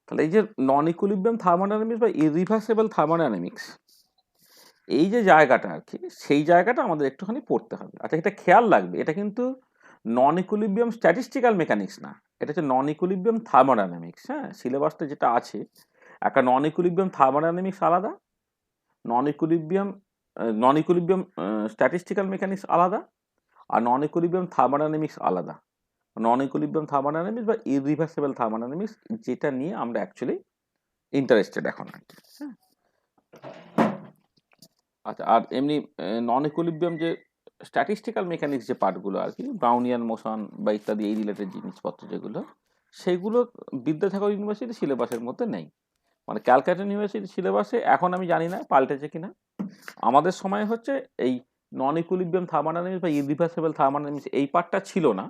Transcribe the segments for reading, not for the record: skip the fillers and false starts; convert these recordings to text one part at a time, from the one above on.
তাহলে এই যে নন ইকুইলিব্রিয়াম থার্মোডাইনামিক্স বা ইরিভার্সিবল থার্মোডাইনামিক্স, এই যে জায়গাটা আর কি, সেই জায়গাটা আমাদের একটুখানি পড়তে হবে। আচ্ছা, এটা খেয়াল রাখবে, এটা কিন্তু নন ইকুইলিব্রিয়াম স্ট্যাটিস্টিক্যাল মেকানিক্স না, এটা হচ্ছে নন ইকুইলিব্রিয়াম থার্মোডাইনামিক্স। হ্যাঁ, সিলেবাসটা যেটা আছে, একটা নন ইকুইলিব্রিয়াম থার্মোডাইনামিক্স আলাদা, নন ইকুইলিব্রিয়াম স্ট্যাটিস্টিক্যাল মেকানিক্স আলাদা, আর নন ইকুইলিব্রিয়াম থার্মোডাইনামিক্স আলাদা। নন ইকুইলিব্রিয়াম থার্মোডাইনামিক্স বা ইরিভার্সিবল থার্মোডাইনামিক্স, যেটা নিয়ে আমরা অ্যাকচুয়ালি ইন্টারেস্টেড এখন আর কি। হ্যাঁ, আচ্ছা, আর এমনি নন ইকুইলিব্রিয়াম যে স্ট্যাটিস্টিক্যাল মেকানিক্স যে পার্টগুলো আর কি, ব্রাউনিয়ান মোশন বা ইত্যাদি এই রিলেটেড জিনিসপত্র যেগুলো, সেগুলো বিদ্যাসাগর ইউনিভার্সিটি সিলেবাসের মধ্যে নেই। মানে ক্যালকাটা ইউনিভার্সিটি সিলেবাসে এখন আমি জানি না পাল্টেছে কিনা, আমাদের সময় হচ্ছে এই নন ইকুইলিব্রিয়াম থার্মোডাইনামিক্স বা ইরিভার্সিবল থার্মোডাইনামিক্স এই পার্টটা ছিল না,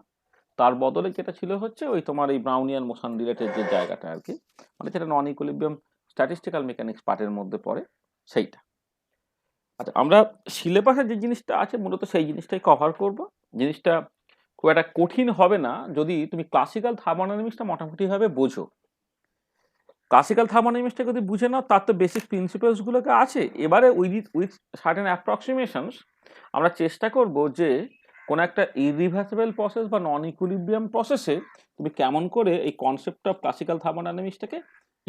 তার বদলে যেটা ছিল হচ্ছে ওই তোমার এই ব্রাউনিয়ান মোশন রিলেটেড যে জায়গাটা আর কি, মানে যেটা নন ইকুইলিব্রিয়াম স্ট্যাটিস্টিক্যাল মেকানিক্স পার্টের মধ্যে পড়ে সেইটা। আচ্ছা, আমরা সিলেবাসে যে জিনিসটা আছে মূলত সেই জিনিসটাই কভার করব। জিনিসটা খুব একটা কঠিন হবে না যদি তুমি ক্লাসিক্যাল থার্মোডাইনামিক্সটা মোটামুটিভাবে বোঝো। ক্লাসিক্যাল থার্মোডাইনামিক্সটা যদি বুঝে নাও, তার তো বেসিক প্রিন্সিপালসগুলোকে আছে। এবারে উইথ সার্টেন অ্যাপ্রক্সিমেশনস আমরা চেষ্টা করব যে কোনো একটা ইরিভার্সিবল প্রসেস বা নন ইকুইলিব্রিয়াম প্রসেসে তুমি কেমন করে এই কনসেপ্ট অফ ক্লাসিক্যাল থার্মোডাইনামিক্সটাকে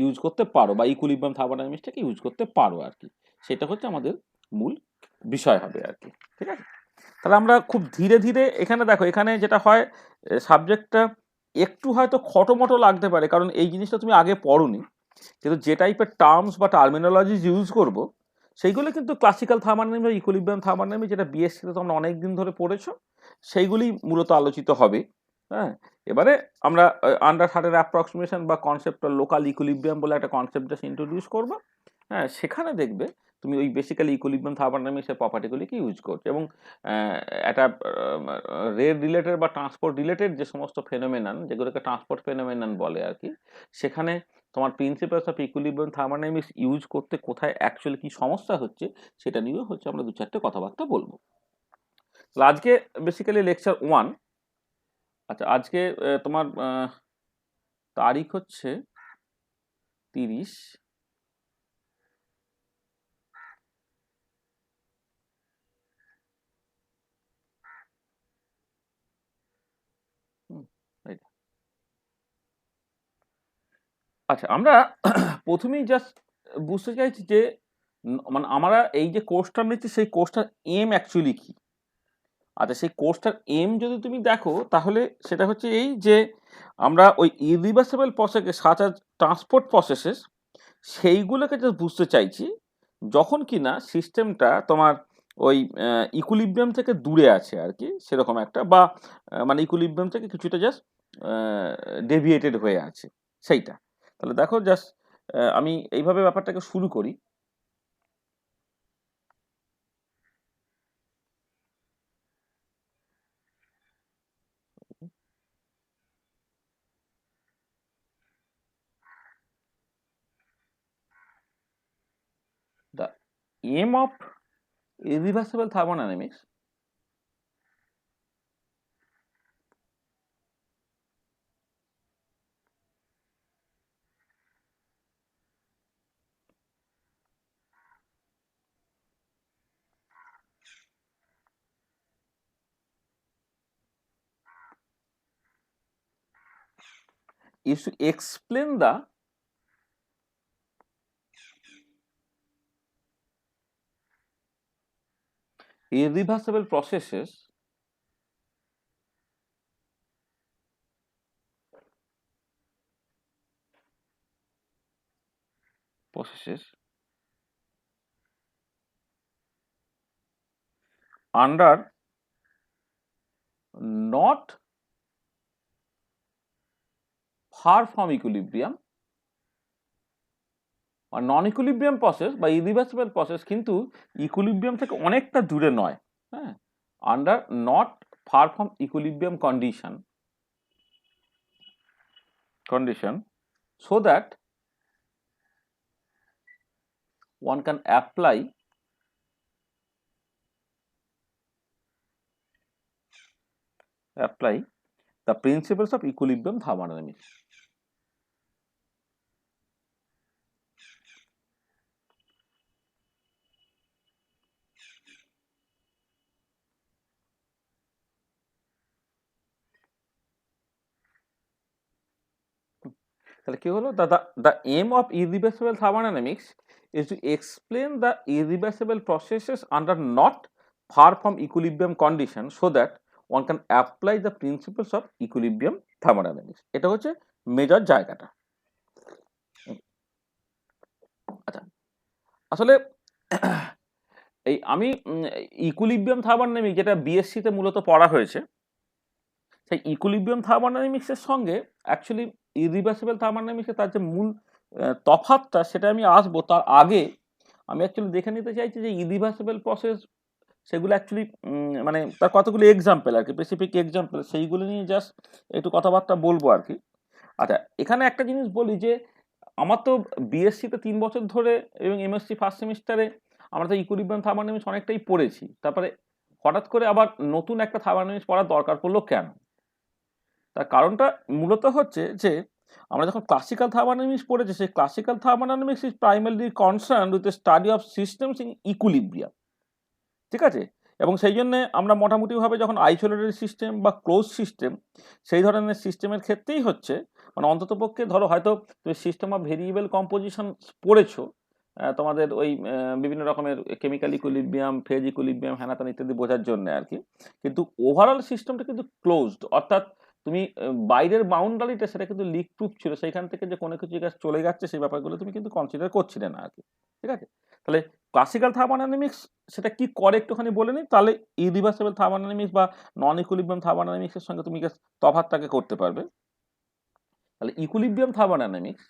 ইউজ করতে পারো বা ইকুইলিব্রিয়াম থার্মোডাইনামিক্সটাকে ইউজ করতে পারো আর কি। সেটা হচ্ছে আমাদের মূল বিষয় হবে আর কি। ঠিক আছে, তাহলে আমরা খুব ধীরে ধীরে এখানে দেখো, এখানে যেটা হয় সাবজেক্টটা একটু হয়তো খটোমটো লাগতে পারে, কারণ এই জিনিসটা তুমি আগে পড়োনি, কিন্তু যে টাইপের টার্মস বা টার্মিনোলজিস ইউজ করব সেইগুলো কিন্তু ক্লাসিক্যাল থার্মোডাইনামিক্স বা ইকুইলিব্রিয়াম থার্মোডাইনামিক্স, যেটা বিএসসিতে তোমরা অনেক দিন ধরে পড়েছো, সেইগুলি মূলত আলোচিত হবে। হ্যাঁ, এবারে আমরা আন্ডার সার্টেন অ্যাপ্রক্সিমেশন বা কনসেপ্ট লোকাল ইকুইলিব্রিয়াম বলে একটা কনসেপ্ট জাস্ট ইন্ট্রোডিউস করবো। হ্যাঁ, সেখানে দেখবে তুমি ওই বেসিক্যালি ইকুইলিব্রিয়াম থার্মোডাইনামিক্সের প্রপার্টিগুলিকে ইউজ করছো, এবং একটা রেট রিলেটেড বা ট্রান্সপোর্ট রিলেটেড যে সমস্ত ফেনোমেনন, যেগুলোকে ট্রান্সপোর্ট ফেনোমেনন বলে আর কি, সেখানে তোমার principles of equilibrium thermodynamics use করতে কোথায় অ্যাকচুয়ালি কি সমস্যা হচ্ছে, সেটা নিয়েও হচ্ছে আমরা দু চারটে কথাবার্তা বলবো। তো আজকে বেসিক্যালি লেকচার 1। আচ্ছা, আজকে তোমার তারিখ হচ্ছে 30। আচ্ছা, আমরা প্রথমেই জাস্ট বুঝতে চাইছি যে মানে আমরা এই যে কোর্সটা নিচ্ছি সেই কোর্সটার এম অ্যাকচুয়ালি কি। আচ্ছা, সেই কোর্সটার এম যদি তুমি দেখো, তাহলে সেটা হচ্ছে এই যে আমরা ওই ইরিভার্সিবল প্রসেসে সাচ আজ ট্রান্সপোর্ট প্রসেসেস, সেইগুলোকে জাস্ট বুঝতে চাইছি যখন কি না সিস্টেমটা তোমার ওই ইকুইলিব্রিয়াম থেকে দূরে আছে আর কি, সেরকম একটা, বা মানে ইকুইলিব্রিয়াম থেকে কিছুটা জাস্ট ডেভিয়েটেড হয়ে আছে সেইটা। তাহলে দেখো জাস্ট আমি এইভাবে ব্যাপারটাকে শুরু করি। The aim of irreversible thermodynamics is to explain the irreversible processes under not far from equilibrium, আর নন ইকুইলিব্রিয়াম প্রসেস বা ইরিভার্সিবল প্রসেস কিন্তু ইকুইলিব্রিয়াম থেকে অনেকটা দূরে নয়। হ্যাঁ, under not far from equilibrium condition so that one can apply the principles of equilibrium thermodynamics. তাহলে কি হলো, the aim of irreversible thermodynamics is to explain the irreversible processes under not far from equilibrium condition so that one can apply the principles of equilibrium thermodynamics. এটা হচ্ছে major জায়গাটা। আচ্ছা, আসলে এই আমি ইকুইলিব্রিয়াম থার্মোডাইনামিক্স যেটা বিএসসি তে মূলত পড়া হয়েছে, সেই ইকুইলিব্রিয়াম থার্মোডাইনামিক্সের সঙ্গে অ্যাকচুয়ালি ইরিভার্সিবল থার্মোডাইনামিক্সের তার যে মূল তফাৎটা সেটা আমি আসবো। তার আগে আমি অ্যাকচুয়ালি দেখে নিতে চাইছি যে ইরিভার্সিবল প্রসেস সেগুলো অ্যাকচুয়ালি মানে তার কতগুলো এক্সাম্পল আর কি, স্পেসিফিক এক্সাম্পল, সেইগুলো নিয়ে জাস্ট একটু কথাবার্তা বলবো আর কি। আচ্ছা, এখানে একটা জিনিস বলি যে আমার তো বিএসসিতে 3 বছর ধরে এবং এমএসসি ফার্স্ট সেমিস্টারে আমরা তো ইকুইলিব্রিয়াম থার্মোডাইনামিক্স অনেকটাই পড়েছি। তারপরে হঠাৎ করে আবার নতুন একটা থার্মোডাইনামিক্স পড়ার দরকার পড়লো কেন? তার কারণটা মূলত হচ্ছে যে আমরা যখন ক্লাসিক্যাল থার্মোডাইনামিক্স পড়েছি, সেই classical thermodynamics is primarily concern with the study of systems in equilibrium, ঠিক আছে? এবং সেই জন্য আমরা মোটামুটিভাবে যখন আইসোলেটেড সিস্টেম বা ক্লোজ সিস্টেম সেই ধরনের সিস্টেমের ক্ষেত্রেই হচ্ছে, মানে অন্ততপক্ষে ধরো হয়তো তুমি সিস্টেম অফ ভেরিয়েবল কম্পোজিশন পড়েছো তোমাদের ওই বিভিন্ন রকমের কেমিক্যাল ইকুইলিব্রিয়াম, ফেজ ইকুইলিব্রিয়াম, হ্যানাতান ইত্যাদি বোঝার জন্য আর কি। কিন্তু ওভারঅল সিস্টেমটা কিন্তু ক্লোজড, অর্থাৎ তুমি বাইরের বাউন্ডারিটা সেটা কিন্তু লিক প্রুফ ছিল, সেইখান থেকে যে কোনো কিছু চলে যাচ্ছে সেই ব্যাপারগুলো তুমি কিন্তু কনসিডার করছিলে না আর কি, ঠিক আছে? তাহলে ক্লাসিক্যাল থার্মোডাইনামিক্স সেটা কি করে একটুখানি বলে নিই, তাহলে ইরিভার্সিবল থার্মোডাইনামিক্স বা নন ইকুইলিব্রিয়াম থার্মোডাইনামিক্সের সঙ্গে তুমি তফাৎটাকে করতে পারবে। তাহলে equilibrium thermodynamics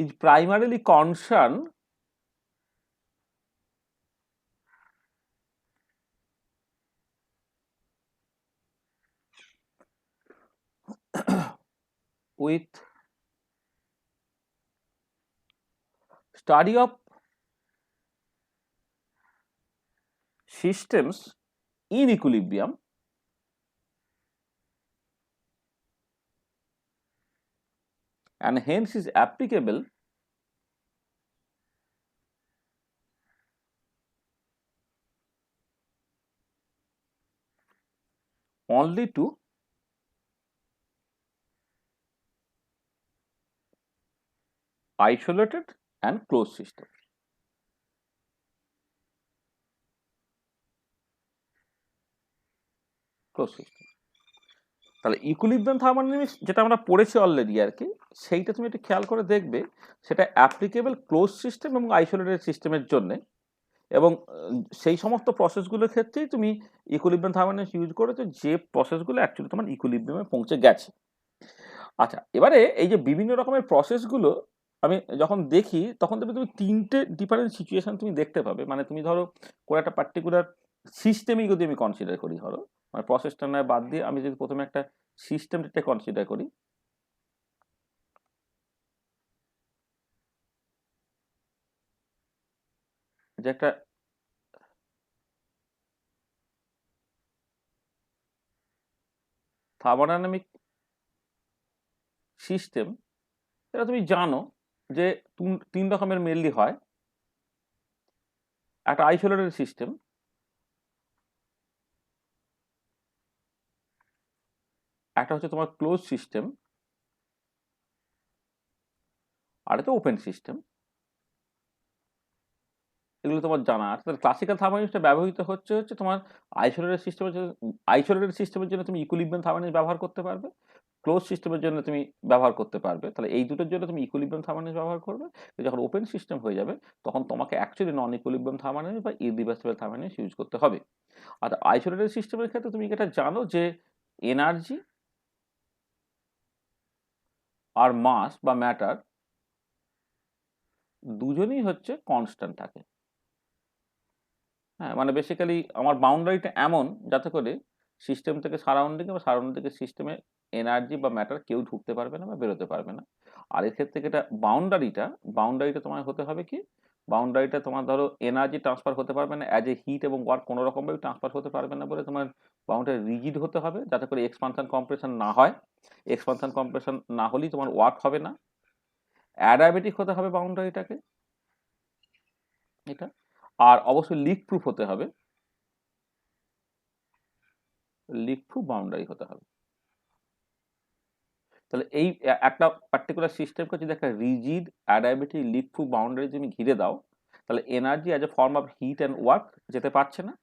is primarily concerned with study of systems in equilibrium and hence is applicable only to isolated and closed systems. Closed system. তাহলে ইকুইলিব্রিয়াম থার্মোডাইনামিক্স যেটা আমরা পড়েছি অলরেডি আর কি, সেইটা তুমি একটু খেয়াল করে দেখবে, সেটা অ্যাপ্লিকেবল ক্লোজ সিস্টেম এবং আইসোলেটেড সিস্টেমের জন্য, এবং সেই সমস্ত প্রসেসগুলোর ক্ষেত্রেই তুমি ইকুইলিব্রিয়াম থার্মোডাইনামিক্স ইউজ করেছো যে প্রসেসগুলো অ্যাকচুয়ালি তোমার ইকুইলিব্রিয়ামে পৌঁছে গেছে। আচ্ছা, এবারে এই যে বিভিন্ন রকমের প্রসেসগুলো আমি যখন দেখি তখন তুমি 3টে ডিফারেন্ট সিচুয়েশন তুমি দেখতে পাবে। মানে তুমি ধরো কোনো একটা পার্টিকুলার সিস্টেমই যদি আমি কনসিডার করি, ধরো মানে প্রসেসটা নয় বাদ দিয়ে আমি যদি প্রথমে একটা সিস্টেমটা কনসিডার করি, যে একটা থার্মোডাইনামিক সিস্টেম, এটা তুমি জানো যে 3 রকমের মেনলি হয়। একটা আইসোলেটেড সিস্টেম, একটা হচ্ছে তোমার ক্লোজ সিস্টেম, আর একটা ওপেন সিস্টেম। এগুলো তোমার জানা আছে। তাহলে ক্লাসিক্যাল থার্মোডাইনামিক্সটা ব্যবহৃত হচ্ছে তোমার আইসোলেটেড সিস্টেমের জন্য তুমি ইকুইলিব্রিয়াম থার্মোডাইনামিক্স ব্যবহার করতে পারবে, ক্লোজ সিস্টেমের জন্য তুমি ব্যবহার করতে পারবে। তাহলে এই দুটোর জন্য তুমি ইকুইলিব্রিয়াম থার্মোডাইনামিক্স ব্যবহার করবে। যখন ওপেন সিস্টেম হয়ে যাবে তখন তোমাকে অ্যাকচুয়ালি নন ইকুইলিব্রিয়াম থার্মোডাইনামিক্স বা ইরিভার্সিবল থার্মোডাইনামিক্স ইউজ করতে হবে। আর আইসোলেটেড সিস্টেমের ক্ষেত্রে তুমি এটা জানো যে এনার্জি আর মাস বা ম্যাটার দুজনেই হচ্ছে কনস্ট্যান্ট থাকে। হ্যাঁ, মানে বেসিক্যালি আমার বাউন্ডারিটা এমন যাতে করে সিস্টেম থেকে সারাউন্ডিংয়ে বা সারাউন্ডিং থেকে সিস্টেমে এনার্জি বা ম্যাটার কেউ ঢুকতে পারবে না বা বেরোতে পারবে না। আর এর ক্ষেত্রে এটা বাউন্ডারিটা তোমার হতে হবে কি, বাউন্ডারিটা তোমার ধরো এনার্জি ট্রান্সফার হতে পারবে না, অ্যাজ এ হিট এবং ওয়ার্ক কোনো রকমভাবে ট্রান্সফার হতে পারবে না বলে তোমার বাউন্ডারি রিজিড হতে হবে, যাতে করে এক্সপানশন কম্প্রেশন না হয়। এক্সপানশন কম্প্রেশন না হলেই তোমার ওয়ার্ক হবে না। অ্যাডায়াবেটিক হতে হবে বাউন্ডারিটাকে। এটা। আর অবশ্যই লিক প্রুফ হতে হবে, লিক প্রুফ বাউন্ডারি হতে হবে। তাহলে এই একটা পার্টিকুলার সিস্টেমকে যদি একটা rigid adiabatic leak proof boundary তুমি ঘিরে দাও, তাহলে energy as a form of heat and work যেতে পারছে না,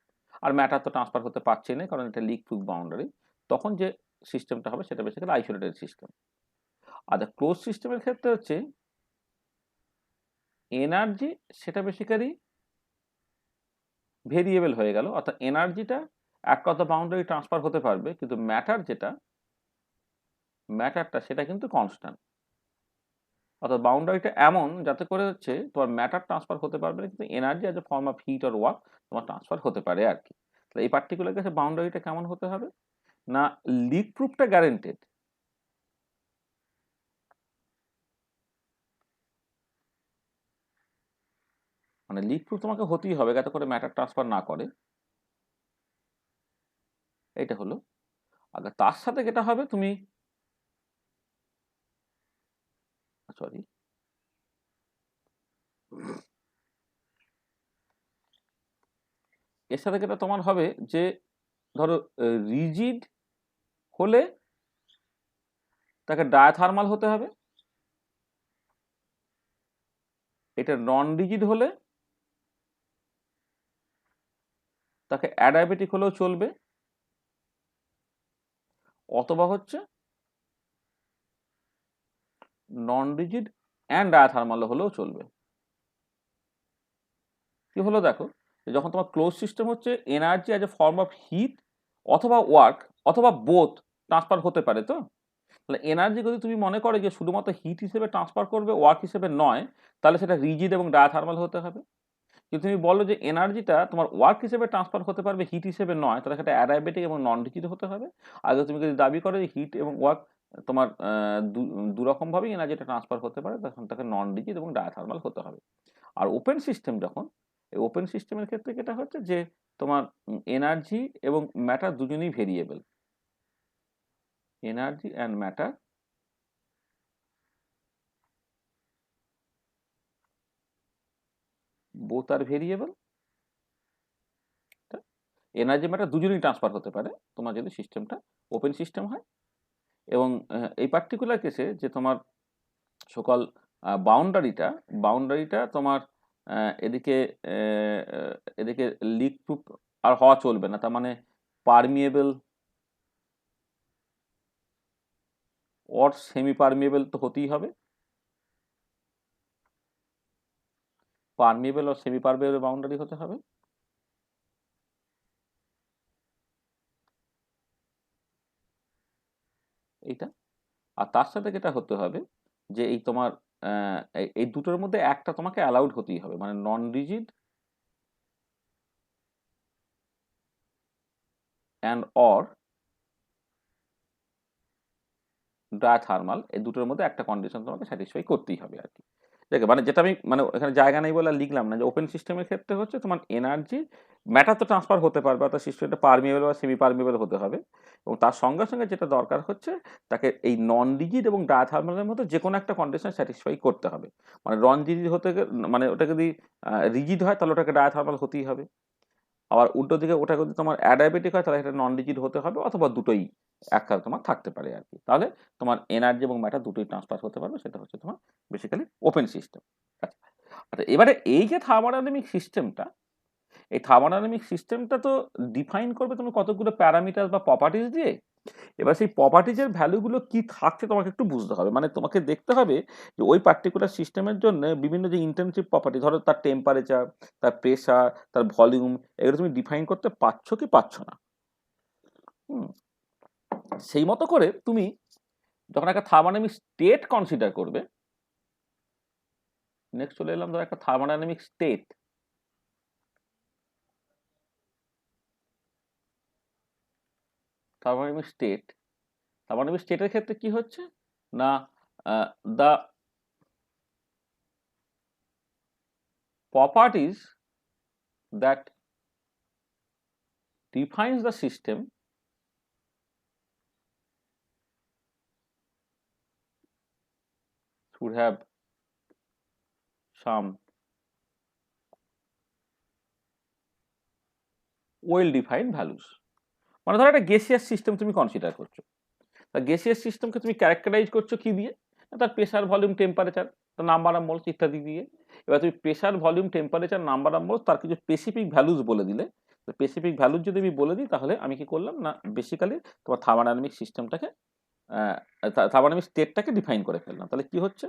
আর ম্যাটার তো ট্রান্সফার হতে পারছে না, কারণ এটা লিক প্রুফ বাউন্ডারি। তখন যে সিস্টেমটা হবে সেটা বেসিক্যালি আইসোলেটেড সিস্টেম। আর ক্লোজ সিস্টেমের ক্ষেত্রে হচ্ছে এনার্জি সেটা বেসিক্যালি ভেরিয়েবল হয়ে গেল, অর্থাৎ এনার্জিটা এক কথা বাউন্ডারি ট্রান্সফার হতে পারবে, কিন্তু ম্যাটারটা সেটা কিন্তু কনস্ট্যান্ট। অর্থাৎ বাউন্ডারিটা এমন যাতে করে হচ্ছে তোমার ম্যাটার ট্রান্সফার হতে পারবে না, কিন্তু energy as a form of heat or work তোমার ট্রান্সফার হতে পারে আর কি। তাহলে এই পার্টিকুলার কেসে বাউন্ডারিটা কেমন হতে হবে না, লিক প্রুফটা গ্যারেন্টেড, মানে লিক প্রুফ তোমাকে হতেই হবে যাতে করে ম্যাটার ট্রান্সফার না করে, এটা হলো। আগে তার সাথে যেটা হবে তুমি, সরি, এর সাথে যেটা তোমার হবে যে ধরো রিজিড হলে তাকে ডায়াথার্মাল হতে হবে, এটা নন রিজিড হলে তাকে অ্যাডায়াবেটিক হলেও চলবে, অথবা হচ্ছে নন রিজিড অ্যান্ড ডায়াথার্মাল হলেও চলবে। কি হলো দেখো, যখন তোমার ক্লোজ সিস্টেম হচ্ছে energy as a form of heat অথবা ওয়ার্ক অথবা বোথ ট্রান্সফার হতে পারে, তো তাহলে এনার্জি যদি তুমি মনে করো যে শুধুমাত্র হিট হিসেবে ট্রান্সফার করবে, ওয়ার্ক হিসেবে নয়, তাহলে সেটা রিজিড এবং ডায়াথার্মাল হতে হবে। যদি তুমি বলো যে এনার্জিটা তোমার ওয়ার্ক হিসেবে ট্রান্সফার হতে পারবে, হিট হিসেবে নয়, তাহলে সেটা অ্যাডায়াবেটিক এবং নন রিজিড হতে হবে। আর যদি তুমি যদি দাবি করো যে হিট এবং ওয়ার্ক তোমার দুরকম ভাবেই এনার্জিটা ট্রান্সফার হতে পারে, তখন তাকে নন রিজিড এবং ডায়াথার্মাল হতে হবে। আর ওপেন সিস্টেম যখন, এই ওপেন সিস্টেমের ক্ষেত্রে যেটা হচ্ছে যে তোমার এনার্জি এবং ম্যাটার দুজনেই variable, energy and matter both are variable. Energy matter দুজনেই ট্রান্সফার হতে পারে তোমার যদি সিস্টেমটা ওপেন সিস্টেম হয়। এবং এই পার্টিকুলার কেসে যে তোমার সকল বাউন্ডারিটা তোমার এদিকে এদিকে লিক প্রুফ আর হওয়া চলবে না, তার মানে পারমিয়েবল অর সেমি পারমিয়েবল তো হতেই হবে, পারমিয়েবল আর সেমি পারমিয়েবল বাউন্ডারি হতে হবে। এইটা। আর তার সাথে যেটা হতে হবে যে এই তোমার এই দুটোর মধ্যে একটা তোমাকে অ্যালাউড হতেই হবে, মানে নন রিজিড অ্যান্ড অর ডায়াথার্মাল, এই দুটোর মধ্যে একটা কন্ডিশন তোমাকে স্যাটিসফাই করতেই হবে আর কি। দেখে মানে যেটা আমি মানে এখানে জায়গা নেই বলে লিখলাম না, যে ওপেন সিস্টেমের ক্ষেত্রে হচ্ছে তোমার এনার্জি ম্যাটার তো ট্রান্সফার হতে পারবে, অর্থাৎ সিস্টেমটা পারমিয়েবল বা সেমি পারমিয়েবল হতে হবে, এবং তার সঙ্গে সঙ্গে যেটা দরকার হচ্ছে তাকে এই নন রিজিড এবং ডায়াথার্মালের মধ্যে যে কোনো একটা কন্ডিশন স্যাটিসফাই করতে হবে। মানে নন রিজিড হতে মানে ওটা যদি রিজিড হয় তাহলে ওটাকে ডায়াথার্মাল হতেই হবে, আবার উল্টো দিকে ওটা যদি তোমার অ্যাডায়াবেটিক হয় তাহলে এটা নন রিজিড হতে হবে, অথবা দুটোই একসাথে তোমার থাকতে পারে আর কি। তাহলে তোমার এনার্জি এবং ম্যাটার দুটোই ট্রান্সফার হতে পারবে, সেটা হচ্ছে তোমার বেসিক্যালি ওপেন সিস্টেম। আচ্ছা, আচ্ছা, এবারে এই যে থার্মোডাইনামিক সিস্টেমটা, এই থার্মোডাইনামিক সিস্টেমটা তো ডিফাইন করবে তুমি কতগুলো প্যারামিটার বা প্রপার্টিজ দিয়ে। এবার সেই প্রপার্টিজের ভ্যালুগুলো কি থাকছে তোমাকে একটু বুঝতে হবে, মানে তোমাকে দেখতে হবে যে ওই পার্টিকুলার সিস্টেমের জন্য বিভিন্ন যে ইন্টেনসিভ প্রপার্টি, ধরো তার টেম্পারেচার, তার প্রেশার, তার ভলিউম, এগুলো তুমি ডিফাইন করতে পারছো কি পারছো না। হুম, সেই মতো করে তুমি যখন একটা থার্মোডাইনামিক স্টেট কনসিডার করবে, নেক্সট চলে এলাম ধরো একটা thermodynamic state. Thermodynamic state, thermodynamic স্টেটের ক্ষেত্রে কি হচ্ছে না, the properties that defines the system should have some well defined values. মানে ধরো একটা গ্যাসিয়াস সিস্টেম তুমি কনসিডার করছো, তা গ্যাসিয়াস সিস্টেমকে তুমি ক্যারেক্টারাইজ করছো কি দিয়ে? তার প্রেসার, ভলিউম, টেম্পারেচার, তার নাম্বার অফ মোলস ইত্যাদি দিয়ে। এবার তুমি pressure, volume, temperature, number of moles তার কিছু স্পেসিফিক ভ্যালুস বলে দিলে, স্পেসিফিক ভ্যালুস যদি আমি বলে দিই তাহলে আমি কি করলাম না বেসিক্যালি তোমার থার্মোডাইনামিক সিস্টেমটাকে থার্মোডাইনামিক স্টেটটাকে ডিফাইন করে ফেললাম। তাহলে কি হচ্ছে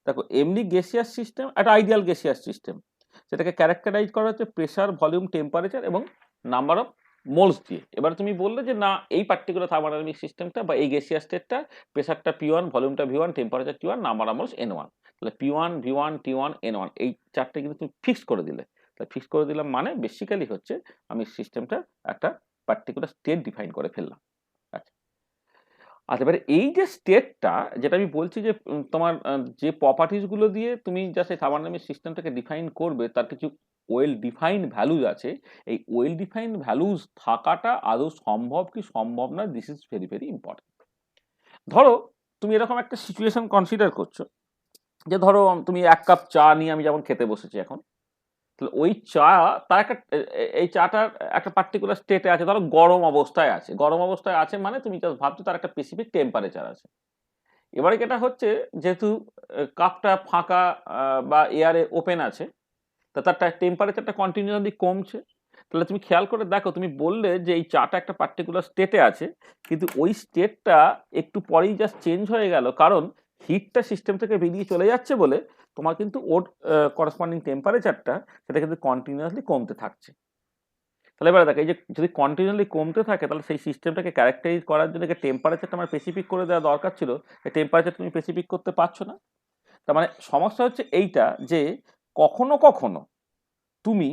দেখো, এমনি গ্যাসিয়াস সিস্টেম একটা আইডিয়াল গ্যাসিয়াস সিস্টেম, সেটাকে ক্যারেক্টারাইজ করা হচ্ছে প্রেসার, ভলিউম, টেম্পারেচার এবং নাম্বার অফ মোলস দিয়ে। এবার তুমি বললে যে না এই পার্টিকুলার থার্মোডাইনামিক সিস্টেমটা বা এই গ্যাসিয়াস স্টেটটা প্রেসারটা P1, ভলিউমটা V1, temperature T1, number of moles N1। তাহলে P1, V1, T1, N1 এই চারটে কিন্তু তুমি ফিক্স করে দিলে। তাহলে ফিক্স করে দিলাম মানে বেসিক্যালি হচ্ছে আমি সিস্টেমটা একটা পার্টিকুলার স্টেট ডিফাইন করে ফেললাম। আচ্ছা, আচ্ছা, এবারে এই যে স্টেটটা যেটা আমি বলছি যে তোমার যে প্রপার্টিজ গুলো দিয়ে তুমি জাস্ট এই থার্মোডাইনামিক সিস্টেমটাকে ডিফাইন করবে তার কিছু ওয়েল ডিফাইন্ড ভ্যালুজ আছে। এই ওয়েল ডিফাইন্ড ভ্যালুজ থাকাটা আদৌ সম্ভব কি সম্ভব না, this is very very important. ধরো তুমি এরকম একটা সিচুয়েশন কনসিডার করছো যে ধরো তুমি 1 কাপ চা নিয়ে আমি যেমন খেতে বসেছি এখন, তাহলে ওই চা তার একটা এই চাটার একটা পার্টিকুলার স্টেটে আছে, ধরো গরম অবস্থায় আছে। গরম অবস্থায় আছে মানে তুমি জাস্ট ভাবছো তার একটা স্পেসিফিক টেম্পারেচার আছে। এবারে যেটা হচ্ছে যেহেতু কাপটা ফাঁকা বা এয়ারে ওপেন আছে, তা তার টেম্পারেচারটা কন্টিনিউয়াসলি কমছে। তাহলে তুমি খেয়াল করে দেখো, তুমি বললে যে এই চাটা একটা পার্টিকুলার স্টেটে আছে, কিন্তু ওই স্টেটটা একটু পরেই জাস্ট চেঞ্জ হয়ে গেল, কারণ হিটটা সিস্টেম থেকে বেরিয়ে চলে যাচ্ছে বলে তোমার কিন্তু ওর করসপন্ডিং টেম্পারেচারটা সেটা কিন্তু কন্টিনিউয়াসলি কমতে থাকছে। তাহলে এবারে দেখো, এই যে যদি কন্টিনিউয়াসলি কমতে থাকে তাহলে সেই সিস্টেমটাকে ক্যারেক্টারাইজ করার জন্য টেম্পারেচারটা আমার স্পেসিফিক করে দেওয়া দরকার ছিল, এই টেম্পারেচার তুমি স্পেসিফিক করতে পারছো না। তার মানে সমস্যা হচ্ছে এইটা যে কখনো কখনো তুমি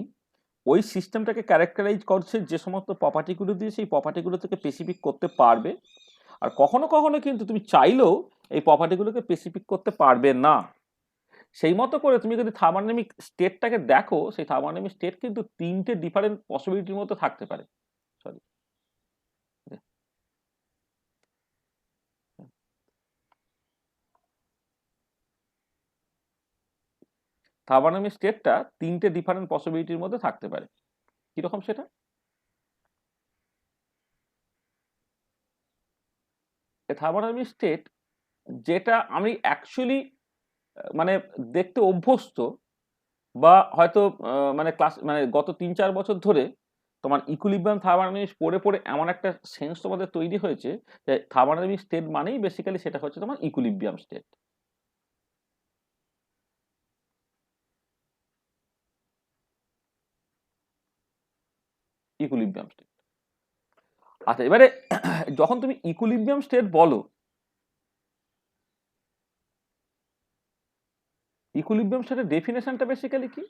ওই সিস্টেমটাকে ক্যারেক্টারাইজ করছে যে সমস্ত প্রপার্টিগুলো দিয়ে সেই প্রপার্টিগুলো থেকে স্পেসিফিক করতে পারবে, আর কখনো কখনো কিন্তু তুমি চাইলেও এই প্রপার্টিগুলোকে স্পেসিফিক করতে পারবে না। সেই মতো করে তুমি যদি থার্মোডাইনামিক স্টেটটাকে দেখো, সেই থার্মোডাইনামিক স্টেট কিন্তু 3টে ডিফারেন্ট পসিবিলিটির মধ্যে থাকতে পারে। সরি, থার্মোডাইনামিক স্টেটটা 3টে ডিফারেন্ট পসিবিলিটির মধ্যে থাকতে পারে। কিরকম সেটা? থার্মোডাইনামিক স্টেট যেটা আমি অ্যাকচুয়ালি মানে দেখতে অভ্যস্ত, বা হয়তো মানে ক্লাস মানে গত 3-4 বছর ধরে তোমার ইকুইলিব্রিয়াম থার্মোডাইনামিক্স পড়ে পড়ে এমন একটা সেন্স তোমাদের তৈরি হয়েছে যে থার্মোডাইনামিক স্টেট মানেই বেসিক্যালি সেটা হচ্ছে তোমার ইকুইলিব্রিয়াম স্টেট। Equilibrium state. আচ্ছা, এবারে যখন তুমি ইকুইলিব্রিয়াম স্টেট বলো, ইকুইলিব্রিয়াম স্টেটের ডেফিনেশনটা বেসিক্যালি কি?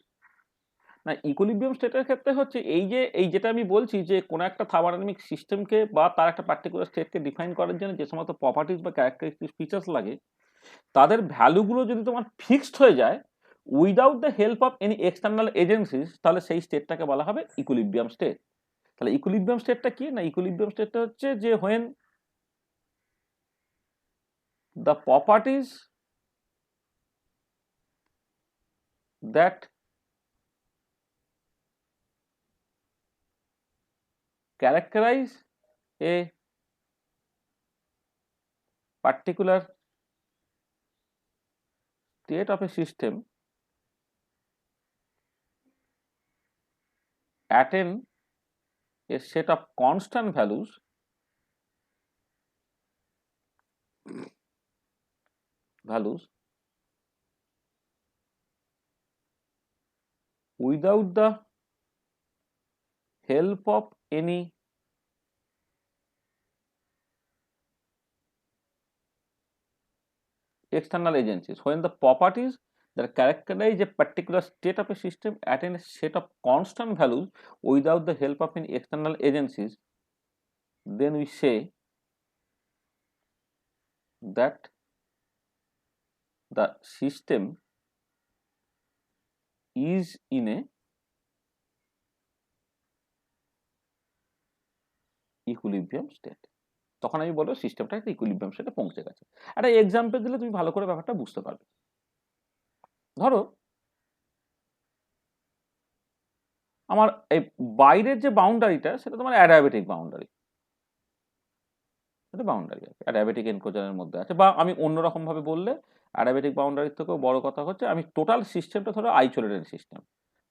না, ইকুইলিব্রিয়াম স্টেটের ক্ষেত্রে হচ্ছে এই যে এই যেটা আমি বলছি যে কোনো একটা থার্মোডাইনামিক সিস্টেমকে বা তার একটা পার্টিকুলার স্টেটকে ডিফাইন করার জন্য যে সমস্ত প্রপার্টিজ বা ক্যারেক্টারিস্টিক ফিচার্স লাগে, তাদের ভ্যালুগুলো যদি তোমার ফিক্সড হয়ে যায় without the help of any external agencies, তাহলে সেই স্টেটটাকে বলা হবে ইকুইলিব্রিয়াম স্টেট। তাহলে ইকুইলিব্রিয়াম স্টেটটা কি? না, ইকুইলিব্রিয়াম স্টেটটা হচ্ছে যে when the properties that characterize a particular state of a system attain a set of constant values without the help of any external agencies. When the properties that characterize a particular state of a system attain a set of constant values without the help of any external agencies, then we say that the system is in a equilibrium state. তখন আমি বলবো সিস্টেমটা একটা equilibrium স্টেটে পৌঁছে গেছে। একটা example দিলে তুমি ভালো করে ব্যাপারটা বুঝতে পারবে। ধরো আমার এই বাইরের যে বাউন্ডারিটা সেটা তোমার অ্যাডিয়াবেটিক বাউন্ডারি, এটা বাউন্ডারি আছে অ্যাডিয়াবেটিক এনক্লোজারের মধ্যে আছে। বা আমি অন্যরকম ভাবে বললে অ্যাডিয়াবেটিক বাউন্ডারির থেকেও বড় কথা হচ্ছে আমি টোটাল সিস্টেমটা ধরো আইসোলেটেড সিস্টেম,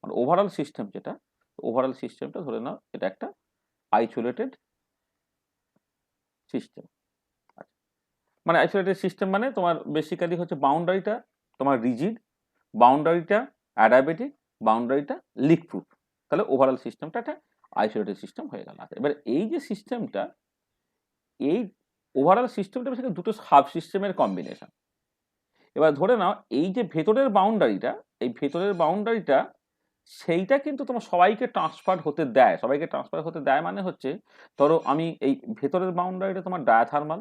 মানে ওভারঅল সিস্টেম যেটা, ওভারঅল সিস্টেমটা ধরে নাও এটা একটা আইসোলেটেড সিস্টেম। মানে আইসোলেটেড সিস্টেম মানে তোমার বেসিক্যালি হচ্ছে বাউন্ডারিটা তোমার রিজিড, বাউন্ডারিটা অ্যাডিয়াবেটিক, বাউন্ডারিটা লিক প্রুফ, তাহলে ওভারঅল সিস্টেমটা একটা আইসোলেটেড সিস্টেম হয়ে গেল। এবার এই যে সিস্টেমটা, এই ওভারঅল সিস্টেমটা বেসিক্যালি দুটো সাব সিস্টেমের কম্বিনেশন। এবার ধরে নাও এই যে ভেতরের বাউন্ডারিটা, এই ভেতরের বাউন্ডারিটা সেইটা কিন্তু তোমার সবাইকে ট্রান্সফার হতে দেয়। সবাইকে ট্রান্সফার হতে দেয় মানে হচ্ছে ধরো আমি এই ভেতরের বাউন্ডারিটা তোমার ডায়াথার্মাল,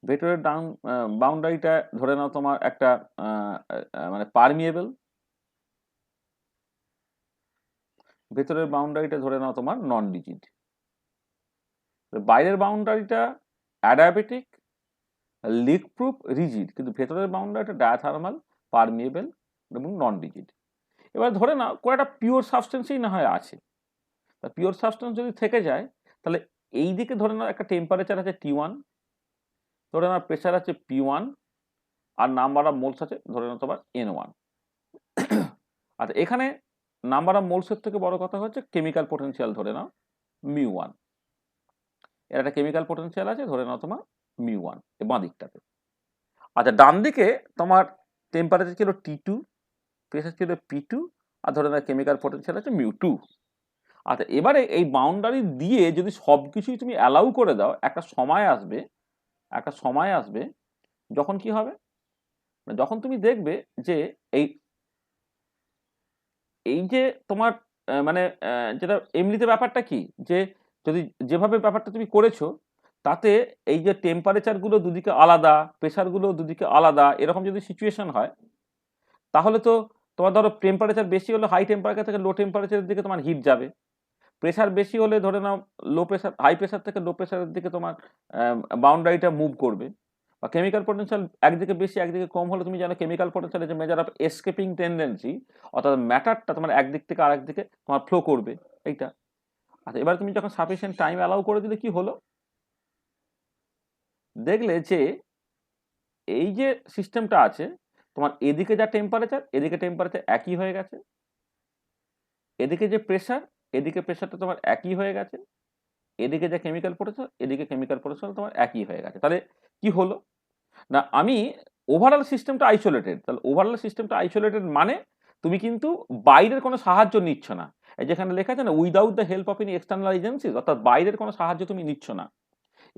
ভেতরের বাউন্ডারিটা ধরে নাও তোমার একটা মানে পারমিয়েবল, ভেতরের বাউন্ডারিটা ধরে নাও তোমার নন রিজিড, বাইরের বাউন্ডারিটা অ্যাডিয়াবেটিক, লিক প্রুফ, রিজিড, কিন্তু ভেতরের বাউন্ডারিটা ডায়াথার্মাল, পারমিয়েবল এবং নন রিজিড। এবার ধরে নাও কোনো একটা পিওর সাবস্টেন্সই না হয় আছে, তা পিওর সাবস্টেন্স যদি থেকে যায় তাহলে এই দিকে ধরে নাও একটা টেম্পারেচার আছে T1, ধরে নাও প্রেশার আছে P1, R number of moles আছে ধরে নাও তোমার N1। আচ্ছা এখানে নাম্বার অফ মোলসের থেকে বড় কথা হচ্ছে কেমিক্যাল পোটেনশিয়াল ধরে নাও μ1, এর একটা কেমিক্যাল পোটেনশিয়াল আছে ধরে নাও তোমার μ1 বাঁ দিকটাতে। আচ্ছা ডান দিকে তোমার টেম্পারেচার ছিল T2, প্রেশার ছিল P2, আর ধরে নাও কেমিক্যাল পোটেনশিয়াল আছে μ2। আচ্ছা এবারে এই বাউন্ডারি দিয়ে যদি সবকিছুই তুমি অ্যালাউ করে দাও, একটা সময় আসবে, একটা সময় আসবে যখন কি হবে, যখন তুমি দেখবে যে এই এই যে তোমার মানে যেটা এমনিতে ব্যাপারটা কি যে যদি যেভাবে ব্যাপারটা তুমি করেছো তাতে এই যে টেম্পারেচার গুলো দুদিকে আলাদা, প্রেশার গুলো দুদিকে আলাদা, এরকম যদি সিচুয়েশন হয় তাহলে তো তোমার ধরো টেম্পারেচার বেশি হলে হাই টেম্পারেচার থেকে লো টেম্পারেচারের দিকে তোমার হিট যাবে, প্রেশার বেশি হলে ধরে নাও লো প্রেশার, হাই প্রেশার থেকে লো প্রেশারের দিকে তোমার বাউন্ডারিটা মুভ করবে। বা কেমিক্যাল পোটেনশিয়াল একদিকে বেশি একদিকে কম হলে তুমি জানো কেমিক্যাল পোটেনশিয়াল যে মেজার অফ এসকেপিং টেন্ডেন্সি, অর্থাৎ ম্যাটারটা তোমার একদিক থেকে আরেক দিকে তোমার ফ্লো করবে এইটা। আচ্ছা এবার তুমি যখন সাফিসিয়েন্ট টাইম অ্যালাউ করে দিলে কি হলো, দেখলে যে এই যে সিস্টেমটা আছে তোমার এদিকে যা টেম্পারেচার এদিকে টেম্পারেচার একই হয়ে গেছে, এদিকে যে প্রেশার এদিকে প্রেশারটা তোমার একই হয়ে গেছে, এদিকে যে কেমিক্যাল পোটেনশিয়াল এদিকে কেমিক্যাল পোটেনশিয়াল তোমার একই হয়ে গেছে। তাহলে কি হলো না, আমি ওভারঅল সিস্টেমটা আইসোলেটেড, তাহলে ওভারঅল সিস্টেমটা আইসোলেটেড মানে তুমি কিন্তু বাইরের কোনো সাহায্য নিচ্ছ না। এই যেখানে লেখা আছে না without the help of any external agencies, অর্থাৎ বাইরের কোনো সাহায্য তুমি নিচ্ছ না।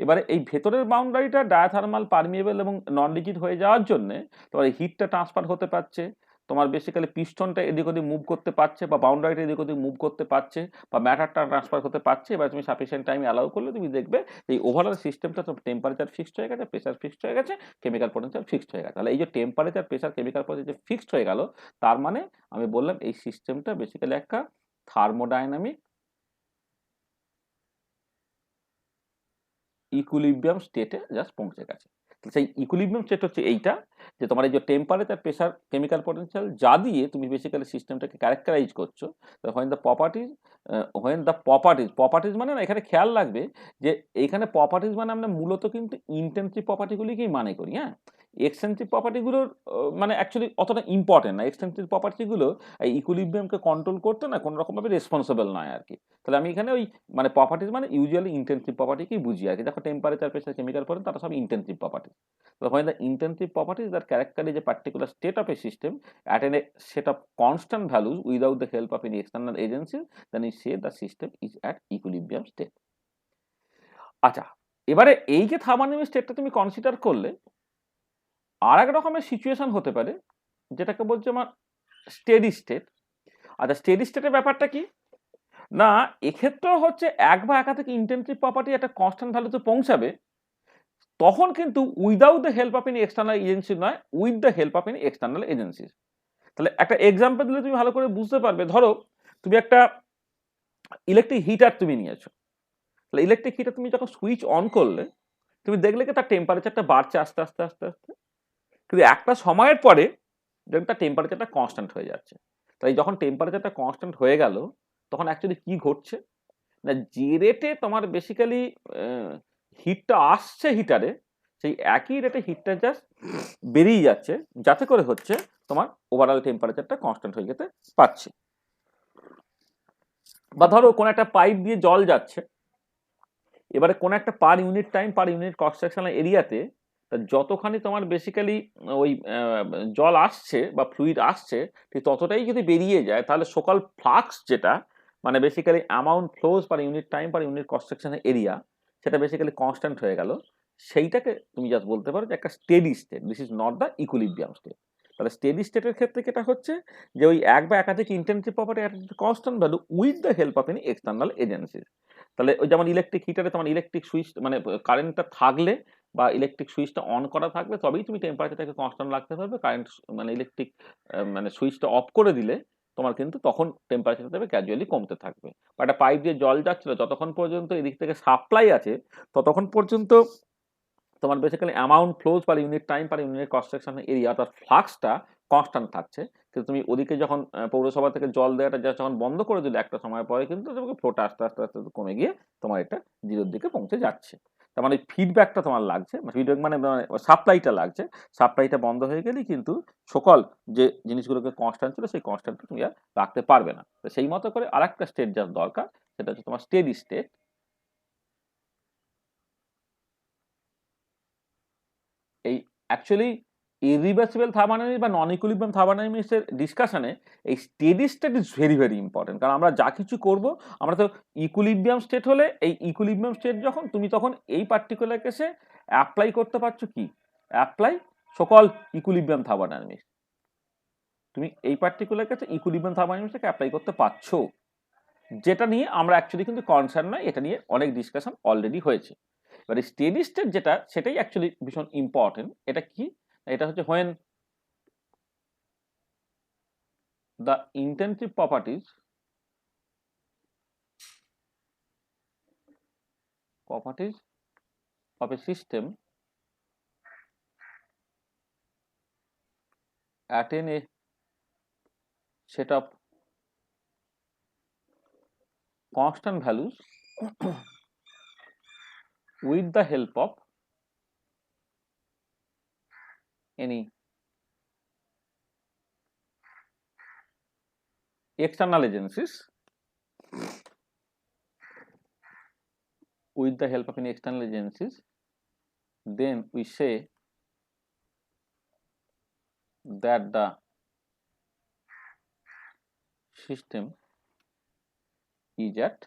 এবারে এই ভেতরের বাউন্ডারিটা ডায়াথার্মাল, পারমিয়েবল এবং নন রিজিড হয়ে যাওয়ার জন্য তোমার হিটটা ট্রান্সফার হতে পারছে, তোমার বেসিক্যালি পিস্টনটা এদিক ওদিক মুভ করতে পারছে, বা বাউন্ডারিটা এদিক ওদিক মুভ করতে পারছে, বা ম্যাটারটা ট্রান্সফার হতে পারছে। এবার তুমি সাফিসিয়েন্ট টাইম অ্যালাউ করলে তুমি দেখবে এই ওভারঅল সিস্টেমটা টেম্পারেচার ফিক্সড হয়ে গেছে, প্রেশার ফিক্সড হয়ে গেছে, কেমিক্যাল পোটেনশিয়াল ফিক্সড হয়ে গেছে। তাহলে এই যে temperature, pressure, chemical potential fixed হয়ে গেল, তার মানে আমি বললাম এই সিস্টেমটা বেসিক্যালি একটা থার্মোডাইনামিক ইকুইলিব্রিয়াম স্টেটে জাস্ট পৌঁছে গেছে। সেই ইকুইলিব্রিয়াম স্টেট হচ্ছে এইটা যে তোমার এই যে টেম্পারেচার, প্রেশার, কেমিক্যাল পোটেনশিয়াল যা দিয়ে তুমি বেসিক্যালি সিস্টেমটাকে ক্যারেক্টারাইজ করছো, হোয়েন দ্য প্রপার্টিজ, প্রপার্টিজ মানে না এখানে খেয়াল রাখবে যে এইখানে প্রপার্টিজ মানে আমরা মূলত কিন্তু ইন্টেনসিভ প্রপার্টিগুলিকেই মানে করি। হ্যাঁ, এক্সটেন্সিভ প্রপার্টিগুলোর মানে অ্যাকচুয়ালি অতটা ইম্পর্টেন্ট না। এক্সটেন্সিভ প্রপার্টিগুলো এই ইকুইলিব্রিয়ামকে কন্ট্রোল করতে না কোনো রকমভাবে রেসপন্সিবল নয় আর কি। তাহলে আমি এখানে ওই মানে প্রপার্টিজ মানে ইউজুয়ালি ইন্টেনসিভ প্রপার্টিকেই বুঝি আর কি। দেখো টেম্পারেচার, প্রেশার, কেমিক্যাল পড়েন তারা সব ইন্টেনসিভ প্রপার্টিজ। তো হয় the intensive properties that characterise a particular state of a system at a set of constant values without the help of any external agency, then we say the system is at equilibrium state. আচ্ছা এবারে এই যে thermodynamic স্টেটটা তুমি consider করলে আর এক রকমের situation হতে পারে যেটাকে বলছে আমার স্টেডি স্টেট। আচ্ছা স্টেডি স্টেটের ব্যাপারটা কি না, এক্ষেত্রেও হচ্ছে এক বা একাধিক ইন্টেনসিভ প্রপার্টি একটা কনস্ট্যান্ট ভ্যালুতে পৌঁছাবে, তখন কিন্তু without the help of any external agency নয়, with the help of any external agency. তাহলে একটা এক্সাম্পল দিলে তুমি ভালো করে বুঝতে পারবে। ধরো তুমি একটা ইলেকট্রিক হিটার তুমি নিয়েছো, তাহলে ইলেকট্রিক হিটার তুমি যখন সুইচ অন করলে তুমি দেখলে কি তার টেম্পারেচারটা বাড়ছে আস্তে আস্তে আস্তে আস্তে, কিন্তু একটা সময়ের পরে দেখবে তার টেম্পারেচারটা কনস্ট্যান্ট হয়ে যাচ্ছে। তাই যখন টেম্পারেচারটা কনস্ট্যান্ট হয়ে গেল তখন অ্যাকচুয়ালি কি ঘটছে না, যে রেটে তোমার বেসিক্যালি হিটটা আসছে হিটারে, সেই একই রেটে হিটটা জাস্ট বেরিয়ে যাচ্ছে, যাতে করে হচ্ছে তোমার ওভারঅল টেম্পারেচারটা কনস্ট্যান্ট হয়ে যেতে পারছে। বা ধরো কোন একটা পাইপ দিয়ে জল যাচ্ছে, এবারে কোন একটা পার unit time per unit cross sectional এরিয়াতে যতখানি তোমার বেসিক্যালি ওই জল আসছে বা ফ্লুইড আসছে ঠিক ততটাই যদি বেরিয়ে যায়, তাহলে সকল ফ্লাক্স যেটা মানে basically amount flows per unit time per unit cross sectional area, সেটা বেসিক্যালি কনস্ট্যান্ট হয়ে গেল। সেইটাকে তুমি জাস্ট বলতে পারো যে একটা steady state, this is not the equilibrium state. তাহলে স্টেডি স্টেটের ক্ষেত্রে যেটা হচ্ছে যে ওই এক বা একাধিক intensive property at constant value with the help of any external agency. তাহলে ওই যেমন ইলেকট্রিক হিটারে তোমার ইলেকট্রিক সুইচ মানে কারেন্টটা থাকলে বা ইলেকট্রিক সুইচটা অন করা থাকলে তবেই তুমি টেম্পারেচারটাকে কনস্ট্যান্ট রাখতে পারবে। কারেন্ট মানে ইলেকট্রিক মানে সুইচটা অফ করে দিলে তোমার কিন্তু তখন টেম্পারেচারটা দেবে গ্র্যাজুয়ালি কমতে থাকবে। বা একটা পাইপ দিয়ে জল যাচ্ছিল, যতক্ষণ পর্যন্ত এদিক থেকে সাপ্লাই আছে ততক্ষণ পর্যন্ত তোমার basically amount flows per unit time per unit cross section area অর্থাৎ ফ্লাক্সটা কনস্ট্যান্ট থাকছে। কিন্তু তুমি ওদিকে যখন পৌরসভা থেকে জল দেওয়াটা যখন বন্ধ করে দিলে একটা সময় পরে কিন্তু তোমাকে ফ্লোটা আস্তে আস্তে আস্তে কমে গিয়ে তোমার এটা জিরোর দিকে পৌঁছে যাচ্ছে। তার মানে ফিডব্যাকটা তোমার লাগছে, ফিডব্যাক মানে সাপ্লাইটা লাগছে, সাপ্লাইটা বন্ধ হয়ে গেলেই কিন্তু সকল যে জিনিসগুলোকে কনস্ট্যান্ট ছিল সেই কনস্ট্যান্টটা তুমি আর রাখতে পারবে না। তো সেই মতো করে আরেকটা স্টেট যার দরকার, সেটা হচ্ছে তোমার স্টেডি স্টেট। এই অ্যাকচুয়ালি ইরিভার্সিবল থার্মোডাইনামিক্স বা নন ইকুইলিব্রিয়াম থার্মোডাইনামিক্সের ডিসকাশনে এই steady state is very very important. কারণ আমরা যা কিছু করব, আমরা তো ইকুইলিব্রিয়াম স্টেট হলে এই ইকুইলিব্রিয়াম স্টেট যখন তুমি তখন এই পার্টিকুলার কেসে অ্যাপ্লাই করতে পারছো কি, অ্যাপ্লাই সকল ইকুইলিব্রিয়াম থার্মোডাইনামিক্স। তুমি এই পার্টিকুলার কেসে ইকুইলিব্রিয়াম থার্মোডাইনামিক্সকে অ্যাপ্লাই করতে পারছো, যেটা নিয়ে আমরা অ্যাকচুয়ালি কিন্তু কনসার্ন নয়, এটা নিয়ে অনেক ডিসকাশন অলরেডি হয়েছে। এবার স্টেডি স্টেট যেটা, সেটাই অ্যাকচুয়ালি ভীষণ ইম্পর্টেন্ট। এটা কি, এটা হচ্ছে when the intrinsic properties of a system attain a set of constant values with the help of any external agencies, with the help of any external agencies, then we say that the system is at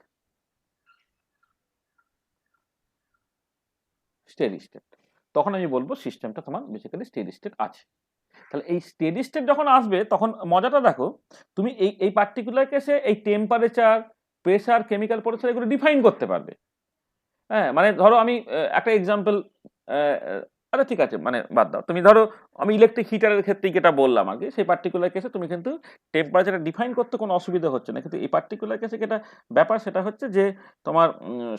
steady state। তখন আমি বলবো সিস্টেমটা তোমার basically steady state আছে। তাহলে এই steady state যখন আসবে তখন মজাটা দেখো, তুমি এই পার্টিকুলার কেসে এই টেম্পারেচার, প্রেসার, কেমিক্যাল প্রসেস এগুলো ডিফাইন করতে পারবে। হ্যাঁ, মানে ধরো আমি একটা এক্সাম্পল, আরে ঠিক আছে মানে বাদ দাও, তুমি ধরো আমি ইলেকট্রিক হিটারের ক্ষেত্রেই যেটা বললাম আর কি, সেই পার্টিকুলার কেসে তুমি কিন্তু টেম্পারেচারটা ডিফাইন করতে কোনো অসুবিধা হচ্ছে না। কিন্তু এই পার্টিকুলার কেসে যেটা ব্যাপার সেটা হচ্ছে যে তোমার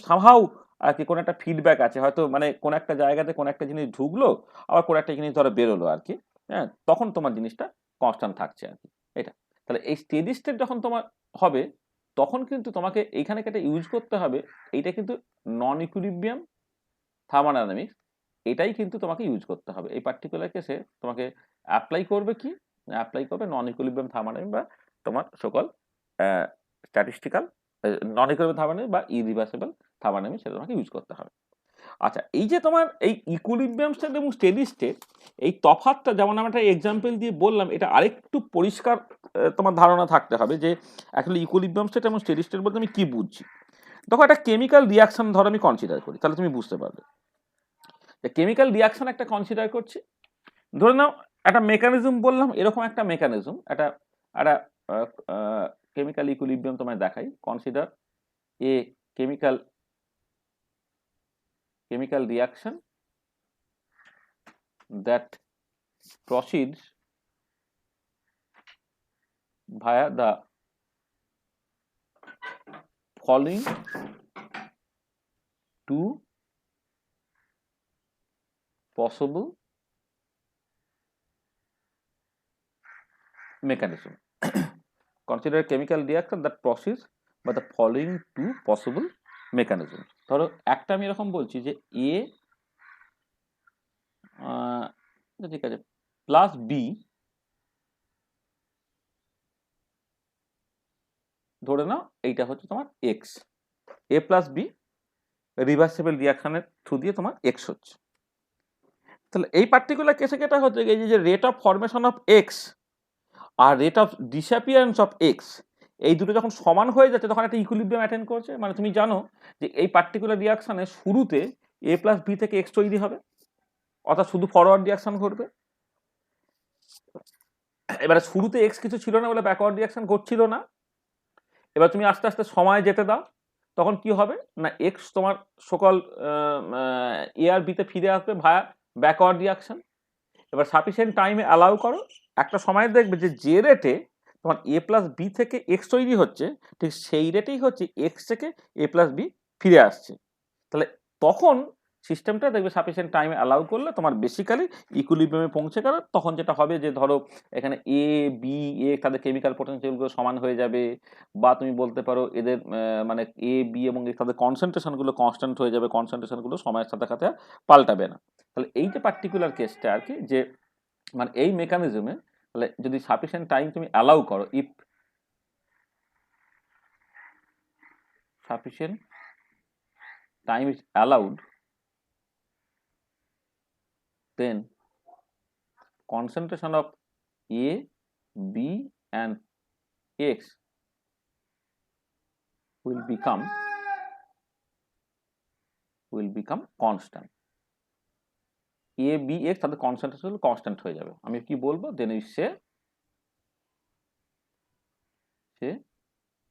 সামহাউ আর কি কোনো একটা ফিডব্যাক আছে, হয়তো মানে কোনো একটা জায়গাতে কোনো একটা জিনিস ঢুকলো, আবার কোনো একটা জিনিস ধরো বেরোলো আর কি। হ্যাঁ, তখন তোমার জিনিসটা কনস্ট্যান্ট থাকছে আর কি এটা। তাহলে এই স্টেডি স্টেট যখন তোমার হবে তখন কিন্তু তোমাকে এইখানে একটা ইউজ করতে হবে, এইটা কিন্তু নন ইকুইলিব্রিয়াম থার্মোডাইনামিক্স, এটাই কিন্তু তোমাকে ইউজ করতে হবে। এই পার্টিকুলার কেসে তোমাকে অ্যাপ্লাই করবে কি, অ্যাপ্লাই করবে নন ইকুইলিব্রিয়াম থার্মোডাইনামিক্স বা তোমার সকল স্ট্যাটিস্টিক্যাল নন ইকুইলিব্রিয়াম থার্মোডাইনামিক্স বা ইরিভার্সিবল থার্মোডাইনামিক্স, সেটা তোমাকে ইউজ করতে হবে। আচ্ছা, এই যে তোমার এই ইকুইলিব্রিয়াম স্টেট এবং স্টেডি স্টেট, এই তফাৎটা যেমন আমরা একটা এক্সাম্পল দিয়ে বললাম, এটা আরেকটু পরিষ্কার তোমার ধারণা থাকতে হবে যে অ্যাকচুয়ালি ইকুইলিব্রিয়াম স্টেট এবং স্টেডি স্টেট বলতে আমি কি বুঝছি। দেখো একটা কেমিক্যাল রিয়াকশন ধরো আমি কনসিডার করি, তাহলে তুমি বুঝতে পারবে যে কেমিক্যাল রিয়াকশন একটা কনসিডার করছি। ধরে নাও একটা মেকানিজম বললাম, এরকম একটা মেকানিজম, একটা একটা কেমিক্যাল ইকুইলিব্রিয়াম তোমায় দেখাই। Consider A chemical reaction that proceeds via the following two possible mechanism। Consider chemical reaction that proceed by the following two possible mechanism. ধরো একটা আমি এরকম বলছি যে এ ঠিক আছে প্লাস বি, ধরে নাও এইটা হচ্ছে তোমার এক্স, এ প্লাস বি রিভার্সিবল রিয়াকশনের থ্রু দিয়ে তোমার এক্স হচ্ছে। তাহলে এই পার্টিকুলার কেসে যেটা হচ্ছে এই যে rate of formation of X আর rate of disappearance of X, এই দুটো যখন সমান হয়ে যাচ্ছে তখন একটা ইকুইলিব্রিয়াম অ্যাটেন্ড করছে। মানে তুমি জানো যে এই পার্টিকুলার রিয়াকশনে শুরুতে এ প্লাস বি থেকে এক্স তৈরি হবে, অর্থাৎ শুধু ফরওয়ার্ড রিয়াকশন ঘটবে। এবারে শুরুতে এক্স কিছু ছিল না বলে ব্যাকওয়ার্ড রিয়াকশন ঘটছিল না। এবার তুমি আস্তে আস্তে সময় যেতে দাও, তখন কি হবে না এক্স তোমার সকল এ আর বিতে ফিরে আসবে ভায়া ব্যাকওয়ার্ড রিয়াকশন। এবার সাফিসিয়েন্ট টাইমে অ্যালাউ করো, একটা সময় দেখবে যে রেটে তোমার এ প্লাস বি থেকে এক্স তৈরি হচ্ছে ঠিক সেই রেটেই হচ্ছে এক্স থেকে এ প্লাস বি ফিরে আসছে। তাহলে তখন সিস্টেমটা দেখবে সাফিসিয়েন্ট টাইমে অ্যালাউ করলে তোমার বেসিক্যালি ইকুইলিব্রিয়ামে পৌঁছে গেল। তখন যেটা হবে যে ধরো এখানে এ বি এ তাদের কেমিক্যাল পটেনশিয়ালগুলো সমান হয়ে যাবে, বা তুমি বলতে পারো এদের মানে এ বি এবং তাদের কনসেন্ট্রেশনগুলো কনস্ট্যান্ট হয়ে যাবে, কনসেন্ট্রেশনগুলো সময়ের সাথে সাথে পাল্টাবে না। তাহলে এই যে পার্টিকুলার কেসটা আর কি, যে মানে এই মেকানিজমে তাহলে যদি সাফিসিয়েন্ট টাইম তুমি অ্যালাউ করো, if sufficient time is allowed, then concentration of A, B and X will become constant. A, B, X তাদের কনসেন্ট্রেশন কনস্ট্যান্ট হয়ে যাবে। আমি কি বলবো, then we say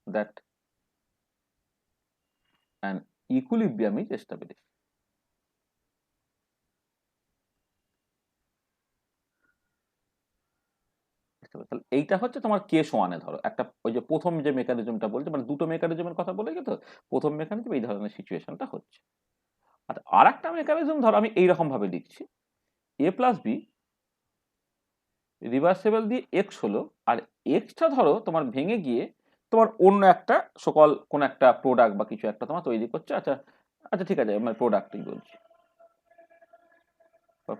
that an equilibrium is established. তাহলে এইটা হচ্ছে তোমার কেস ওয়ানে। ধরো একটা ওই যে প্রথম যে মেকানিজমটা বলছে, মানে দুটো মেকানিজমের কথা বলে গেছো, প্রথম মেকানিজম এই ধরনের সিচুয়েশনটা হচ্ছে। আর একটা মেকানিজম ধরো আমি এইরকম ভাবে লিখছি, এ প্লাস বি রিভার্সেবল দিয়ে এক্স হলো, আর এক্সটা ধরো তোমার ভেঙে গিয়ে তোমার অন্য একটা সকল কোন একটা প্রোডাক্ট বা কিছু একটা তোমার তৈরি করছে। আচ্ছা আচ্ছা ঠিক আছে, আমার প্রোডাক্টই বলছি,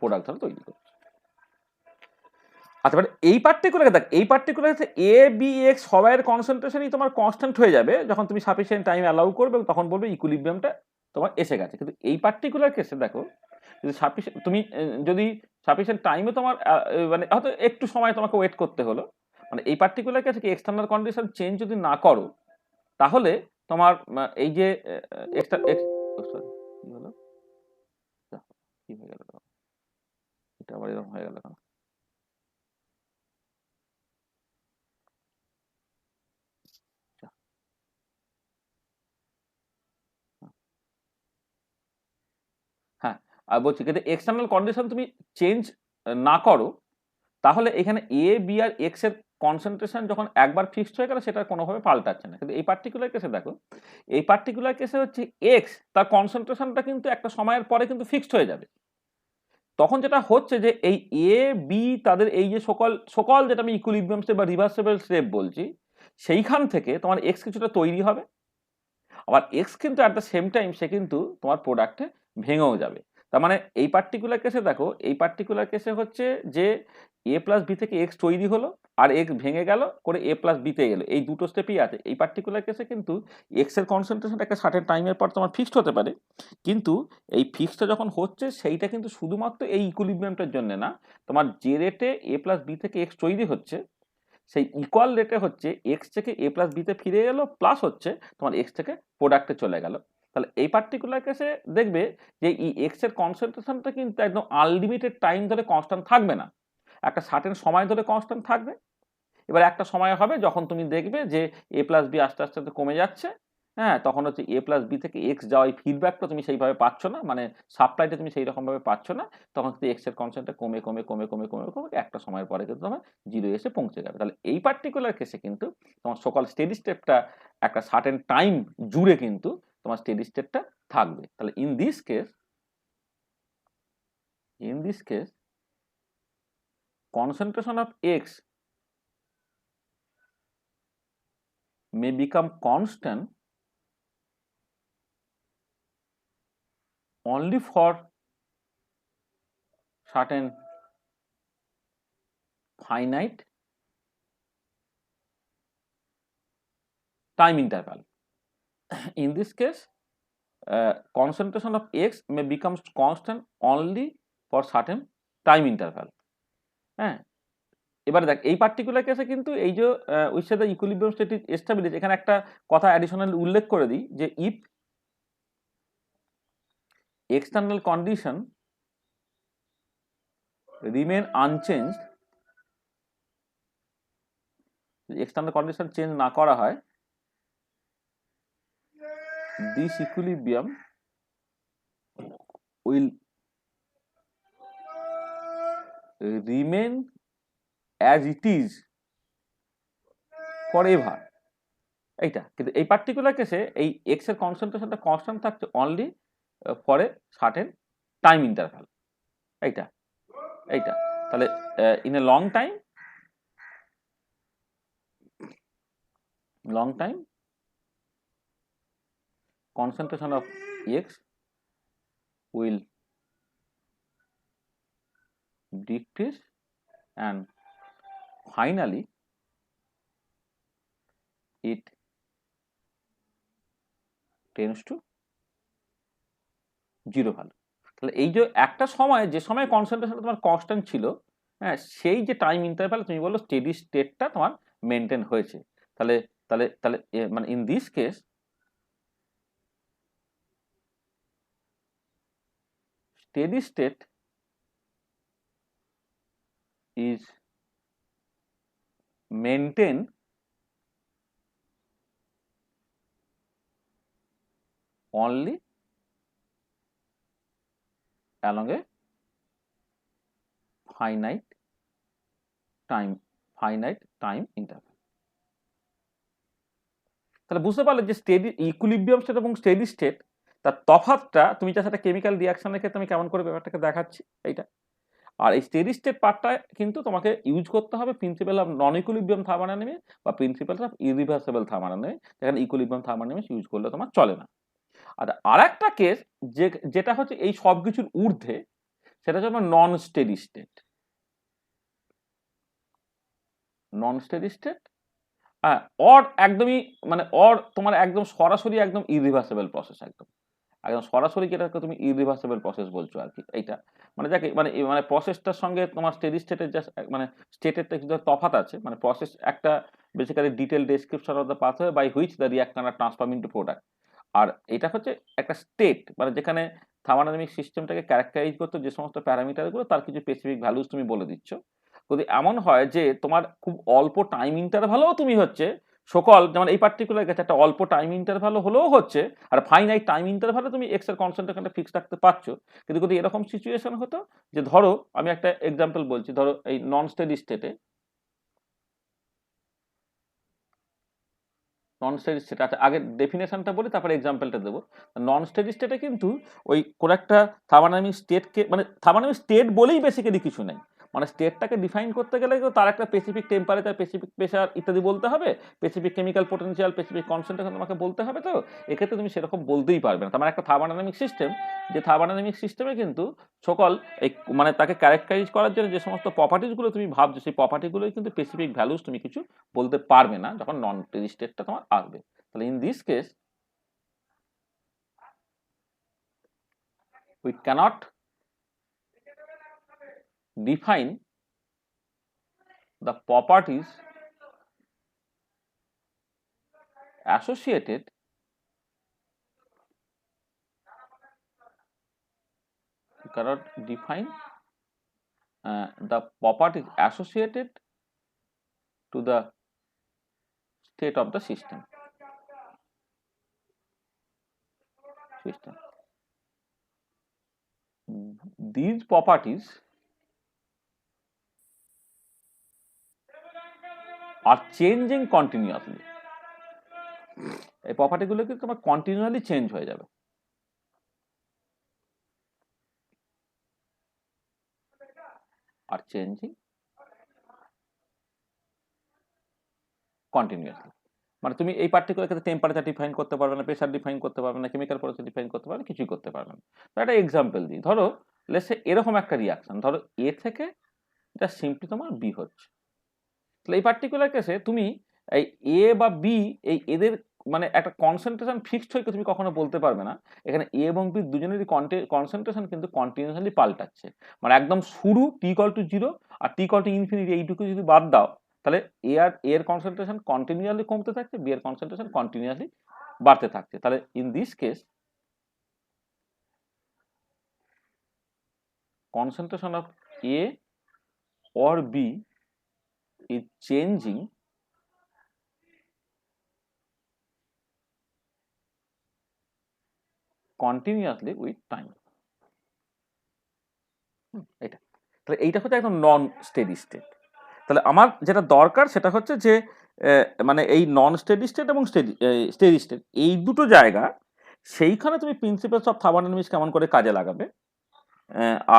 প্রোডাক্ট ধরো তৈরি করছে। আচ্ছা মানে এই পার্টিকুলার দেখ, এই পার্টিকুলার এ বি এক্স সবাইয়ের কনসেন্ট্রেশনই তোমার কনস্ট্যান্ট হয়ে যাবে যখন তুমি সাফিসিয়েন্ট টাইম অ্যালাউ করবে, তখন বলবে ইকুইলিব্রিয়ামটা তোমার এসে গেছে। কিন্তু এই পার্টিকুলার কেসে দেখো, যদি সাফিসিয়েন্ট তুমি যদি সাফিসিয়েন্ট টাইমে তোমার মানে হয়তো একটু সময় তোমাকে ওয়েট করতে হলো, মানে এই পার্টিকুলার কেসে কি এক্সটার্নাল কন্ডিশন চেঞ্জ যদি না করো, তাহলে তোমার এই যে এক্সট্রা সরি কি হলো, কি হয়ে গেল, এটা আবার এরকম হয়ে গেল কেন? হ্যাঁ, আর বলছি কিন্তু এক্সটার্নাল কন্ডিশন তুমি চেঞ্জ না করো, তাহলে এখানে এ বি আর এক্স এর কনসেন্ট্রেশন যখন একবার ফিক্সড হয়ে গেল সেটা কোনোভাবে পাল্টাচ্ছে না। কিন্তু এই পার্টিকুলার কেসে দেখো, এই পার্টিকুলার কেসে হচ্ছে এক্স তার কনসেন্ট্রেশনটা কিন্তু একটা সময়ের পরে কিন্তু ফিক্সড হয়ে যাবে। তখন যেটা হচ্ছে যে এই এ বি তাদের এই যে সকল সকল যেটা আমি ইকুইলিব্রিয়াম স্টেপ বা রিভার্সেবল স্টেপ বলছি, সেইখান থেকে তোমার এক্স কিছুটা তৈরি হবে, আবার এক্স কিন্তু অ্যাট দ্য সেম টাইম সে কিন্তু তোমার প্রোডাক্টে ভেঙেও যাবে। তার মানে এই পার্টিকুলার কেসে দেখো, এই পার্টিকুলার কেসে হচ্ছে যে এ প্লাস বি থেকে এক্স তৈরি হলো আর এক্স ভেঙে গেল করে এ প্লাস বিতে গেলো, এই দুটো স্টেপই আছে। এই পার্টিকুলার কেসে কিন্তু এক্স এর কনসেন্ট্রেশন একটা সার্টেন টাইমের পর তোমার ফিক্সড হতে পারে, কিন্তু এই ফিক্সটা যখন হচ্ছে সেইটা কিন্তু শুধুমাত্র এই ইকুইলিব্রিয়ামটার জন্য না, তোমার যে রেটে এ প্লাস বি থেকে এক্স তৈরি হচ্ছে সেই ইকুয়াল রেটে হচ্ছে এক্স থেকে এ প্লাস বিতে ফিরে গেল, প্লাস হচ্ছে তোমার এক্স থেকে প্রোডাক্টে চলে গেল। তাহলে এই পার্টিকুলার কেসে দেখবে যে এই এক্স এর কনসেন্ট্রেশনটা কিন্তু একদম আনলিমিটেড টাইম ধরে কনস্ট্যান্ট থাকবে না, একটা সার্টেন সময় ধরে কনস্ট্যান্ট থাকবে। এবার একটা সময় হবে যখন তুমি দেখবে যে এ প্লাস বি আস্তে আস্তে কমে যাচ্ছে, হ্যাঁ, তখন হচ্ছে এ প্লাস বি থেকে এক্স যাওয়া এই ফিডব্যাকটা তুমি সেইভাবে পাচ্ছ না, মানে সাপ্লাইটা তুমি সেই রকম ভাবে পাচ্ছ না, তখন কিন্তু এক্স এর কনসেন্টটা কমে কমে কমে কমে কমে কমে একটা সময়ের পরে কিন্তু তোমার জিরো এসে পৌঁছে যাবে। তাহলে এই পার্টিকুলার কেসে কিন্তু তোমার সকল স্টেডি স্টেপটা একটা সার্টেন টাইম জুড়ে কিন্তু তোমার স্টেডি স্টেপটা থাকবে। তাহলে in this case concentration of x may become constant only for certain finite time interval. In this case, concentration of X may become constant only for certain time interval. হ্যাঁ, এবারে দেখ এই পার্টিকুলার কেসে কিন্তু এই যে which the equilibrium state is established, এখানে একটা কথা অ্যাডিশনাল উল্লেখ করে দিই যে if external condition remain unchanged, external condition change না করা হয়, this equilibrium will remain as it is forever. এইটা কিন্তু এই পার্টিকুলার কেসে এই এক্স এর কনসেন্ট্রেশনটা কনস্ট্যান্ট থাকছে only for a certain time interval. এইটা এইটা তাহলে in a long time concentration of X will decrease and finally it tends to zero value. তাহলে এই যে একটা সময় যে সময় কনসেন্ট্রেশনটা তোমার কনস্ট্যান্ট ছিল, হ্যাঁ, সেই যে টাইম ইন্টারভ্যাল তুমি বললো স্টেডি স্টেটটা তোমার মেনটেন হয়েছে। তাহলে তাহলে তাহলে মানে in this case steady state is maintained only along a finite time interval. তাহলে বুঝতে পারলে যে স্টেডি ইকুইলিব্রিয়াম স্টেট এবং স্টেডি স্টেট তার তফাৎটা তুমি যা সেটা কেমিক্যাল রিঅ্যাকশনের ক্ষেত্রে আমি কেমন করে ব্যাপারটাকে দেখাচ্ছি এইটা। আর এই স্টেডি স্টেট পার্টটা কিন্তু তোমাকে ইউজ করতে হবে principal of non equilibrium thermodynamics বা প্রিন্সিপাল অফ ইরিভার্সিবল থার্মোডাইনামিক্স, যেখানে ইকুইলিব্রিয়াম থার্মোডাইনামিক্স ইউজ করলে তোমার চলে না। আর একটা কেস যেটা হচ্ছে এই সব কিছুর ঊর্ধ্বে, সেটা হচ্ছে আমার non steady state. Non steady state or একদমই মানে অর তোমার একদম সরাসরি একদম ইরিভার্সিবল প্রসেস, একদম সরাসরি যেটাকে তুমি ইরিভার্সিবল প্রসেস বলছো আর কি। এইটা মানে যাকে মানে মানে প্রসেসটার সঙ্গে তোমার স্টেডি স্টেটের জাস্ট মানে স্টেটের তফাৎ আছে। মানে প্রসেস একটা basically detail description of the pathway by which the reactor are transform into product. আর এটা হচ্ছে একটা স্টেট, মানে যেখানে থার্মোডাইনামিক সিস্টেমটাকে ক্যারেক্টারাইজ করতে যে সমস্ত প্যারামিটারগুলো তার কিছু স্পেসিফিক ভ্যালুস তুমি বলে দিচ্ছ। যদি এমন হয় যে তোমার খুব অল্প টাইম ইন্টারভ্যালও তুমি হচ্ছে সকল, যেমন এই পার্টিকুলার ক্ষেত্রে একটা অল্প টাইম ইন্টারভ্যাল হলেও হচ্ছে, আর ফাইনাইট টাইম ইন্টারভ্যালে তুমি এক্স এর কনসেন্ট্রেশনটা ফিক্স রাখতে পারছো। কিন্তু যদি এরকম সিচুয়েশন হতো যে ধরো আমি একটা এক্সাম্পল বলছি, ধরো এই নন স্টেডি স্টেটে আচ্ছা আগে ডেফিনেশনটা বলি তারপরে এক্সাম্পলটা দেবো। নন স্টেডি স্টেটে কিন্তু ওই কোন একটা থার্মোডাইনামিক স্টেটকে মানে থার্মোডাইনামিক স্টেট বলেই বেসিক্যালি কিছু নেই, মানে স্টেটটাকে ডিফাইন করতে গেলে তার একটা স্পেসিফিক টেম্পারেচার, স্পেসিফিক প্রেসার ইত্যাদি বলতে হবে, specific chemical potential, specific concentration তোমাকে বলতে হবে। তো এক্ষেত্রে তুমি সেরকম বলতেই পারবে না। তার মানে একটা থার্মোডাইনামিক সিস্টেম, যে থার্মোডাইনামিক সিস্টেমে কিন্তু সকল এই মানে তাকে ক্যারেক্টারাইজ করার জন্য যে সমস্ত প্রপার্টিসগুলো তুমি ভাবছো, সেই প্রপার্টিগুলোই কিন্তু স্পেসিফিক ভ্যালুস তুমি কিছু বলতে পারবে না যখন নন স্টেডি স্টেটটা তোমার আসবে। তাহলে in this case we cannot define the properties associated you cannot define the properties associated to the state of the system. These properties are changing continuously. এই প্রপার্টিগুলো কিন্তু তোমার কন্টিনিউয়ালি চেঞ্জ হয়ে যাবে। আর চেঞ্জিং কন্টিনিউয়াসলি। মানে তুমি এই পার্টিকুলার ক্ষেত্রে temperature define করতে পারবে না, প্রেশার ডিফাইন করতে পারবে না, কেমিক্যাল প্রসেস ডিফাইন করতে পারবে না, কিছুই করতে পারবে না। তো একটা এক্সাম্পল দিই, ধরো লেটস সে এরকম একটা রিয়াকশন, ধরো এ থেকে এটা সিম্পলি তোমার বি হচ্ছে। তাহলে এই পার্টিকুলার কেসে তুমি এই এ বা বি এই এদের মানে একটা কনসেন্ট্রেশন ফিক্সড হয়ে তুমি কখনো বলতে পারবে না। এখানে এ এবং বি দুজনেরই কনসেন্ট্রেশন কিন্তু কন্টিনিউয়াসলি পাল্টাচ্ছে। মানে একদম শুরু T=0 আর T=∞, এইটুকু যদি বাদ দাও, তাহলে এ আর এর কনসেন্ট্রেশন কন্টিনিউয়াসলি কমতে থাকছে, বি এর কনসেন্ট্রেশন কন্টিনিউয়াসলি বাড়তে থাকছে। তাহলে in this case concentration of A or B is changing continuously with time. এটা তাহলে এইটা হচ্ছে একদম নন স্টেডি স্টেট। তাহলে আমার যেটা দরকার সেটা হচ্ছে যে মানে এই নন স্টেডি স্টেট এবং স্টেডি স্টেট এই দুটো জায়গা, সেইখানে তুমি প্রিন্সিপালস অফ থার্মোডাইনামিক্স কেমন করে কাজে লাগাবে,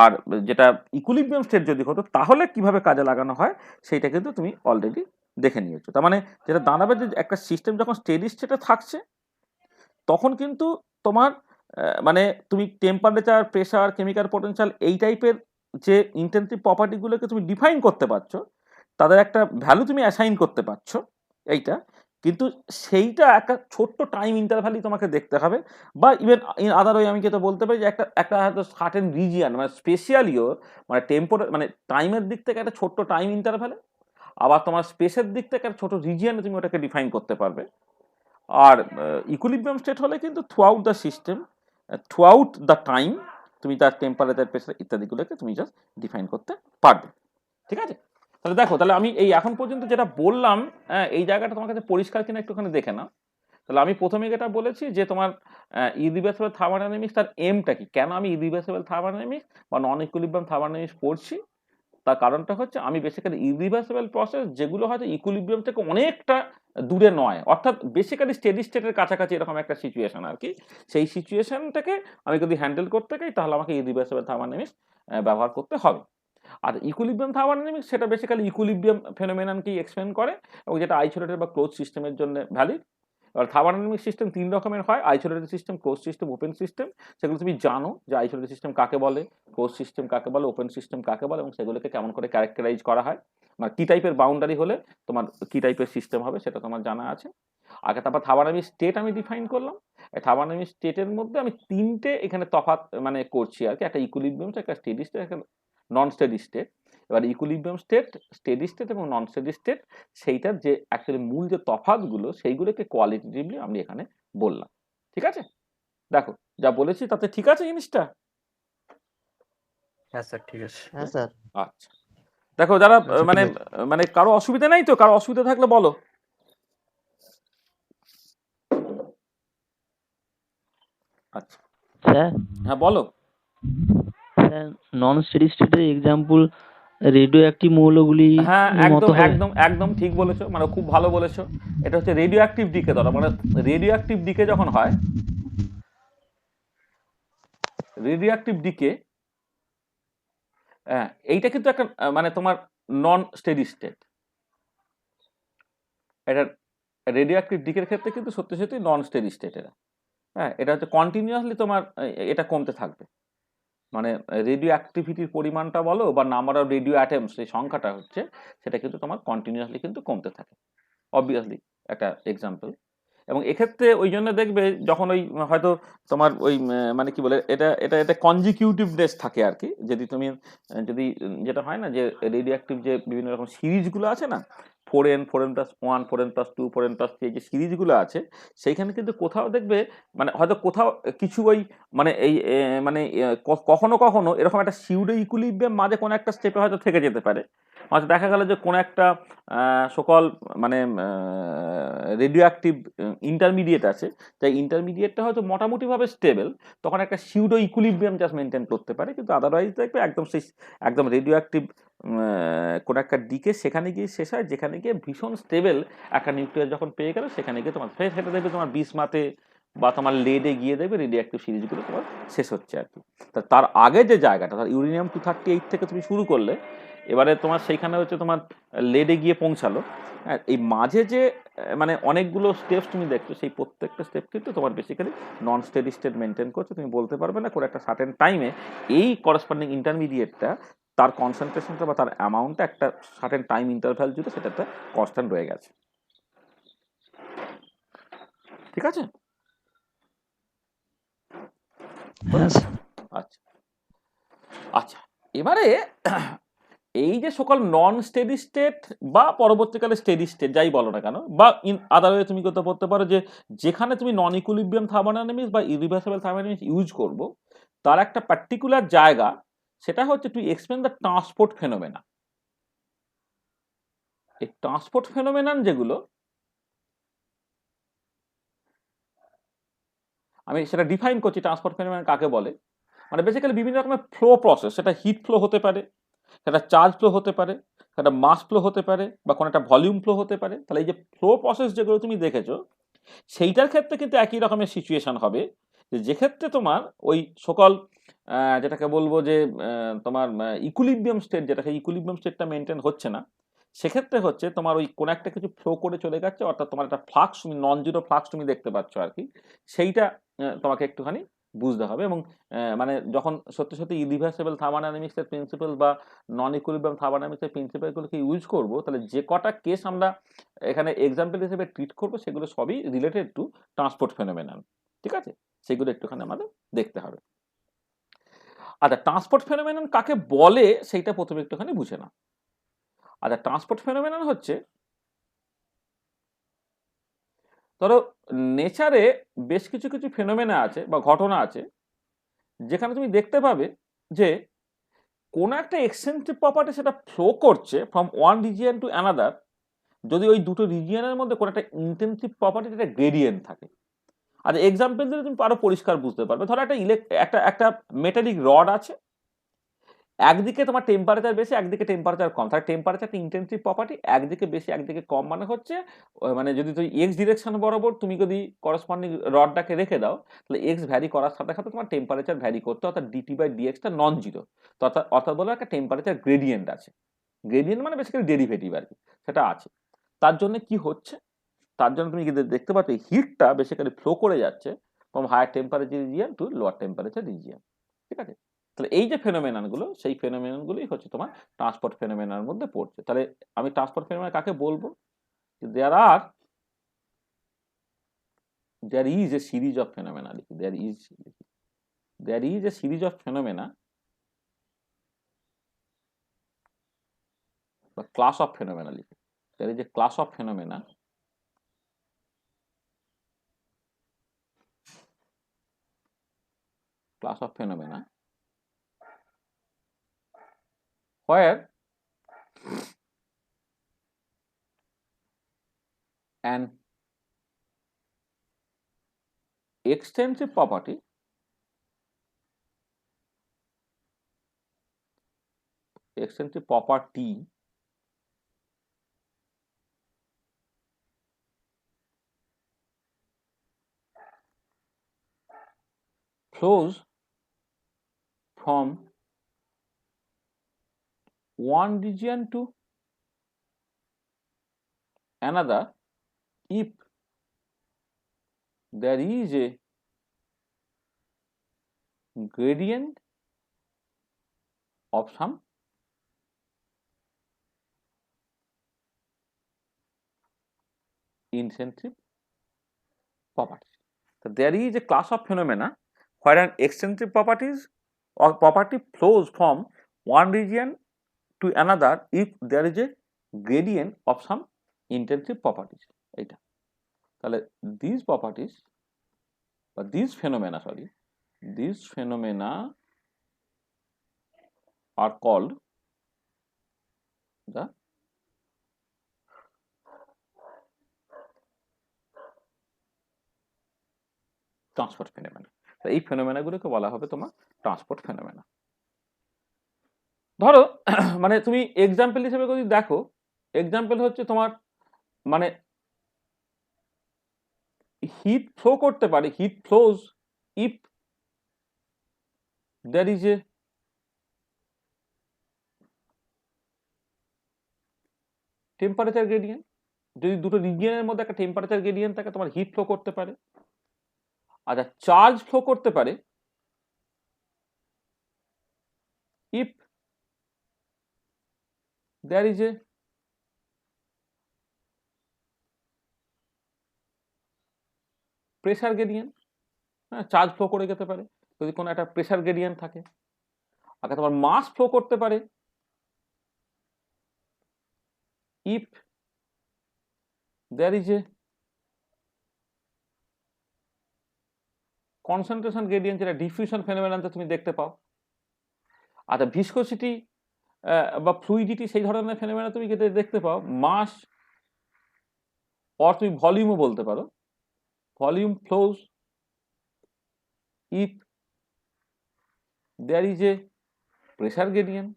আর যেটা ইকুইলিব্রিয়াম স্টেট যদি হতো তাহলে কিভাবে কাজে লাগানো হয় সেইটা কিন্তু তুমি অলরেডি দেখে নিয়েছো। তার মানে যেটা দাঁড়াবে যে একটা সিস্টেম যখন স্টেডি স্টেটে থাকছে তখন কিন্তু তোমার মানে তুমি টেম্পারেচার, প্রেশার, কেমিক্যাল পোটেনশিয়াল এই টাইপের যে ইন্টেনসিভ প্রপার্টিগুলোকে তুমি ডিফাইন করতে পারছো, তাদের একটা ভ্যালু তুমি অ্যাসাইন করতে পারছো এইটা, কিন্তু সেইটা একটা ছোট্ট টাইম ইন্টারভ্যালই তোমাকে দেখতে হবে। বা ইভেন ইন আদার ওয়ে আমি যেটা বলতে পারি যে একটা একটা হয়তো সার্টেন রিজিয়ান মানে স্পেশিয়ালিও মানে মানে টাইমের দিক থেকে একটা ছোট্ট টাইম ইন্টারভ্যালে, আবার তোমার স্পেসের দিক থেকে একটা ছোট রিজিয়ানে তুমি ওটাকে ডিফাইন করতে পারবে। আর ইকুইলিব্রিয়াম স্টেট হলে কিন্তু throughout the system, throughout the time তুমি তার টেম্পারেচার, প্রেসার ইত্যাদিগুলোকে তুমি জাস্ট ডিফাইন করতে পারবে। ঠিক আছে? তাহলে দেখো, তাহলে আমি এই এখন পর্যন্ত যেটা বললাম এই জায়গাটা তোমার কাছে পরিষ্কার কিনা একটুখানি দেখে নাও। তাহলে আমি প্রথমে যেটা বলেছি যে তোমার ইরিভার্সিবল থার্মোডাইনামিক্স তার এমটা কি, কেন আমি ইরিভার্সিবল থার্মোডাইনামিক্স বা নন ইকুইলিব্রিয়াম থার্মোডাইনামিক্স পড়ছি, তার কারণটা হচ্ছে আমি বেসিক্যালি ইরিভার্সিবল প্রসেস যেগুলো হয়তো ইকুইলিব্রিয়াম থেকে অনেকটা দূরে নয়, অর্থাৎ বেসিক্যালি স্টেডি স্টেটের কাছাকাছি এরকম একটা সিচুয়েশন আর কি, সেই সিচুয়েশনটাকে আমি যদি হ্যান্ডেল করতে চাই তাহলে আমাকে ইরিভার্সিবল থার্মোডাইনামিক্স ব্যবহার করতে হবে। আর ইকুইলিব্রিয়াম থার্মোডাইনামিক্স সেটা বেসিক্যালি ইকুইলিব্রিয়াম ফেনোমেননকেই এক্সপ্লেন করে এবং যেটা আইসোলেটেড বা ক্লোজ সিস্টেমের জন্য ভ্যালিড। এবার থার্মোডাইনামিক সিস্টেম তিন রকমের হয়, isolated system, close system, open system. সেগুলো তুমি জানো যে আইসোলেটেড সিস্টেম কাকে বলে, ক্লোজ সিস্টেম কাকে বলে, ওপেন সিস্টেম কাকে বলে, এবং সেগুলোকে কেমন করে ক্যারেক্টারাইজ করা হয়, মানে কি টাইপের বাউন্ডারি হলে তোমার কি টাইপের সিস্টেম হবে সেটা তোমার জানা আছে। আগে তারপর থার্মোডাইনামিক স্টেট আমি ডিফাইন করলাম। এই থার্মোডাইনামিক স্টেটের মধ্যে আমি তিনটে এখানে তফাৎ মানে করছি আর কি, একটা ইকুইলিব্রিয়াম, একটা স্টেডি স্টেট, একটা নন স্টেডি স্টেট। এবার ইকুইলিব্রিয়াম স্টেট, স্টেডি স্টেট এবং নন স্টেডি স্টেট সেইটার যে অ্যাকচুয়ালি মূল যে তফাৎগুলো সেইগুলোকে কোয়ালিটেটিভলি আমি এখানে বললাম। ঠিক আছে? দেখো যা বলেছি তাতে ঠিক আছে জিনিসটা? হ্যাঁ স্যার, ঠিক আছে। হ্যাঁ স্যার। আচ্ছা, দেখো যারা আচ্ছা, মানে ঠিক আছে। মানে কারো অসুবিধা নাই তো? কারো অসুবিধা থাকলে বলো। আচ্ছা, স্যার হ্যাঁ বলো। স্যার নন স্টেডি স্টেটের এক্সাম্পল রেডিও অ্যাক্টিভ মৌলগুলি হ্যাঁ একদম মতো হবে। একদম একদম ঠিক বলেছো, মানে খুব ভালো বলেছো। এটা হচ্ছে রেডিও অ্যাক্টিভ ডিকে ধরো, মানে রেডিও অ্যাক্টিভ ডিকে যখন হয়, রেডিও অ্যাক্টিভ ডিকে এইটা কিন্তু একটা মানে তোমার নন স্টেডি স্টেট। এটা রেডিও অ্যাক্টিভ ডিকের ক্ষেত্রে কিন্তু সত্যি সত্যি নন স্টেডি স্টেট এরা। হ্যাঁ, এটা হচ্ছে কন্টিনিউয়াসলি তোমার এটা কমতে থাকবে, মানে রেডিও অ্যাক্টিভিটির পরিমাণটা বলো বা নাম্বার অফ রেডিও অ্যাটমস যে সংখ্যাটা হচ্ছে সেটা কিন্তু তোমার কন্টিনিউয়াসলি কিন্তু কমতে থাকে, অবভিয়াসলি একটা এক্সাম্পল। এবং এক্ষেত্রে ওই জন্য দেখবে যখন ওই হয়তো তোমার ওই মানে কি বলে এটা এটা এটা কনজিকিউটিভনেস থাকে আর কি, যদি তুমি যদি যেটা হয় না যে রেডিও অ্যাক্টিভ যে বিভিন্ন রকম সিরিজগুলো আছে না, 4n 4n+1 4n+2 4n+3 যে সিরিজগুলো আছে, সেইখানে কিন্তু কোথাও দেখবে মানে হয়তো কোথাও কিছু ওই মানে এই মানে কখনো কখনো এরকম একটা সিউডো ইকুইলিব্রিয়াম মাঝে কোনো একটা স্টেপে হয়তো থেকে যেতে পারে। হয়তো দেখা গেল যে কোনো একটা সকল মানে রেডিও অ্যাক্টিভ ইন্টারমিডিয়েট আছে, তাই ইন্টারমিডিয়েটটা হয়তো মোটামুটিভাবে স্টেবল, তখন একটা সিউডো ইকুইলিব্রিয়াম জাস্ট মেনটেন করতে পারে, কিন্তু আদারওয়াইজ দেখবে একদম সেই একদম রেডিও অ্যাক্টিভ কোনো একটা দিকে সেখানে গিয়ে শেষ হয়, যেখানে গিয়ে ভীষণ স্টেবল একটা নিউক্লিয়াস যখন পেয়ে গেল সেখানে গিয়ে তোমার সেটা দেখবে তোমার বিসমাতে বা তোমার লেডে গিয়ে দেখবে রেডিও অ্যাক্টিভ সিরিজগুলো তোমার শেষ হচ্ছে আর কি। তার আগে যে জায়গাটা ইউরেনিয়াম 238 থেকে তুমি শুরু করলে, এবারে তোমার সেইখানে হচ্ছে তোমার লেডে গিয়ে পৌঁছালো, হ্যাঁ, এই মাঝে যে মানে অনেকগুলো স্টেপস তুমি দেখছো, সেই প্রত্যেকটা স্টেপ কিন্তু তোমার বেসিক্যালি নন স্টেডি স্টেট মেনটেন করছে। তুমি বলতে পারবে না করে একটা সার্টেন টাইমে এই করসপন্ডিং ইন্টারমিডিয়েটটা তার কনসেন্ট্রেশনটা বা তার অ্যামাউন্টটা একটা সার্টেন টাইম ইন্টারভ্যাল জুড়ে সেটাতে কনস্ট্যান্ট রয়ে গেছে। ঠিক আছে? হ্যাঁ স্যার। আচ্ছা আচ্ছা, এবারে এই যে সকল নন স্টেডি স্টেট বা পরবর্তীকালে স্টেডি স্টেট যাই বলো না কেন, বা ইন আদার ওয়ে তুমি করতে বলতে পারো যে যেখানে তুমি নন ইকুইলিব্রিয়াম থার্মোডাইনামিক্স বা ইরিভার্সিবল থার্মোডাইনামিক্স ইউজ করবো, তার একটা পার্টিকুলার জায়গা, সেটা হচ্ছে to explain the transport phenomena. এই ট্রান্সপোর্ট ফেনোমেনন যেগুলো, আমি সেটা ডিফাইন করছি ট্রান্সপোর্ট ফেনোমেনন কাকে বলে। মানে বেসিক্যালি বিভিন্ন রকমের ফ্লো প্রসেস, সেটা হিট ফ্লো হতে পারে, সেটা চার্জ ফ্লো হতে পারে, সেটা মাস ফ্লো হতে পারে, বা কোনো একটা ভলিউম ফ্লো হতে পারে। তাহলে এই যে ফ্লো প্রসেস যেগুলো তুমি দেখেছো, সেইটার ক্ষেত্রে কিন্তু একই রকমের সিচুয়েশন হবে, যে ক্ষেত্রে তোমার ওই সকল যেটাকে বলবো যে তোমার ইকুইলিব্রিয়াম স্টেট, যেটা সেই ইকুইলিব্রিয়াম স্টেটটা মেনটেন হচ্ছে না, সেক্ষেত্রে হচ্ছে তোমার ওই কোনো একটা কিছু ফ্লো করে চলে গেছে, অর্থাৎ তোমার একটা ফ্লাক্স, তুমি নন জিরো ফ্লাক্স তুমি দেখতে পাচ্ছ আর কি। সেইটা তোমাকে একটুখানি বুঝতে হবে। এবং মানে যখন সত্যি সত্যি ইরিভার্সিবল থার্মোডাইনামিক্সের প্রিন্সিপাল বা নন ইকুইলিব্রিয়াম থার্মোডাইনামিক্সের প্রিন্সিপালগুলোকে ইউজ করবো, তাহলে যে কটা কেস আমরা এখানে এক্সাম্পল হিসেবে ট্রিট করবো, সেগুলো সবই রিলেটেড টু ট্রান্সপোর্ট ফেনোমেনন। ঠিক আছে? সেগুলো একটুখানি আমাদের দেখতে হবে। আচ্ছা, ট্রান্সপোর্ট ফেনোমেনন কাকে বলে সেইটা প্রথমে একটুখানি বুঝে না। আচ্ছা, ট্রান্সপোর্ট ফেনোমেনন হচ্ছে, ধরো নেচারে বেশ কিছু কিছু ফেনোমেনা আছে বা ঘটনা আছে, যেখানে তুমি দেখতে পাবে যে কোনো একটা এক্সেন্ট্রিক প্রপার্টি সেটা ফ্লো করছে from one region to another, যদি ওই দুটো রিজিয়নের মধ্যে কোনো একটা ইন্টেন্সিভ প্রপার্টির একটা গ্রেডিয়েন্ট থাকে। আর এক্সাম্পল দিলে তুমি আরো পরিষ্কার বুঝতে পারবে। ধরো একটা একটা মেটালিক রড আছে, একদিকে তোমার টেম্পারেচার বেশি, একদিকে টেম্পারেচার কম। তাহলে টেম্পারেচার একটা ইন্টেন্সিভ প্রপার্টি, একদিকে বেশি একদিকে কম, মানে হচ্ছে মানে যদি তুমি এক্স ডিরেকশন বরাবর তুমি যদি করসপন্ডিং রডটাকে রেখে দাও, তাহলে এক্স ভ্যারি করার সাথে সাথে তোমার টেম্পারেচার ভ্যারি করতে, অর্থাৎ ডিটি বাই ডিএক্সটা নন জিরো। তো অর্থাৎ অর্থাৎ বলো একটা টেম্পারেচার গ্রেডিয়েন্ট আছে। গ্রেডিয়েন্ট মানে বেসিক্যালি ডেরিভেটিভ আর কি, সেটা আছে। তার জন্য কি হচ্ছে, তার জন্য তুমি দেখতে পাচ্ছ হিটটা বেসিক্যালি ফ্লো করে যাচ্ছে from higher temperature region to lower temperature region. ঠিক আছে? তাহলে এই যে ফেনোমেনন গুলো, সেই ফেনোমেনন গুলোই হচ্ছে তোমার ট্রান্সপোর্ট ফেনোমেনার মধ্যে পড়ছে। তাহলে আমি ট্রান্সপোর্ট ফেনোমেনা কাকে বলবো? There is a series of phenomena, লিখি there is a series of phenomena বা ক্লাস অফ ফেনোমেনা, লিখি there is a class of phenomena where an extensive property flows from one region to another if there is a gradient of some intrinsic property. So there is a class of phenomena where an eccentric properties or property flows from one region to another if there is a gradient of some intrinsic properties. এইটা তাহলে these properties বা these phenomena are called the transport phenomena. এই ফেনোমেনাগুলোকে বলা হবে তোমার transport phenomena. ধরো মানে তুমি এক্সাম্পল হিসেবে যদি দেখো, এক্সাম্পল হচ্ছে তোমার মানে হিট ফ্লো করতে পারে, heat flows if there is a temperature gradient, যদি দুটো রিজিয়নের মধ্যে একটা টেম্পারেচার গ্রেডিয়েন্ট থাকে তোমার হিট ফ্লো করতে পারে। আচ্ছা, চার্জ ফ্লো করতে পারে if there is a pressure gradient. হ্যাঁ, চার্জ ফ্লো করে যেতে পারে যদি কোনো একটা প্রেসার গ্রেডিয়েন্ট থাকে। আচ্ছা, তোমার মাস ফ্লো করতে পারে if there is a concentration gradient, যেটা ডিফিউশন ফেনোমেননতে তুমি দেখতে পাও। আচ্ছা, ভিসকোসিটি বা ফ্লুইডিটি সেই ধরনের ফেনোমেনা তুমি যেটা দেখতে পাও। মাস অর তুমি ভলিউমও বলতে পারো, volume flows if there is a pressure gradient.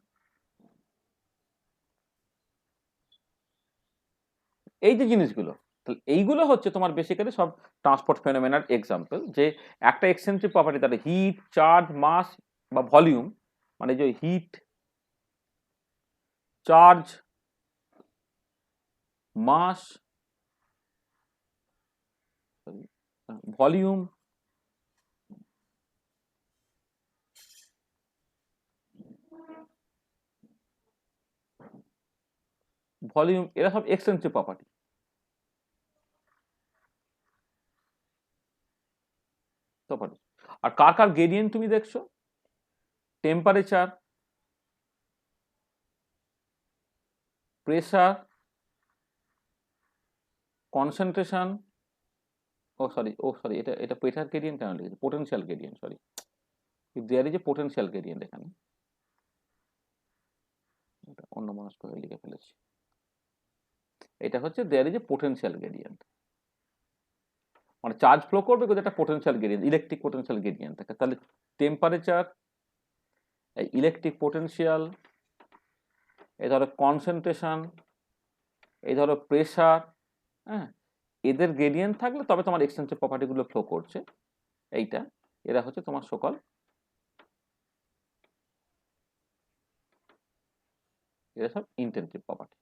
এই যে জিনিসগুলো, তাহলে এইগুলো হচ্ছে তোমার বেসিক্যালি সব ট্রান্সপোর্ট ফেনোমেনার এক্সাম্পল, যে একটা এক্সটেন্সিভ প্রপার্টি, তাহলে হিট, চার্জ, মাস বা ভলিউম, মানে যে heat, charge, mass, volume, volume, এরা সব এক্সটেন্সিভ প্রপার্টি। আর কার কার গ্রেডিয়েন্ট তুমি দেখছো? টেম্পারেচার, প্রেসার, কনসেন্ট্রেশন, সরি এটা প্রেসার গ্রেডিয়েন্ট কেন লিখেছি, potential gradient, sorry, there is a potential gradient, এখানে অন্য মনস্ক হয়ে লিখে ফেলেছি। এটা হচ্ছে there is a potential gradient, মানে চার্জ ফ্লো করবে কিন্তু একটা potential gradient, electric potential gradient থাকে। তাহলে টেম্পারেচার, ইলেকট্রিক পোটেনশিয়াল, এই ধরো কনসেন্ট্রেশন, এই ধরো প্রেসার, হ্যাঁ, এদের গ্রেডিয়েন্ট থাকলে তবে তোমার এক্সটেন্সিভ প্রপার্টিগুলো ফ্লো করছে। এইটা, এরা হচ্ছে তোমার সকল এরা সব ইন্টেন্সিভ প্রপার্টি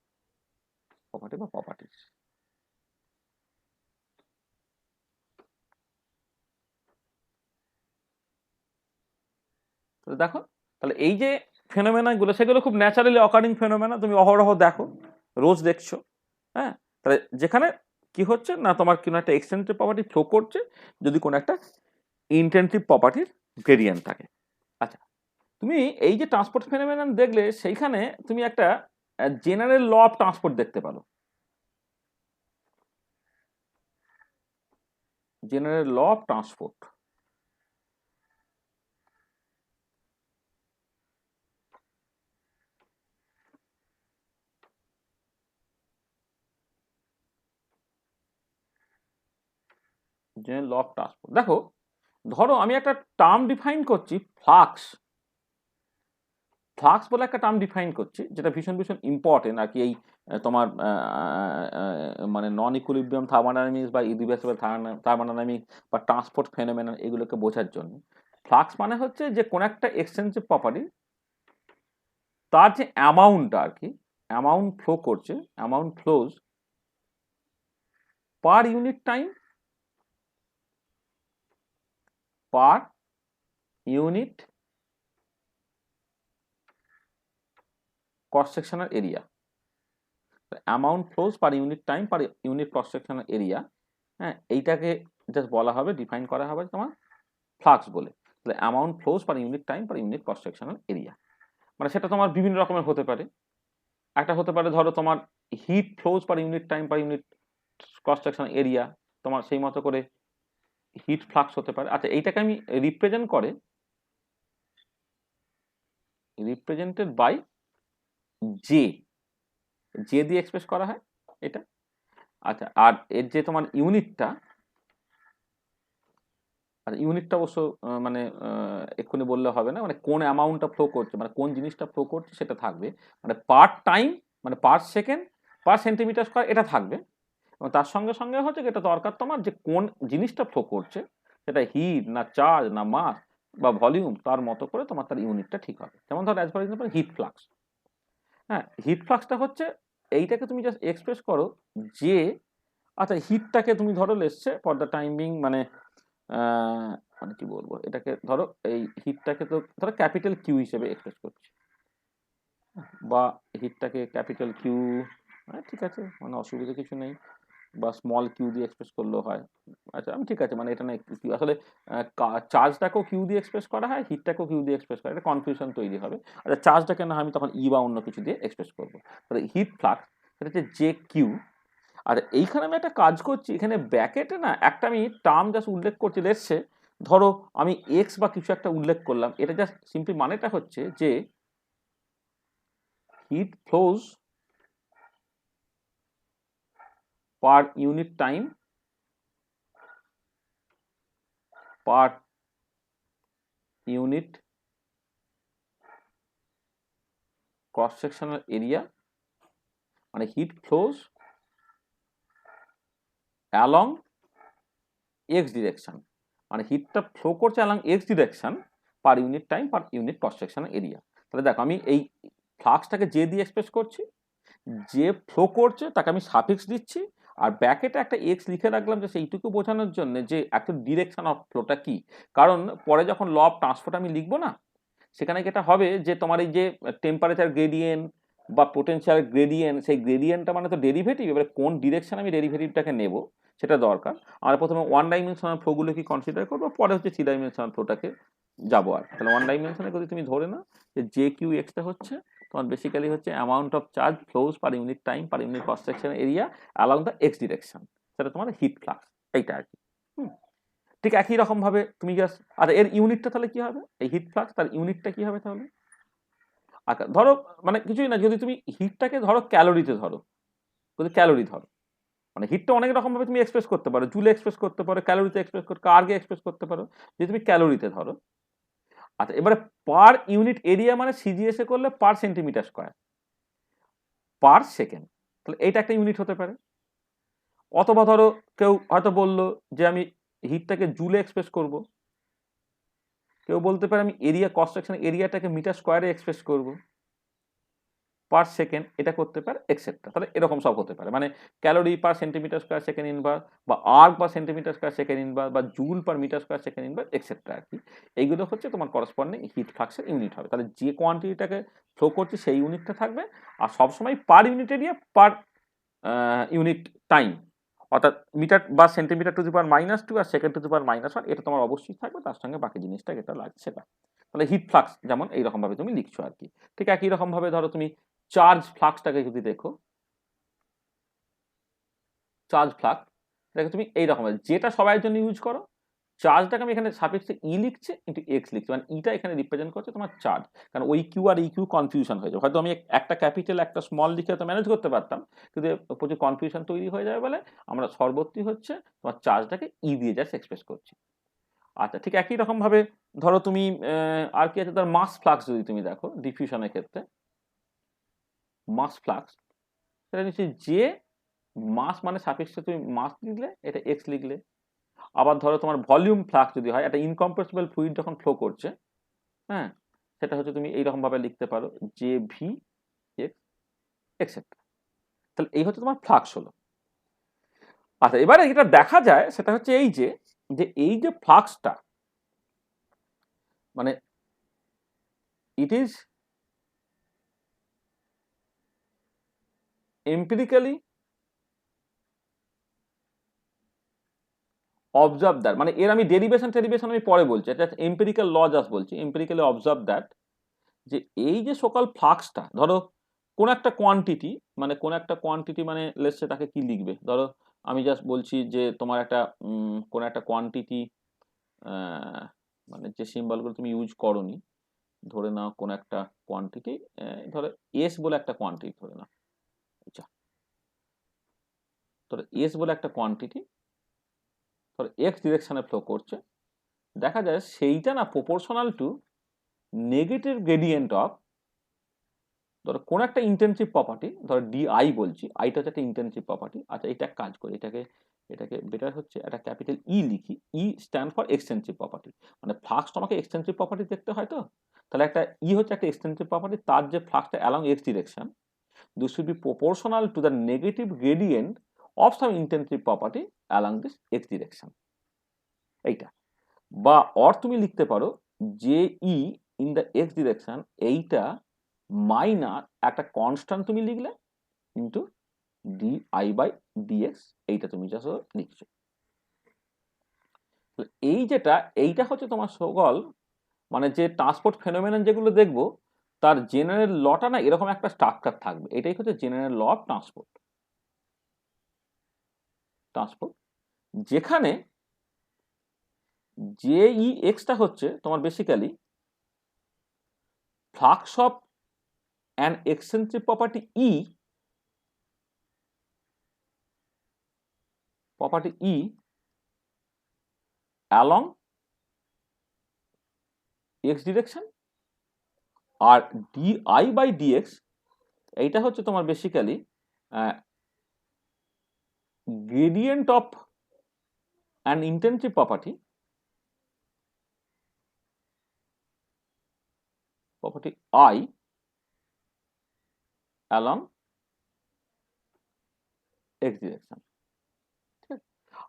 বা প্রপার্টিজ। দেখো, তাহলে এই যে ফেনোমেনাগুলো, সেগুলো খুব ন্যাচারালি অকারিং ফেনোমেনা, তুমি অহরহ দেখো, রোজ দেখছো। হ্যাঁ, তাহলে যেখানে কি হচ্ছে না, তোমার কোনো একটা এক্সটেন্সিভ প্রপার্টি ফ্লো করছে যদি কোনো একটা ইন্টেন্সিভ প্রপার্টির গ্রেডিয়েন্ট থাকে। আচ্ছা, তুমি এই যে ট্রান্সপোর্ট ফেনোমেনন দেখলে, সেইখানে তুমি একটা জেনারেল ল অফ ট্রান্সপোর্ট দেখতে পারো। General law of transport, general law of transport. দেখো, ধরো আমি একটা টার্ম ডিফাইন করছি, ফ্লাক্স। ফ্লাক্স বলে একটা টার্ম ডিফাইন করছি, যেটা ভীষণ ভীষণ ইম্পর্টেন্ট আর কি, এই তোমার মানে নন ইকুইলিব্রিয়াম থার্মোডাইনামিক্স বা ইরিভার্সিবল থার্মোডাইনামিক্স বা ট্রান্সপোর্ট ফেনোমেনন, এগুলোকে বোঝার জন্য। ফ্লাক্স মানে হচ্ছে যে কোন একটা এক্সটেন্সিভ প্রপার্টি, তার যে অ্যামাউন্টটা আর কি, অ্যামাউন্ট ফ্লো করছে, amount flows per unit time, per unit cross sectional area. Amount flows per unit time per unit cross sectional area, হ্যাঁ, এইটাকে জাস্ট বলা হবে, ডিফাইন করা হবে তোমার ফ্লাক্স বলে। তাহলে amount flows per unit time per unit cross sectional area, মানে সেটা তোমার বিভিন্ন রকমের হতে পারে। একটা হতে পারে ধরো তোমার heat flows per unit time per unit cross sectional area, তোমার সেই মতো করে হিট ফ্লাক্স হতে পারে। আচ্ছা, এইটাকে আমি রিপ্রেজেন্টেড বাই জে দিয়ে এক্সপ্রেস করা হয় এটা। আচ্ছা, আর এর যে তোমার ইউনিটটা, আর ইউনিটটা অবশ্য মানে এক্ষুনি বললে হবে না, মানে কোন অ্যামাউন্টটা ফ্লো করছে, মানে কোন জিনিসটা ফ্লো করছে সেটা থাকবে, মানে পার টাইম, মানে পার সেকেন্ড, পার সেন্টিমিটার স্কয়ার, এটা থাকবে। এবং তার সঙ্গে সঙ্গে হচ্ছে যেটা দরকার তোমার, যে কোন জিনিসটা ফ্লো করছে, সেটা হিট না চার্জ না মাস বা ভলিউম, তার মতো করে তোমার তার ইউনিটটা ঠিক হবে। যেমন ধর as for example heat flux. হ্যাঁ, হিট ফ্লাক্সটা হচ্ছে এইটাকে তুমি জাস্ট এক্সপ্রেস করো যে আচ্ছা হিটটাকে তুমি ধরো লেসছে ফর দ্য টাইম বিং মানে মানে কি বলবো এটাকে ধরো এই হিটটাকে তো ধরো ক্যাপিটাল কিউ হিসেবে এক্সপ্রেস করছি বা হিটটাকে ক্যাপিটাল কিউ ঠিক আছে মানে অসুবিধা কিছু নেই বা স্মল কিউ দিয়ে এক্সপ্রেস করলেও হয় আচ্ছা আমি ঠিক আছে মানে এটা না কিউ আসলে চার্জটাকেও কিউ দিয়ে এক্সপ্রেস করা হয় হিটটাকেও কিউ দিয়ে এক্সপ্রেস করা হয় এটা কনফিউশন তৈরি হবে আচ্ছা চার্জটাকে না আমি তখন ই বা অন্য কিছু দিয়ে এক্সপ্রেস করবো তাহলে হিট ফ্লাক্স সেটা হচ্ছে জে কিউ আর এইখানে আমি একটা কাজ করছি এখানে ব্র্যাকেটে না একটা আমি টার্ম জাস্ট উল্লেখ করছি লেটসে ধরো আমি এক্স বা কিছু একটা উল্লেখ করলাম এটা জাস্ট সিম্পলি মানেটা হচ্ছে যে heat flows per unit time per unit cross sectional area মানে heat flows along X direction মানে হিটটা ফ্লো করছে along X direction per unit time per unit cross sectional area তাহলে দেখো আমি এই ফ্লাক্সটাকে যে দিয়ে এক্সপ্রেস করছি যে ফ্লো করছে তাকে আমি সাফিক্স দিচ্ছি আর ব্র্যাকেটে একটা এক্স লিখে রাখলাম যে সেইটুকু বোঝানোর জন্য যে একটা ডিরেকশন অফ ফ্লোটা কি কারণ পরে যখন ল অফ ট্রান্সফার আমি লিখবো না সেখানে যেটা হবে যে তোমার এই যে টেম্পারেচার গ্রেডিয়েন্ট বা পোটেনশিয়াল গ্রেডিয়েন্ট সেই গ্রেডিয়েন্টটা মানে তো ডেরিভেটিভ এবারে কোন ডিরেকশন আমি ডেরিভেটিভটাকে নেব সেটা দরকার আর প্রথমে ওয়ান ডাইমেনশনাল ফ্লোগুলো কি কনসিডার করবো পরে হচ্ছে থ্রি ডাইমেনশনাল ফ্লোটাকে যাবো আর তাহলে ওয়ান ডাইমেনশনে যদি তুমি ধরে নাও যে জে কিউ এক্সটা হচ্ছে তোমার বেসিক্যালি হচ্ছে amount of charge flows per unit time per unit cross section area along the X direction সেটা তোমার হিট ফ্লাক্স এইটা আর কি ঠিক একই রকম ভাবে তুমি জাস্ট আচ্ছা এর ইউনিটটা তাহলে কি হবে এই হিট ফ্লাক্স তার ইউনিটটা কি হবে তাহলে আচ্ছা ধরো মানে কিছুই না যদি তুমি হিটটাকে ধরো ক্যালোরিতে ধরো যদি ক্যালোরি ধরো মানে হিটটা অনেক রকম ভাবে তুমি এক্সপ্রেস করতে পারো জুলে এক্সপ্রেস করতে পারো ক্যালোরিতে এক্সপ্রেস করতে কার্গে এক্সপ্রেস করতে পারো যদি তুমি ক্যালোরিতে ধরো আচ্ছা এবারে পার ইউনিট এরিয়া মানে সিজিএস এ করলে পার সেন্টিমিটার স্কোয়ার পার সেকেন্ড তাহলে এইটা একটা ইউনিট হতে পারে অথবা ধরো কেউ হয়তো বললো যে আমি হিটটাকে জুলে এক্সপ্রেস করব কেউ বলতে পারে আমি এরিয়া কনস্ট্রাকশন এরিয়াটাকে মিটার স্কোয়ারে এক্সপ্রেস করব পার সেকেন্ড এটা করতে পারে এক্সেট্রা তাহলে এরকম সব হতে পারে মানে calorie per centimetre square second inverse বা erg per centimetre square second inverse বা joule per metre square second inverse etcetera আর কি এইগুলো হচ্ছে তোমার করসপন্ডিং হিট ফ্লাক্সের ইউনিট হবে তাহলে যে কোয়ান্টিটিটাকে ফ্লো করছে সেই ইউনিটটা থাকবে আর সবসময় per unit area per unit time অর্থাৎ মিটার বা সেন্টিমিটার টু দি পাওয়ার -2 আর সেকেন্ড টু দি পাওয়ার -1 এটা তোমার অবশ্যই থাকবে তার সঙ্গে বাকি জিনিসটা যেটা লাগছে সেটা তাহলে হিট ফ্লাক্স যেমন এইরকম ভাবে তুমি লিখছো আর কি ঠিক একই রকম ভাবে ধরো তুমি চার্জ ফ্লাক্সটাকে যদি দেখো চার্জ ফ্লাক্স দেখো তুমি এইরকম যেটা সবার জন্য ইউজ করো চার্জটাকে আমি এখানে সাপেক্ষে ই লিখছে কিন্তু এক্স লিখছে মানে ইটা এখানে রিপ্রেজেন্ট করছে তোমার চার্জ কারণ ওই Q R E Q confusion হয়ে যাবে হয়তো আমি একটা ক্যাপিটাল একটা স্মল লিখে তো ম্যানেজ করতে পারতাম কিন্তু প্রচুর কনফিউশন তৈরি হয়ে যাবে বলে আমরা সর্বত্রই হচ্ছে তোমার চার্জটাকে ই দিয়ে জাস্ট এক্সপ্রেস করছি আচ্ছা ঠিক একই রকম ভাবে ধরো তুমি আর কি আছে তার মাস ফ্লাক্স যদি তুমি দেখো ডিফিউশনের ক্ষেত্রে মাস ফ্লাক্স সেটা নিশ্চয়ই যে মাস মানে সাপেক্ষে তুমি মাস লিখলে এটা এক্স লিখলে আবার ধরো তোমার ভলিউম ফ্লাক্স যদি হয় একটা ইনকম্প্রেসিবল ফ্লুইড যখন ফ্লো করছে হ্যাঁ সেটা হচ্ছে তুমি এইরকম ভাবে লিখতে পারো জে ভি এক্স এক্সেট্রা তাহলে এই হচ্ছে তোমার ফ্লাক্স হলো আচ্ছা এবারে যেটা দেখা যায় সেটা হচ্ছে এই যে এই যে ফ্লাক্সটা মানে ইট ইজ এম্পিরিক্যালি অবজার্ভ দ্যাট মানে এর আমি ডেরিভেশন আমি পরে বলছি এটা এম্পিরিক্যাল ল জাস্ট বলছি এম্পিরিক্যালি অবজার্ভ দ্যাট যে এই যে সকল ফ্লাক্সটা ধরো কোন একটা কোয়ান্টিটি মানে লেটস তাকে কি লিখবে ধরো আমি জাস্ট বলছি যে তোমার একটা কোন একটা কোয়ান্টিটি মানে যে সিম্বলগুলো তুমি ইউজ করোনি ধরে নাও কোন একটা কোয়ান্টিটি ধরো এস বলে একটা কোয়ান্টিটি ধরে নাও আচ্ছা ধরো এস বলে একটা কোয়ান্টিটি ধরো এক্স ডিরেকশনে ফ্লো করছে দেখা যায় সেইটা না proportional to negative gradient of ধরো কোন একটা ইন্টেনসিভ প্রপার্টি ধরো ডিআই বলছি আইটা হচ্ছে একটা ইন্টেনসিভ প্রপার্টি আচ্ছা এটা কাজ করে এটাকে বেটার হচ্ছে একটা ক্যাপিটাল ই লিখি ই স্ট্যান্ড ফর এক্সটেন্সিভ প্রপার্টি মানে ফ্লাক্স তোমাকে এক্সটেন্সিভ প্রপার্টি দেখতে হয় তো তাহলে একটা ই হচ্ছে একটা এক্সটেন্সিভ প্রপার্টি তার যে ফ্লাক্সটা along X direction this should be proportional to the negative gradient of some intensity property along this x direction. এইটা বা অর তুমি লিখতে পারো যে E in the X direction এইটা মাইনাস একটা কনস্ট্যান্ট তুমি লিখলে into D I by DX, এইটা তুমি জাস্ট লিখছো। এই যেটা এইটা হচ্ছে তোমার সকল মানে যে ট্রান্সপোর্ট ফেনোমেনন যেগুলো দেখবো তার জেনারেল লটা না এরকম একটা স্ট্রাকচার থাকবে, এটাই হচ্ছে জেনারেল ল অফ ট্রান্সপোর্ট। যেখানে যে ই এক্সটা হচ্ছে তোমার basically flux of an eccentric property E along x ডিরেকশন, আর ডিআই বাই ডিএক্স এইটা হচ্ছে তোমার basically gradient of an intensity property I along x direction।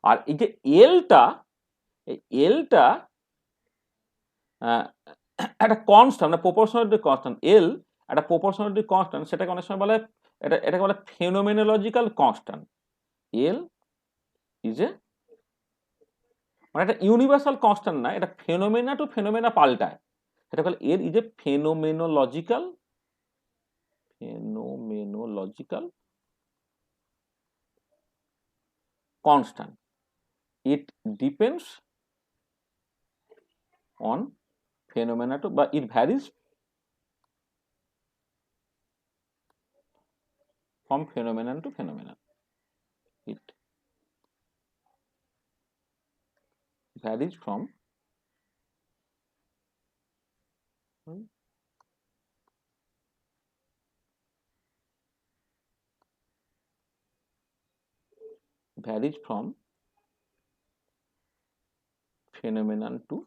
আর এই যে এলটা একটা কনস্ট্যান্ট মানে প্রপোর্শনালিটি কনস্ট্যান্ট, এল একটা প্রপোর্শনালিটি কনস্ট্যান্ট, সেটাকে অনেক সময় বলে এটাকে বলে ফেনোমেনোলজিক্যাল কনস্ট্যান্ট। এল ইজ এ মানে একটা ইউনিভার্সাল কনস্ট্যান্ট না, এটা ফেনোমেনা টু ফেনোমেনা পাল্টায়, সেটা বলে L is a phenomenological constant. It depends on phenomena to, but it varies from phenomenon to phenomenon. It varies from phenomenon to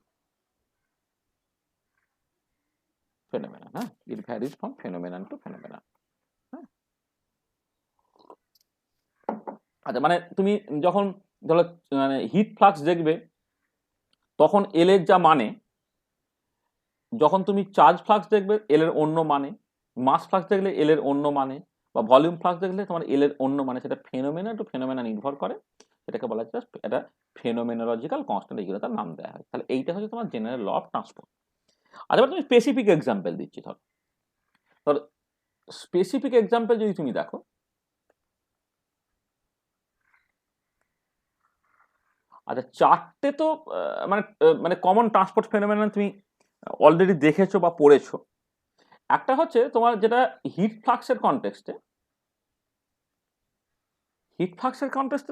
phenomenon. It varies from phenomenon to phenomenon. আচ্ছা, মানে তুমি যখন ধরো মানে hit flux দেখবে তখন এল এর যা মানে, যখন তুমি চার্জ ফ্লাক্স দেখবে এল এর অন্য মানে, মাস ফ্লাক্স দেখলে এল এর অন্য মানে, বা ভলিউম ফ্লাক্স দেখলে তোমার এল এর অন্য মানে, সেটা ফেনোমেনা টু ফেনোমেনা নির্ভর করে, সেটাকে বলা যায় এটা ফেনোমেনোলজিক্যাল কনস্ট্যান্ট, এইগুলো তার নাম দেওয়া হয়। তাহলে এইটা হচ্ছে তোমার জেনারেল ল অফ ট্রান্সপোর্ট। আচ্ছা, এবার তুমি স্পেসিফিক এক্সাম্পল দিচ্ছি। ধর স্পেসিফিক এক্সাম্পল যদি তুমি দেখো, আচ্ছা চারটে তো মানে মানে কমন ট্রান্সপোর্ট ফেনোমেনন তুমি অলরেডি দেখেছো বা পড়েছো। একটা হচ্ছে তোমার যেটা হিট ফ্লাক্সের কনটেক্সটে,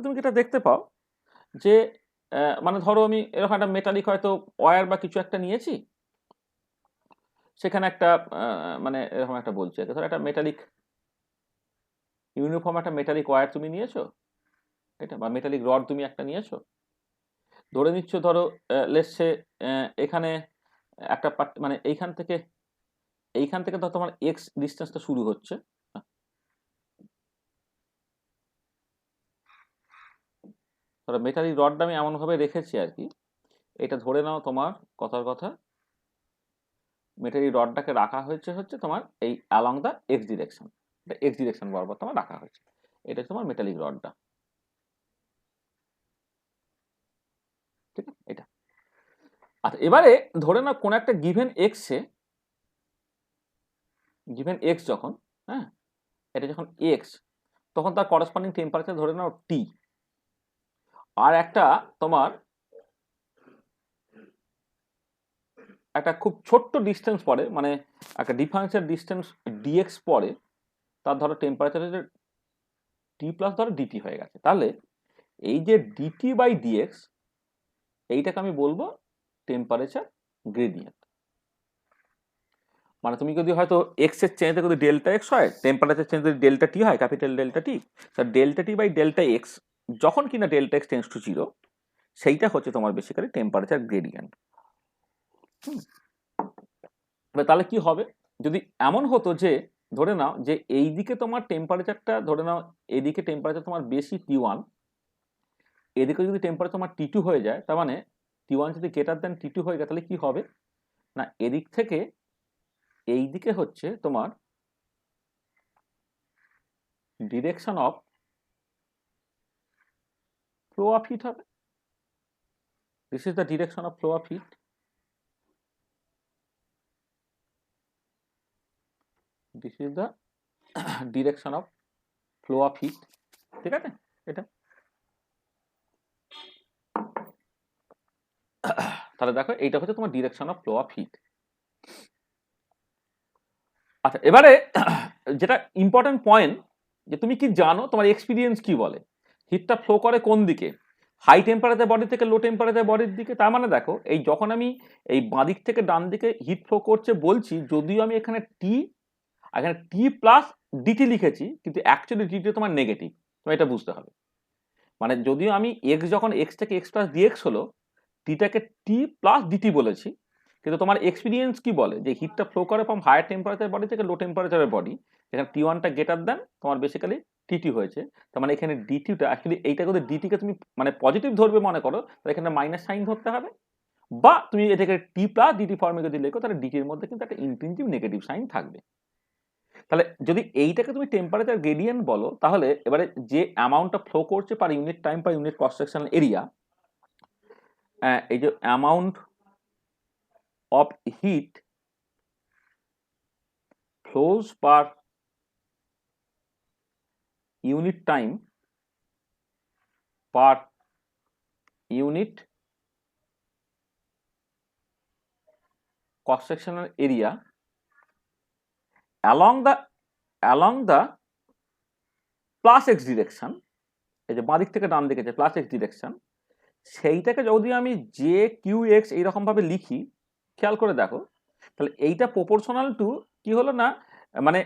তুমি যেটা দেখতে পাও যে মানে ধরো আমি এরকম একটা মেটালিক হয়তো ওয়্যার বা কিছু একটা নিয়েছি, সেখানে একটা মানে এরকম একটা বলছি ধরো একটা মেটালিক ইউনিফর্ম একটা মেটালিক ওয়্যার তুমি নিয়েছো, এটা বা মেটালিক রড তুমি একটা নিয়েছো, ধরে নিচ্ছ ধরো লেটসে এখানে একটা মানে এইখান থেকে তো তোমার এক্স ডিস্টেন্সটা শুরু হচ্ছে, ধরো মেটালিক রডটা আমি এমনভাবে রেখেছি আর কি, এটা ধরে নাও তোমার কথার কথা মেটালিক রডটাকে রাখা হয়েছে হচ্ছে তোমার এই অ্যালং দ্য এক্স ডিরেকশন, এটা এক্স ডিরেকশন বরাবর তোমার রাখা হয়েছে, এটা তোমার মেটালিক রডটা, ঠিক আছে এটা। আচ্ছা এবারে ধরে নাও কোন একটা গিভেন এক্স যখন, হ্যাঁ এটা যখন এক্স, তখন তার করসপন্ডিং টেম্পারেচার ধরে নাও টি, আর একটা তোমার একটা খুব ছোট্ট ডিস্টেন্স পরে, মানে একটা ডিফারেন্সিয়াল ডিস্টেন্স ডিএক্স পরে, তার ধরো টেম্পারেচার হচ্ছে টি প্লাস ধরো ডিটি হয়ে গেছে, তাহলে এই যে ডিটি বাই ডিএক্স এইটাকে আমি বলবো টেম্পারেচার গ্রেডিয়েন্ট। মানে তুমি যদি হয়তো এক্স এর চেঞ্জে যদি ডেল্টা এক্স হয়, টেম্পারেচার চেঞ্জ যদি ডেল্টা টি হয়, ক্যাপিটাল ডেল্টা টি, তার delta T by delta X যখন কিনা delta X tends to zero, সেইটা হচ্ছে তোমার বেসিক্যালি টেম্পারেচার গ্রেডিয়েন্ট। তাহলে কি হবে যদি এমন হতো যে ধরে নাও যে এইদিকে তোমার টেম্পারেচারটা, ধরে নাও এদিকে টেম্পারেচার তোমার বেশি T1, এদিকে যদি টেম্পারেচার তোমার T2 হয়ে যায়, তার মানে T1 যদি গ্রেটার দেন T2 হয়ে যায়, তাহলে কি হবে না এদিক থেকে এই দিকে হচ্ছে তোমার direction of flow of heat হবে। This is the direction of flow of heat. This is the direction of flow of heat. ঠিক আছে, এটা তাহলে দেখো এইটা হচ্ছে তোমার direction of flow of heat. আচ্ছা, এবারে যেটা ইম্পর্টেন্ট পয়েন্ট, যে তুমি কি জানো, তোমার এক্সপিরিয়েন্স কি বলে হিটটা ফ্লো করে কোন দিকে, হাই টেম্পারেচার বডি থেকে লো টেম্পারেচার বডির দিকে। তার মানে দেখো এই যখন আমি এই বাঁদিক থেকে ডান দিকে হিট ফ্লো করছে বলছি, যদিও আমি এখানে টি প্লাস ডিটি লিখেছি, কিন্তু অ্যাকচুয়ালি ডিটি তোমার নেগেটিভ, তোমার এটা বুঝতে হবে। মানে যদিও আমি এক্স যখন এক্স থেকে এক্স প্লাস ডিএক্স হলো, টিটাকে টি প্লাস ডিটি বলেছি, কিন্তু তোমার এক্সপিরিয়েন্স কি বলে যে হিটটা ফ্লো করে ফ্রম হায়ার টেম্পারেচার বডি থেকে লো টেম্পারেচারের বডি, এখানে T1টা গ্রেটার দেন তোমার বেসিক্যালি টিটি হয়েছে। তার মানে এখানে ডিটিটা অ্যাকচুয়ালি এইটা যদি ডিটিকে তুমি মানে পজিটিভ ধরবে মনে করো, তাহলে এখানে মাইনাস সাইন ধরতে হবে, বা তুমি এটাকে টি প্লাস ডিটি ফর্মে যদি লেখো, তাহলে ডিটির মধ্যে কিন্তু একটা ইনট্রিনসিক নেগেটিভ সাইন থাকবে। তাহলে যদি এইটাকে তুমি টেম্পারেচার গ্রেডিয়েন্ট বলো, তাহলে এবারে যে অ্যামাউন্টটা ফ্লো করছে পার unit time per unit cross sectional area, এই যে amount of heat flows per unit time per unit cross sectional area along the plus x direction, এই যে বাঁ দিক থেকে ডান দিকে যে প্লাস এক্স ডিরেকশন, সেইটাকে যদি আমি জে কিউ এক্স এইরকম ভাবে লিখি, খেয়াল করে দেখো, তাহলে এইটা প্রপোর্শনাল টু কি হলো না, মানে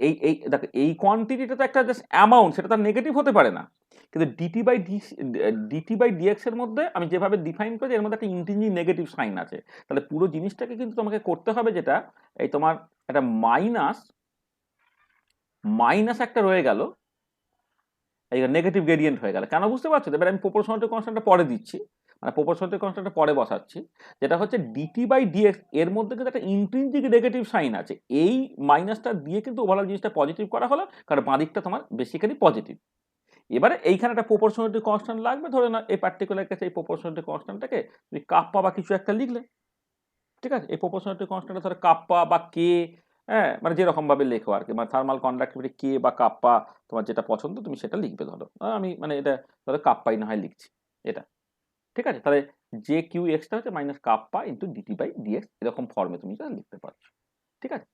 এই দেখো এই কোয়ান্টিটিটা তো একটা জাস্ট অ্যামাউন্ট, সেটা তার নেগেটিভ হতে পারে না, কিন্তু ডিটি বাই ডিএক্স এর মধ্যে আমি যেভাবে ডিফাইন করেছি, এর মধ্যে একটা ইন্টিনজিক নেগেটিভ সাইন আছে। তাহলে পুরো জিনিসটাকে কিন্তু তোমাকে করতে হবে, যেটা এই তোমার একটা মাইনাস একটা রয়ে গেল, এই নেগেটিভ গ্রেডিয়েন্ট হয়ে গেল। কেন বুঝতে পারছো? এবার আমি প্রপোর্শনালিটি কনস্ট্যান্টটা পরে দিচ্ছি, মানে প্রপোর্শনালিটি কনস্ট্যান্টটা পরে বসাচ্ছি, যেটা হচ্ছে ডিটি বাই ডিএক্স, এর মধ্যে কিন্তু একটা ইন্ট্রিনজিক নেগেটিভ সাইন আছে। এই মাইনাসটা দিয়ে কিন্তু ওভারঅল জিনিসটা পজিটিভ করা হলো, কারণ বাঁ দিকটা তোমার বেসিক্যালি পজিটিভ। এবারে এইখানে একটা প্রপোর্শনালিটি কনস্ট্যান্ট লাগবে, ধরে না এই পার্টিকুলার কেসে এই প্রপোর্শনালিটি কনস্ট্যান্টটাকে তুমি কাপ্পা বা কিছু একটা লিখলে, ঠিক আছে? এই প্রপোর্শনালিটি কনস্ট্যান্টটা ধরো কাপ্পা বা কে, হ্যাঁ, মানে যেরকম ভাবে লেখো আর কি, মানে থার্মাল কন্ডাক্টিভিটি কে বা কাপ্পা, তোমার যেটা পছন্দ তুমি সেটা লিখবে। ধরো আমি মানে এটা ধরো কাপ্পাই না হয় লিখছি এটা, ঠিক আছে? তাহলে জে কিউ এক্সটা হচ্ছে minus kappa into DT by DX, এরকম ফর্মে তুমি এটা লিখতে পারছো, ঠিক আছে?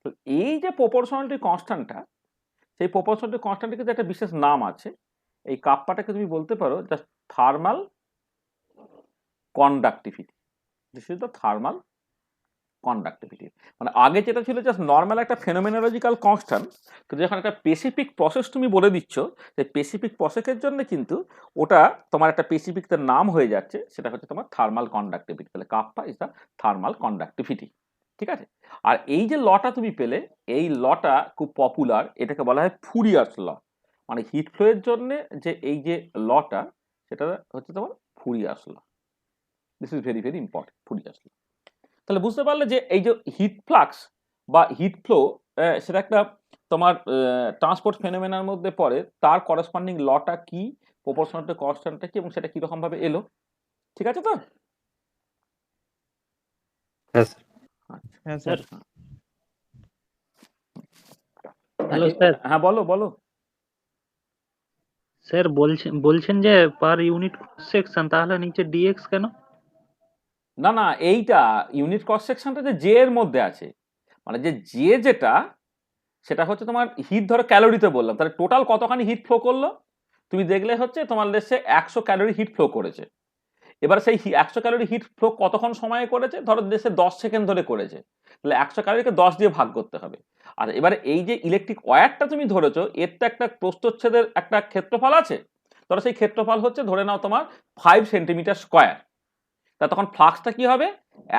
তো এই যে প্রপোর্শনালিটি কনস্ট্যান্টটা, সেই প্রপোর্শনালিটি কনস্ট্যান্টের কিন্তু একটা বিশেষ নাম আছে। এই কাপ্পাটাকে তুমি বলতে পারো just thermal conductivity. This is the thermal conductivity. মানে আগে যেটা ছিল জাস্ট নর্মাল একটা ফেনোমেনোলজিক্যাল কনস্ট্যান্ট, কিন্তু যখন একটা স্পেসিফিক প্রসেস তুমি বলে দিচ্ছ, সেই স্পেসিফিক প্রসেসের জন্য কিন্তু ওটা তোমার একটা স্পেসিফিক নাম হয়ে যাচ্ছে, সেটা হচ্ছে তোমার থার্মাল কন্ডাক্টিভিটি। তাহলে kappa is the thermal conductivity, ঠিক আছে? আর এই যে লটা তুমি পেলে, এই লটা খুব পপুলার, এটাকে বলা হয় ফুরিয়ার্স ল। মানে হিট ফ্লো এর জন্য যে এই যে লটা, সেটা হচ্ছে তোমার Fourier's law. This is very very important, Fourier's law. তাহলে বুঝতে পারলে যে এই যে হিট ফ্লাক্স বা হিট ফ্লো, সেটা একটা তোমার ট্রান্সপোর্ট ফেনোমেনার মধ্যে পড়ে, তার করেসপন্ডিং লটা কি, প্রপোর্শনালিটি কনস্ট্যান্টটা কি, এবং সেটা কিরকম ভাবে এলো, ঠিক আছে তো? হ্যাঁ স্যার। Hello sir. হ্যাঁ বলো বলো। স্যার বলছেন যে পার ইউনিট সেকশন, তাহলে নিচে ডিএক্স কেন? না না, এইটা ইউনিট ক্রস সেকশনটা যে জে এর মধ্যে আছে, মানে যে জে যেটা, সেটা হচ্ছে তোমার হিট, ধরো ক্যালোরিতে বললাম, তাহলে টোটাল কতখানি হিট ফ্লো করলো, তুমি দেখলে হচ্ছে তোমার দেশে 100 ক্যালোরি হিট ফ্লো করেছে। এবার সেই 100 ক্যালোরি হিট ফ্লো কতক্ষণ সময়ে করেছে, ধরো দেশে 10 সেকেন্ড ধরে করেছে, তাহলে 100 ক্যালোরিকে 10 দিয়ে ভাগ করতে হবে। আর এবারে এই যে ইলেকট্রিক ওয়্যারটা তুমি ধরেছো, এর তো একটা প্রস্থচ্ছেদের একটা ক্ষেত্রফল আছে, ধরো সেই ক্ষেত্রফল হচ্ছে ধরে নাও তোমার 5 সেন্টিমিটার স্কোয়ার। তা তখন ফ্লাক্সটা কি হবে,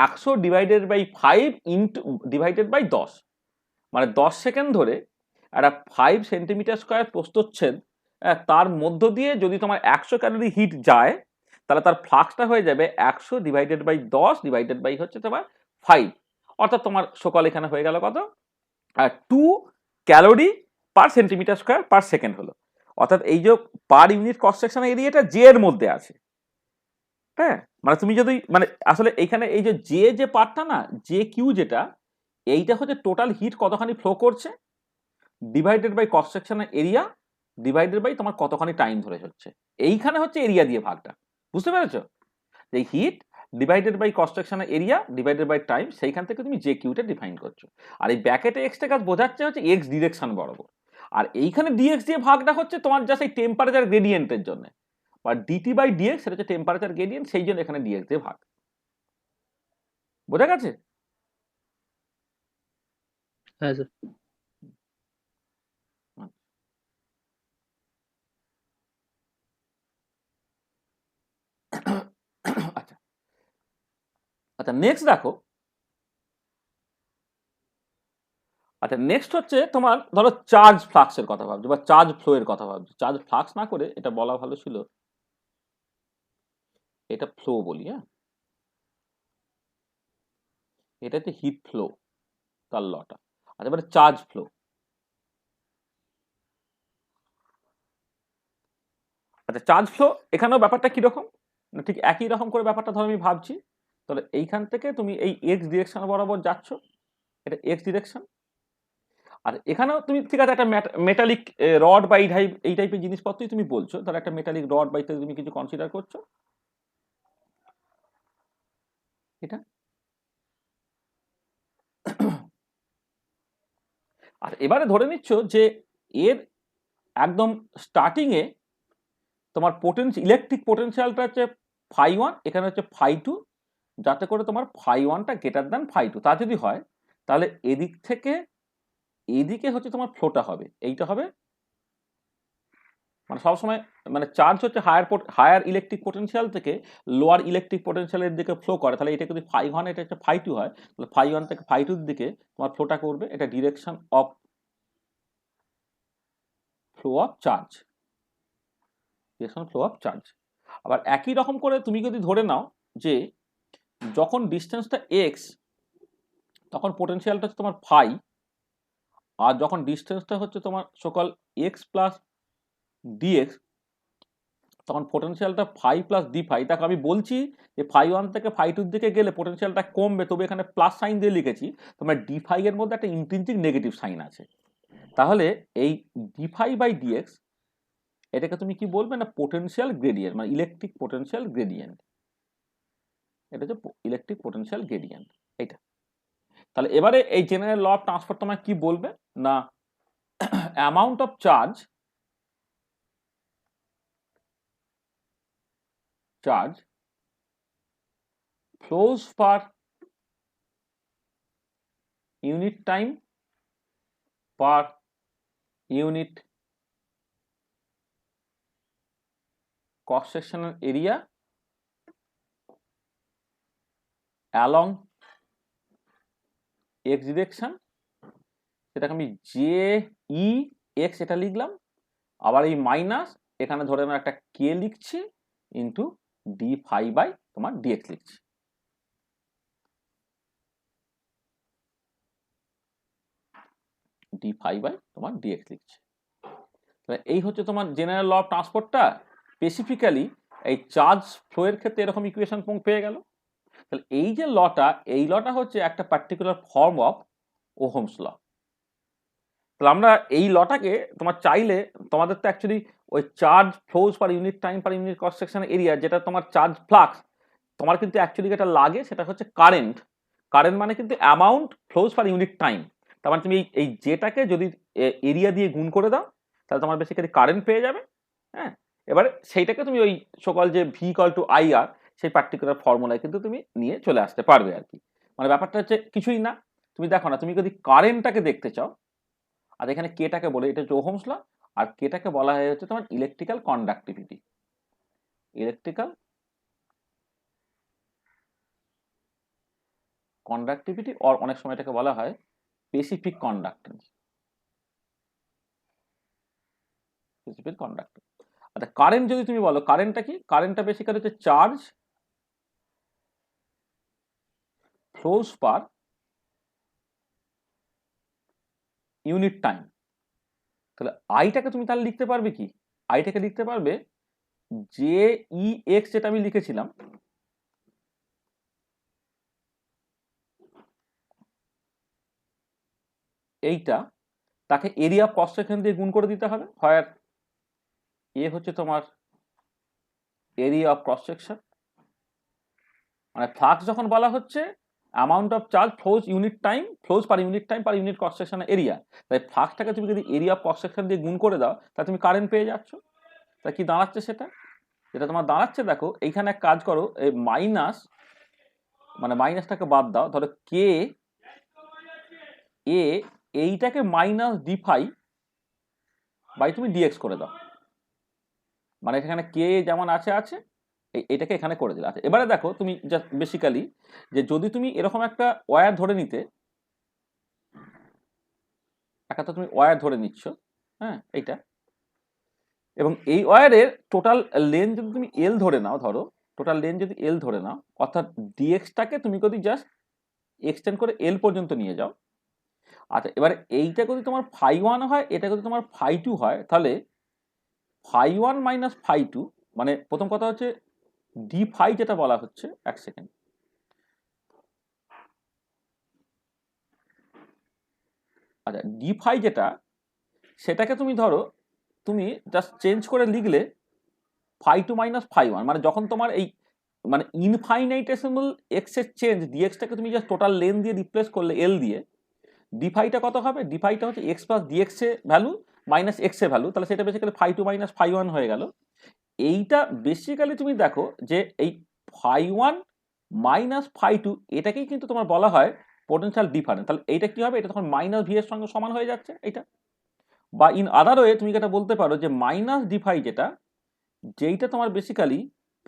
100 divided by 5 into divided by 10, মানে 10 সেকেন্ড ধরে একটা 5 সেন্টিমিটার স্কোয়ার প্রস্থচ্ছেদ, তার মধ্য দিয়ে যদি তোমার 100 ক্যালোরি হিট যায়, তাহলে তার ফ্লাক্সটা হয়ে যাবে 100 ডিভাইডেড বাই 10 ডিভাইডেড বাই হচ্ছে তোমার 5, অর্থাৎ তোমার সকল এখানে হয়ে গেল কত, 2 calorie per centimetre square per second হলো। অর্থাৎ এই যে পার ইউনিট ক্রস সেকশন এরিয়াটা জে এর মধ্যে আছে। হ্যাঁ, মানে তুমি যদি মানে আসলে এইখানে এই যে পার্টটা না, জে কিউ যেটা, এইটা হচ্ছে টোটাল হিট কতখানি ফ্লো করছে ডিভাইডেড বাই ক্রস সেকশনের এরিয়া ডিভাইডেড বাই তোমার কতখানি টাইম ধরে হচ্ছে। এইখানে হচ্ছে এরিয়া দিয়ে ভাগটা, বুঝতে পেরেছো? এই হিট ডিভাইডেড বাই ক্রস সেকশনের এরিয়া ডিভাইডেড বাই টাইম, সেইখান থেকে তুমি জে কিউটা ডিফাইন করছো। আর এই ব্যাকেটে এক্সটা কাজ বোঝাচ্ছে হচ্ছে এক্স ডিরেকশন বরাবর। আর এইখানে ডিএক্স দিয়ে ভাগটা হচ্ছে তোমার জাস্ট এই টেম্পারেচার গ্রেডিয়েন্টের জন্য, বা ডিটি বাই ডিএক্স সেটা হচ্ছে টেম্পারেচার গ্রেডিয়েন্ট, সেই জন্য এখানে ডিএক্স দিয়ে ভাগ। বোঝা গেছে? হ্যাঁ স্যার। আচ্ছা আচ্ছা, নেক্সট দেখো। আচ্ছা, নেক্সট হচ্ছে তোমার ধরো চার্জ ফ্লাক্সের কথা ভাবছো বা চার্জ ফ্লো এর কথা ভাবছো। চার্জ ফ্লাক্স না করে এটা বলা ভালো ছিল, এটা ফ্লো বলি। হ্যাঁ, এটা হচ্ছে হিট ফ্লো, তার লটা। আচ্ছা, এবারে চার্জ ফ্লো। আচ্ছা, চার্জ ফ্লো এখানেও ব্যাপারটা কিরকম না, ঠিক একই রকম করে ব্যাপারটা ধরো আমি ভাবছি। তাহলে এইখান থেকে তুমি এই এক্স ডিরেকশন বরাবর যাচ্ছ, এটা এক্স ডিরেকশন। আর এখানেও তুমি ঠিক আছে একটা মেটালিক রড বা এই টাইপের জিনিসপত্রই তুমি বলছো, তাহলে একটা মেটালিক রড বা ইত্যাদি তুমি কিছু কনসিডার করছো এটা। আর এবারে ধরে নিচ্ছ যে এর একদম স্টার্টিং এ তোমার ইলেকট্রিক পোটেনশিয়ালটা হচ্ছে φ1, এখানে হচ্ছে φ2, যাতে করে তোমার φ1টা গ্রেটার দ্যান φ2। তা যদি হয় তাহলে এদিক থেকে এদিকে হচ্ছে তোমার ফ্লোটা হবে, এইটা হবে মানে সবসময় মানে চার্জ হচ্ছে হায়ার ইলেকট্রিক পোটেনশিয়াল থেকে লোয়ার ইলেকট্রিক পোটেনশিয়ালের দিকে ফ্লো করে। তাহলে এটা যদি φ1 এটা হচ্ছে φ2 হয়, তাহলে φ1 থেকে φ2 এর দিকে তোমার ফ্লোটা করবে। এটা direction of flow of charge, direction flow of charge. আবার একই রকম করে তুমি যদি ধরে নাও যে যখন ডিস্টেন্সটা এক্স, তখন পোটেনশিয়ালটা হচ্ছে তোমার ফাই, আর যখন ডিস্টেন্সটা হচ্ছে তোমার সকাল এক্স প্লাস ডিএক্স, তখন পোটেনশিয়ালটা ফাই প্লাস ডি ফাই। দেখো আমি বলছি যে φ1 থেকে φ2 দিকে গেলে পোটেনশিয়ালটা কমবে, তবে এখানে প্লাস সাইন দিয়ে লিখেছি, তোমার ডি ফাই এর মধ্যে একটা ইন্ট্রিনসিক নেগেটিভ সাইন আছে। তাহলে এই ডি ফাই বাই ডিএক্স, এটাকে তুমি কি বলবে না পোটেনশিয়াল গ্রেডিয়েন্ট, মানে ইলেকট্রিক পোটেনশিয়াল গ্রেডিয়েন্ট। এটা হচ্ছে ইলেকট্রিক পোটেনশিয়াল গ্রেডিয়েন্ট এইটা। তাহলে এবারে এই জেনারেল ল অফ ট্রান্সফার তোমায় কি বলবে না, amount of charge flows per unit time per unit cross sectional area along x direction। সেটাকে আমি জে ই এক্স এটা লিখলাম, আবার এই মাইনাস এখানে ধরে আমরা একটা কে লিখছি ইন্টু ডি ফাই বাই তোমার ডিএক্স লিখছি। ডি ফাই বাই তোমার ডিএক্স লিখছি। তাহলে এই হচ্ছে তোমার জেনারেল ল অফ ট্রান্সপোর্টটা। স্পেসিফিক্যালি এই চার্জ ফ্লো এর ক্ষেত্রে এরকম ইকুয়েশন পেয়ে গেল। তাহলে এই যে লটা, এই লটা হচ্ছে একটা particular form of Ohm's law. তাহলে আমরা এই লটাকে তোমার চাইলে, তোমাদের তো অ্যাকচুয়ালি ওই charge flows per unit time per unit cross section area, যেটা তোমার চার্জ ফ্লাক্স, তোমার কিন্তু অ্যাকচুয়ালি যেটা লাগে সেটা হচ্ছে কারেন্ট। কারেন্ট মানে কিন্তু amount flows per unit time. তার মানে তুমি এই যেটাকে যদি এরিয়া দিয়ে গুণ করে দাও, তাহলে তোমার বেসিক্যালি কারেন্ট পেয়ে যাবে। হ্যাঁ, এবারে সেইটাকে তুমি ওই সকল যে ভি ইকুয়াল টু আই আর, সেই পার্টিকুলার ফর্মুলায় কিন্তু তুমি নিয়ে চলে আসতে পারবে আর কি। মানে ব্যাপারটা হচ্ছে কিছুই না, তুমি দেখো না, তুমি যদি কারেন্টটাকে দেখতে চাও, আর এখানে কেটাকে বলে এটা হচ্ছে ওহমস ল, আর কেটাকে বলা হয় হচ্ছে তোমার electrical conductivity. Electrical conductivity, or অনেক সময় এটাকে বলা হয় স্পেসিফিক কন্ডাক্টেন্স। Specific conductance. আচ্ছা কারেন্ট যদি তুমি বলো, কারেন্টটা কি? কারেন্টটা বেসিক্যালি হচ্ছে চার্জ ফ্লোস পার ইউনিট টাইম। তাহলে আইটাকে তুমি তাহলে লিখতে পারবে কি? আইটাকে লিখতে পারবে যে ই এক্স, যেটা আমি লিখেছিলাম, এইটা তাকে এরিয়া ক্রস সেকশন দিয়ে গুণ করে দিতে হবে। হয় এ হচ্ছে তোমার এরিয়া অফ ক্রস সেকশন, মানে ফ্লাক্স যখন বলা হচ্ছে amount of charge flows unit time, flows per unit time per unit cross section area, তাই ফ্লাক্সটাকে তুমি যদি এরিয়া অফ ক্রস সেকশন দিয়ে গুণ করে দাও তাহলে তুমি কারেন্ট পেয়ে যাচ্ছ। তা কি দাঁড়াচ্ছে সেটা? যেটা তোমার দাঁড়াচ্ছে দেখো, এইখানে এক কাজ করো, এই মাইনাস, মানে মাইনাসটাকে বাদ দাও, ধরো কে এ এইটাকে মাইনাস ডিফাই বাই তুমি ডিএক্স করে দাও, মানে এখানে কে যেমন আছে আছে এটাকে এখানে করে দিলে। আচ্ছা এবারে দেখো তুমি জাস্ট বেসিক্যালি যে যদি তুমি এরকম একটা ওয়্যার ধরে নিতে, একটা তো তুমি ওয়্যার ধরে নিচ্ছ, হ্যাঁ এইটা, এবং এই ওয়্যারের টোটাল লেন্থ যদি তুমি এল ধরে নাও, ধরো টোটাল লেন্থ যদি এল ধরে নাও, অর্থাৎ ডিএক্সটাকে তুমি যদি জাস্ট এক্সটেন্ড করে এল পর্যন্ত নিয়ে যাও। আচ্ছা এবারে এইটা যদি তোমার ফাই ওয়ান হয়, এটা যদি তোমার ফাই টু হয়, তাহলে phi one minus phi two, মানে প্রথম কথা হচ্ছে ডি ফাই যেটা বলা হচ্ছে, এক সেকেন্ড, আচ্ছা ডি ফাই যেটা, সেটাকে তুমি ধরো তুমি জাস্ট চেঞ্জ করে লিখলে phi two minus phi one, মানে যখন তোমার এই মানে ইনফাইনাইটেসিমাল এক্স এর চেঞ্জ ডিএক্সটাকে তুমি জাস্ট টোটাল লেন দিয়ে রিপ্লেস করলে এল দিয়ে, ডিফাইটা কত হবে? ডিফাইটা হচ্ছে এক্স প্লাস ডিএক্স এ ভ্যালু মাইনাস এক্স এ ভ্যালু, তাহলে সেটা basically phi two minus phi one হয়ে গেল। এইটা বেসিক্যালি তুমি দেখো যে এই phi one minus phi two, এটাকেই কিন্তু তোমার বলা হয় পোটেনশিয়াল ডিফারেন্স। তাহলে এইটা কি হবে? এটা তখন মাইনাস ভি এর সঙ্গে সমান হয়ে যাচ্ছে এইটা, বা ইন আদার ওয়ে তুমি এটা বলতে পারো যে মাইনাস ডিফাই যেটা, যেইটা তোমার basically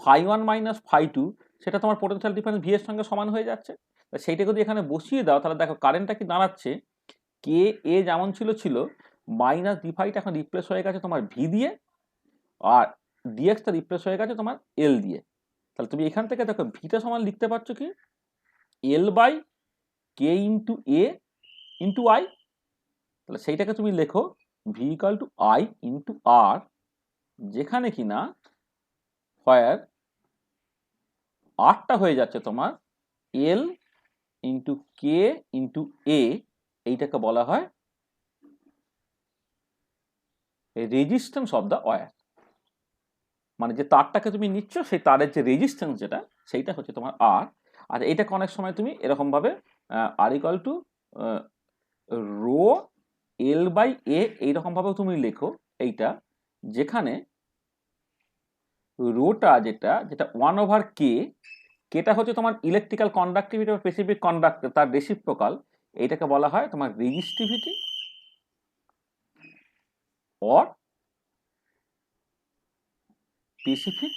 phi one minus phi two, সেটা তোমার পোটেনশিয়াল ডিফারেন্স ভি এর সঙ্গে সমান হয়ে যাচ্ছে। সেইটা যদি এখানে বসিয়ে দাও তাহলে দেখো কারেন্টটা কি দাঁড়াচ্ছে, কে এ যেমন ছিল মাইনাস ডিফাইটা এখন রিপ্লেস হয়ে গেছে তোমার ভি দিয়ে, আর ডিএক্সটা রিপ্লেস হয়ে গেছে তোমার এল দিয়ে। তাহলে তুমি এখান থেকে দেখো ভিটা সমান লিখতে পারছো কি L by K into A into I. তাহলে সেইটাকে তুমি লেখো V equal to I into R, যেখানে কিনা হোয়ার আরটা হয়ে যাচ্ছে তোমার এল ইন্টু কে ইন্টু এ, এইটাকে বলা হয় রেজিস্ট্যান্স অফ দ্য ওয়্যার, মানে যে তারটাকে তুমি নিচ্ছ সেই তারের যে রেজিস্ট্যান্স যেটা, সেইটা হচ্ছে তোমার আর। আর এইটাকে অনেক সময় তুমি এরকম ভাবে R equal to rho L by A এইরকম ভাবেও তুমি লেখো এইটা, যেখানে রোটা যেটা যেটা ওয়ান ওভার কে, কেটা হচ্ছে তোমার ইলেকট্রিক্যাল কন্ডাক্টিভিটি বা স্পেসিফিক কন্ডাক্টর, তার রেসিপ্রোকাল, এইটাকে বলা হয় তোমার রেজিস্টিভিটি অর স্পেসিফিক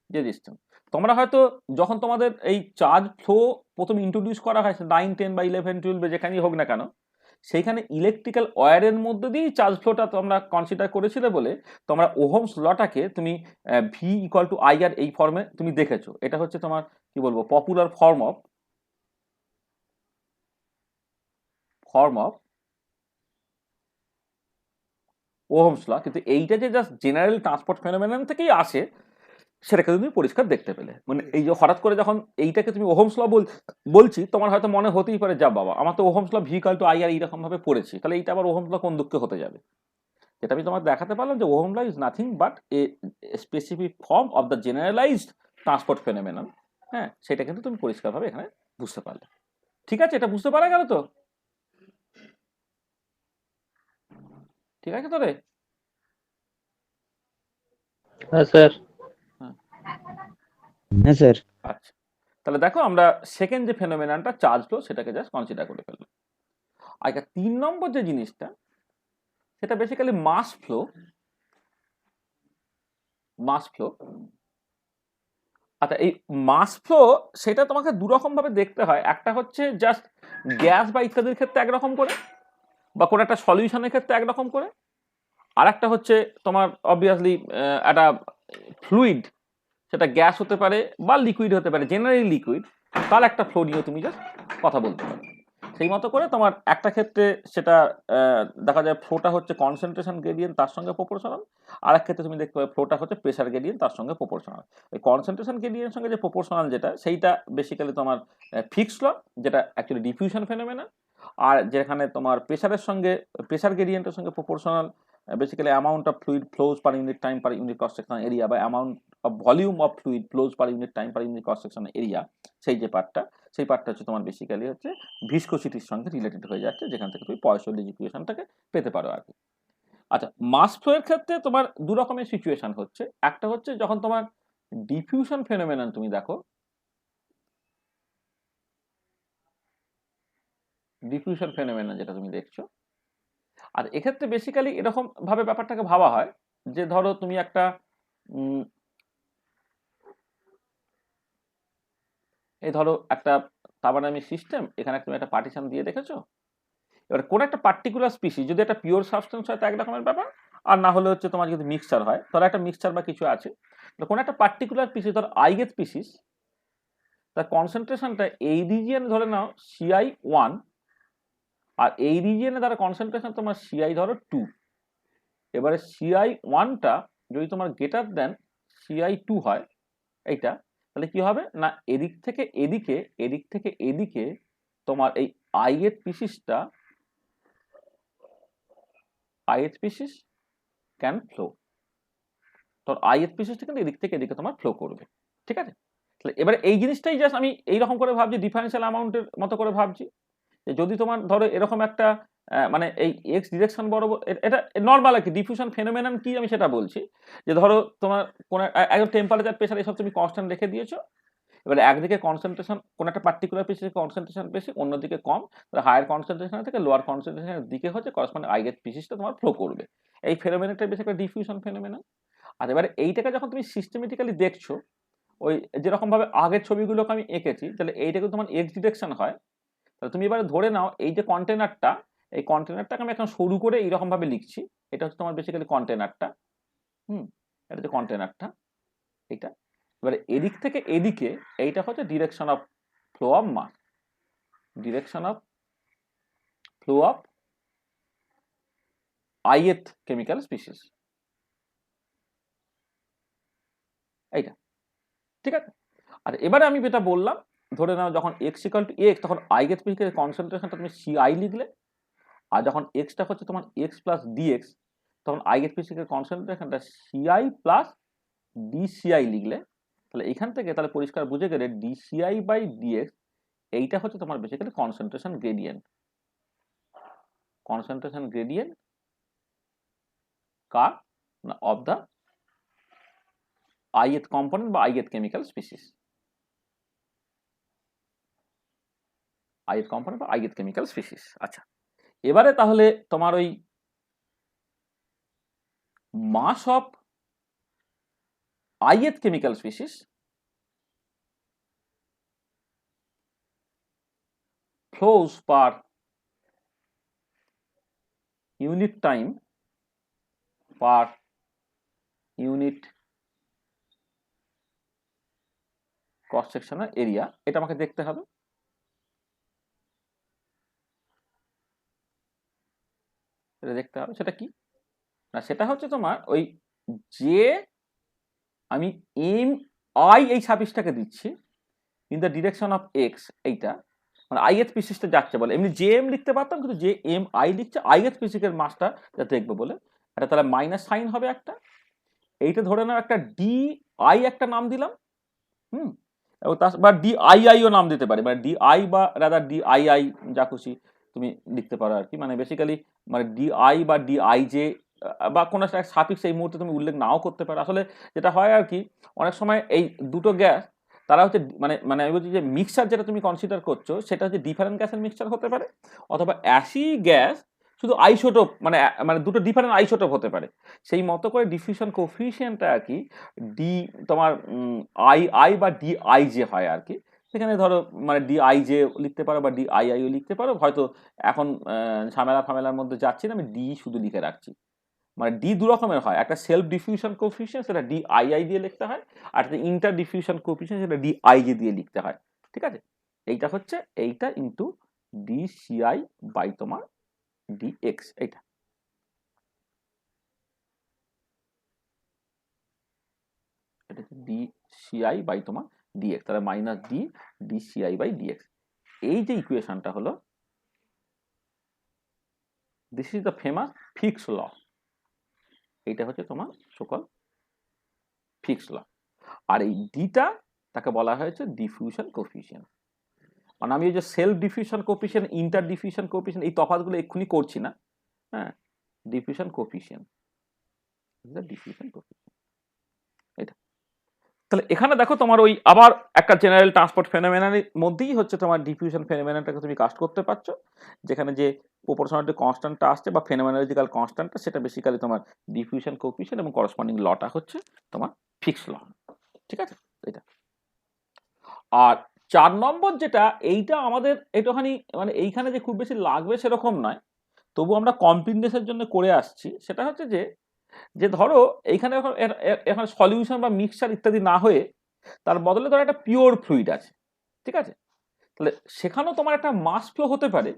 রেজিস্ট্যান্স। তোমরা হয়তো যখন তোমাদের এই চার্জ ফ্লো প্রথম ইন্ট্রোডিউস করা হয় 9, 10 বা 11, 12 যেখানেই হোক না কেন, সেইখানে ইলেকট্রিক্যাল ওয়্যারের মধ্যে দিয়েই চার্জ ফ্লোটা তোমরা কনসিডার করেছিলে বলে তোমরা ওহমস লটাকে তুমি ভি ইকুয়াল টু আই আর এই ফর্মে তুমি দেখেছো। এটা হচ্ছে তোমার কি বলবো popular form of Ohm's law, কিন্তু এইটা যে জাস্ট জেনারেল ট্রান্সপোর্ট ফেনোমেনন থেকেই আসে সেটাকে তুমি পরিষ্কার দেখতে পেলে। মানে এই যে হঠাৎ করে যখন এইটাকে তুমি ওহমস ল বলছি, তোমার হয়তো মনে হতেই পারে যা বাবা আমার তো Ohm's law V equal to I R এইরকম ভাবে পড়েছি, তাহলে এইটা আবার ওহমস ল কোন দুঃখে হতে যাবে। যেটা আমি তোমাকে দেখাতে পারলাম যে Ohm law is nothing but a specific form of the generalised transport phenomenon. হ্যাঁ, সেটা কিন্তু তুমি পরিষ্কারভাবে এখানে বুঝতে পারলে। ঠিক আছে, এটা বুঝতে পারা গেল তো? ঠিক আছে তো রে? হ্যাঁ স্যার। হ্যাঁ হ্যাঁ স্যার। আচ্ছা, তাহলে দেখো আমরা সেকেন্ড যে ফেনোমেননটা চার্জ ফ্লো সেটাকে জাস্ট কনসিডার করে ফেললাম। আচ্ছা 3 নম্বর যে জিনিসটা সেটা বেসিক্যালি মাস ফ্লো। আচ্ছা এই মাস ফ্লো সেটা তোমাকে দুরকম ভাবে দেখতে হয়। একটা হচ্ছে জাস্ট গ্যাস বা ইত্যাদির ক্ষেত্রে একরকম করে, বা কোনো একটা সলিউশনের ক্ষেত্রে একরকম করে, আর একটা হচ্ছে তোমার অবভিয়াসলি একটা ফ্লুইড, সেটা গ্যাস হতে পারে বা লিকুইড হতে পারে, জেনারেলি লিকুইড, তার একটা ফ্লো নিয়ে তুমি জাস্ট কথা বলতে পারো। সেই মতো করে তোমার একটা ক্ষেত্রে সেটা দেখা যায় ফ্লোটা হচ্ছে কনসেন্ট্রেশন গ্রেডিয়েন্ট তার সঙ্গে প্রপোর্শনাল, আর এক ক্ষেত্রে তুমি দেখতে পাবে ফ্লোটা হচ্ছে প্রেসার গ্রেডিয়েন্ট তার সঙ্গে প্রপোর্শনাল। এই কনসেন্ট্রেশন গ্রেডিয়েন্টের সঙ্গে যে প্রপোর্শনাল যেটা, সেইটা বেসিক্যালি তোমার ফিক্সড ল, যেটা অ্যাকচুয়ালি ডিফিউশন ফেনোমেনা। আর যেখানে তোমার প্রেসারের সঙ্গে, প্রেসার গ্রেডিয়েন্টের সঙ্গে proportional basically amount of fluid flows per unit time per unit cross section area, বা amount of volume of fluid flows per unit time per unit cross section area, সেই যে পার্টটা, সেই পার্টটা হচ্ছে তোমার বেসিক্যালি হচ্ছে ভিসকোসিটির সঙ্গে রিলেটেড হয়ে যাচ্ছে, যেখান থেকে তুমি পয়সোলিক ইকুয়েশনটাকে পেতে পারো আর কি। আচ্ছা, মাস ফ্লো এর ক্ষেত্রে তোমার দু রকমের সিচুয়েশন হচ্ছে। একটা হচ্ছে যখন তোমার ডিফিউশন ফেনোমেনন তুমি দেখো, ডিফিউশন ফেনোমেনন যেটা তুমি দেখছো, আর এক্ষেত্রে বেসিক্যালি এরকম ভাবে ব্যাপারটাকে ভাবা হয় যে ধরো তুমি একটা এই ধরো একটা থার্মোডাইনামিক সিস্টেম, এখানে তুমি একটা পার্টিশন দিয়ে রেখেছো। এবার কোন একটা পার্টিকুলার স্পিসিস যদি একটা পিওর সাবস্টেন্স হয় তা এক রকমের ব্যাপার, আর না হলে হচ্ছে তোমার যদি মিক্সচার হয়, ধরো একটা মিক্সচার বা কিছু আছে, কোন একটা পার্টিকুলার স্পিসিস, ধর আইগেট স্পিসিস, তার কনসেন্ট্রেশনটা এই রিজিয়নে ধরে নাও সিআই 1, আর এই রিজিয়নে তার কনসেন্ট্রেশন তোমার সিআই ধরো 2। এবারে সিআই 1টা যদি তোমার গ্রেটার দেন সিআই 2 হয়, এইটা, তাহলে কি হবে না, এদিক থেকে এদিকে, এদিক থেকে এদিকে তোমার এই আইগেট স্পিসিসটা, আইগেট স্পিসিস ক্যান ফ্লো। তোর আইএস স্পিসিসটা কিন্তু এদিক থেকে এদিকে তোমার ফ্লো করবে, ঠিক আছে? তাহলে এবারে এই জিনিসটাই জাস্ট আমি এইরকম করে ভাবছি, ডিফারেন্সিয়াল অ্যামাউন্টের মতো করে ভাবছি, যে যদি তোমার ধরো এরকম একটা মানে এই এক্স ডিরেকশন বরাবর, এটা নর্মাল আর কি, ডিফিউশন ফেনোমেনন কি আমি সেটা বলছি, যে ধরো তোমার কোন একদম টেম্পারেচার প্রেসার এসব তুমি কনস্ট্যান্ট রেখে দিয়েছো। এবারে একদিকে কনসেন্ট্রেশন, কোন একটা পার্টিকুলার পিসের কনসেন্ট্রেশন বেশি, অন্যদিকে কম, তাহলে হায়ার কনসেন্ট্রেশন থেকে লোয়ার কনসেন্ট্রেশনের দিকে হচ্ছে করসপন্ডিং আইগেট পিসিসটা তোমার ফ্লো করবে। এই ফেনোমেননটা বেশি একটা ডিফিউশন ফেনোমেনন। আর এবারে এইটাকে যখন তুমি সিস্টেমেটিক্যালি দেখছো, ওই যেরকম ভাবে আগের ছবিগুলোকে আমি এঁকেছি, তাহলে এইটা কিন্তু তোমার এক্স ডিরেকশন হয়। তাহলে তুমি এবারে ধরে নাও এই যে কন্টেনারটা, এই কন্টেনারটাকে আমি এখন শুরু করে এইরকম ভাবে লিখছি, এটা হচ্ছে তোমার বেসিক্যালি কন্টেনারটা। এটা হচ্ছে কন্টেনারটা, এইটা। এবারে এদিক থেকে এদিকে এইটা হচ্ছে direction of flow of mass, direction of flow of ith chemical species, এইটা, ঠিক আছে? আর এবারে আমি যেটা বললাম, ধরে নাও যখন এক্স ইকাল টু এক্স, তখন আইগেট স্পিসিসের কনসেন্ট্রেশনটা তুমি সিআই লিখলে, আর যখন এক্সটা হচ্ছে তোমার এক্স প্লাস ডিএক্স, তখন আইগেট স্পিসিসের কনসেন্ট্রেশনটা সিআই প্লাস ডিসিআই লিখলে, তাহলে এখান থেকে তাহলে পরিষ্কার বুঝে গেলে ডিসিআই বাই ডিএক্স, এইটা হচ্ছে তোমার basically concentration gradient, concentration gradient কার না, অফ দ্য আইএথ কম্পোনেন্ট বা ith chemical species, ith component বা আইএথ কেমিক্যাল স্পিসিস। আচ্ছা, এবারে তাহলে তোমার ওই mass of ith chemical species flows per unit time per unit cross sectional area, এটা আমাকে দেখতে হবে। এটা দেখতে হবে, সেটা কি না, সেটা হচ্ছে তোমার ওই যে আমি এম আই এই সাফিক্সটাকে দিচ্ছি in the direction of x, এইটা মানে আইএথ স্পিসিসটা যাচ্ছে বলে, এমনি জে এম লিখতে পারতাম, কিন্তু যে এম আই লিখছে আইএথ স্পিসিসের মাসটা যা দেখবে বলে, এটা তাহলে মাইনাস সাইন হবে একটা। এইটা ধরে নাও একটা ডি আই একটা নাম দিলাম, এবং তার বা ডি আই আইও নাম দিতে পারে, মানে ডি আই বা রাদার ডি আই আই, যা খুশি তুমি লিখতে পারো আর কি, মানে বেসিক্যালি মানে ডি আই বা ডি আই জে বা কোনো একটা সাফিক্স এই মুহূর্তে তুমি উল্লেখ নাও করতে পারো। আসলে যেটা হয় আর কি, অনেক সময় এই দুটো গ্যাস তারা হচ্ছে মানে মানে আমি বলছি যে মিক্সচার যেটা তুমি কনসিডার করছো সেটা হচ্ছে ডিফারেন্ট গ্যাসের মিক্সচার হতে পারে, অথবা একই গ্যাস শুধু আইসোটোপ মানে মানে দুটো ডিফারেন্ট আইসোটোপ হতে পারে। সেই মতো করে ডিফিউশন কোফিশিয়েন্টটা আর কি ডি তোমার আই আই বা ডি আই যে হয় আর কি, সেখানে ধরো মানে ডিআইজে লিখতে পারো বা ডিআইআইও লিখতে পারো, হয়তো এখন ঝামেলা ফামেলার মধ্যে যাচ্ছি না, আমি ডি শুধু লিখে রাখছি। মানে ডি দু রকমের হয়, একটা সেলফ ডিফিউশন কোফিশিয়েন্ট সেটা ডিআইআই দিয়ে লিখতে হয়, আর একটা ইন্টার ডিফিউশন কোফিশিয়েন্ট সেটা ডিআইজে দিয়ে লিখতে হয়, ঠিক আছে। এইটা হচ্ছে এইটা ইন্টু ডিসিআই বাই তোমার ডিএক্স, এইটা এটা হচ্ছে ডিসিআই বাই তোমার ডিএক্স, তাহলে minus D d c i by d x. এই যে ইকুয়েশনটা হলো, this is the famous Fick's law, এইটা হচ্ছে তোমার সকল ফিক্স ল। আর এই ডিটা তাকে বলা হয়েছে ডিফিউশন কোফিশিয়েন্ট। মানে আমি ওই যে self diffusion coefficient, inter diffusion coefficient, এই তফাৎগুলো এক্ষুনি করছি না, হ্যাঁ, ডিফিউশন কোফিশিয়েন্ট, ডিফিউশন কোফিশিয়েন্ট এটা। তাহলে এখানে দেখো তোমার ওই আবার একটা জেনারেল ট্রান্সপোর্ট ফেনোমেনার মধ্যেই হচ্ছে তোমার ডিফিউশন ফেনোমেনাটাকে তুমি কাস্ট করতে পারছো, যেখানে যে প্রপোর্শনালিটি কনস্ট্যান্টটা আসছে বা ফেনোমেনোলজিক্যাল কনস্ট্যান্টটা, সেটা বেসিক্যালি তোমার ডিফিউশন কোফিশিয়েন্ট এবং করসপন্ডিং লটা হচ্ছে তোমার ফিক্স ল, ঠিক আছে এটা। আর 4 নম্বর যেটা, এইটা আমাদের একটুখানি মানে এইখানে যে খুব বেশি লাগবে সেরকম নয়, তবু আমরা কমপ্লিটনেসের জন্য করে আসছি। সেটা হচ্ছে যে যে ধরো এইখানে এখানে সলিউশন বা মিক্সচার ইত্যাদি না হয়ে তার বদলে ধরো একটা পিওর ফ্লুইড আছে, ঠিক আছে, তাহলে সেখানেও তোমার একটা মাস ফ্লো হতে পারে,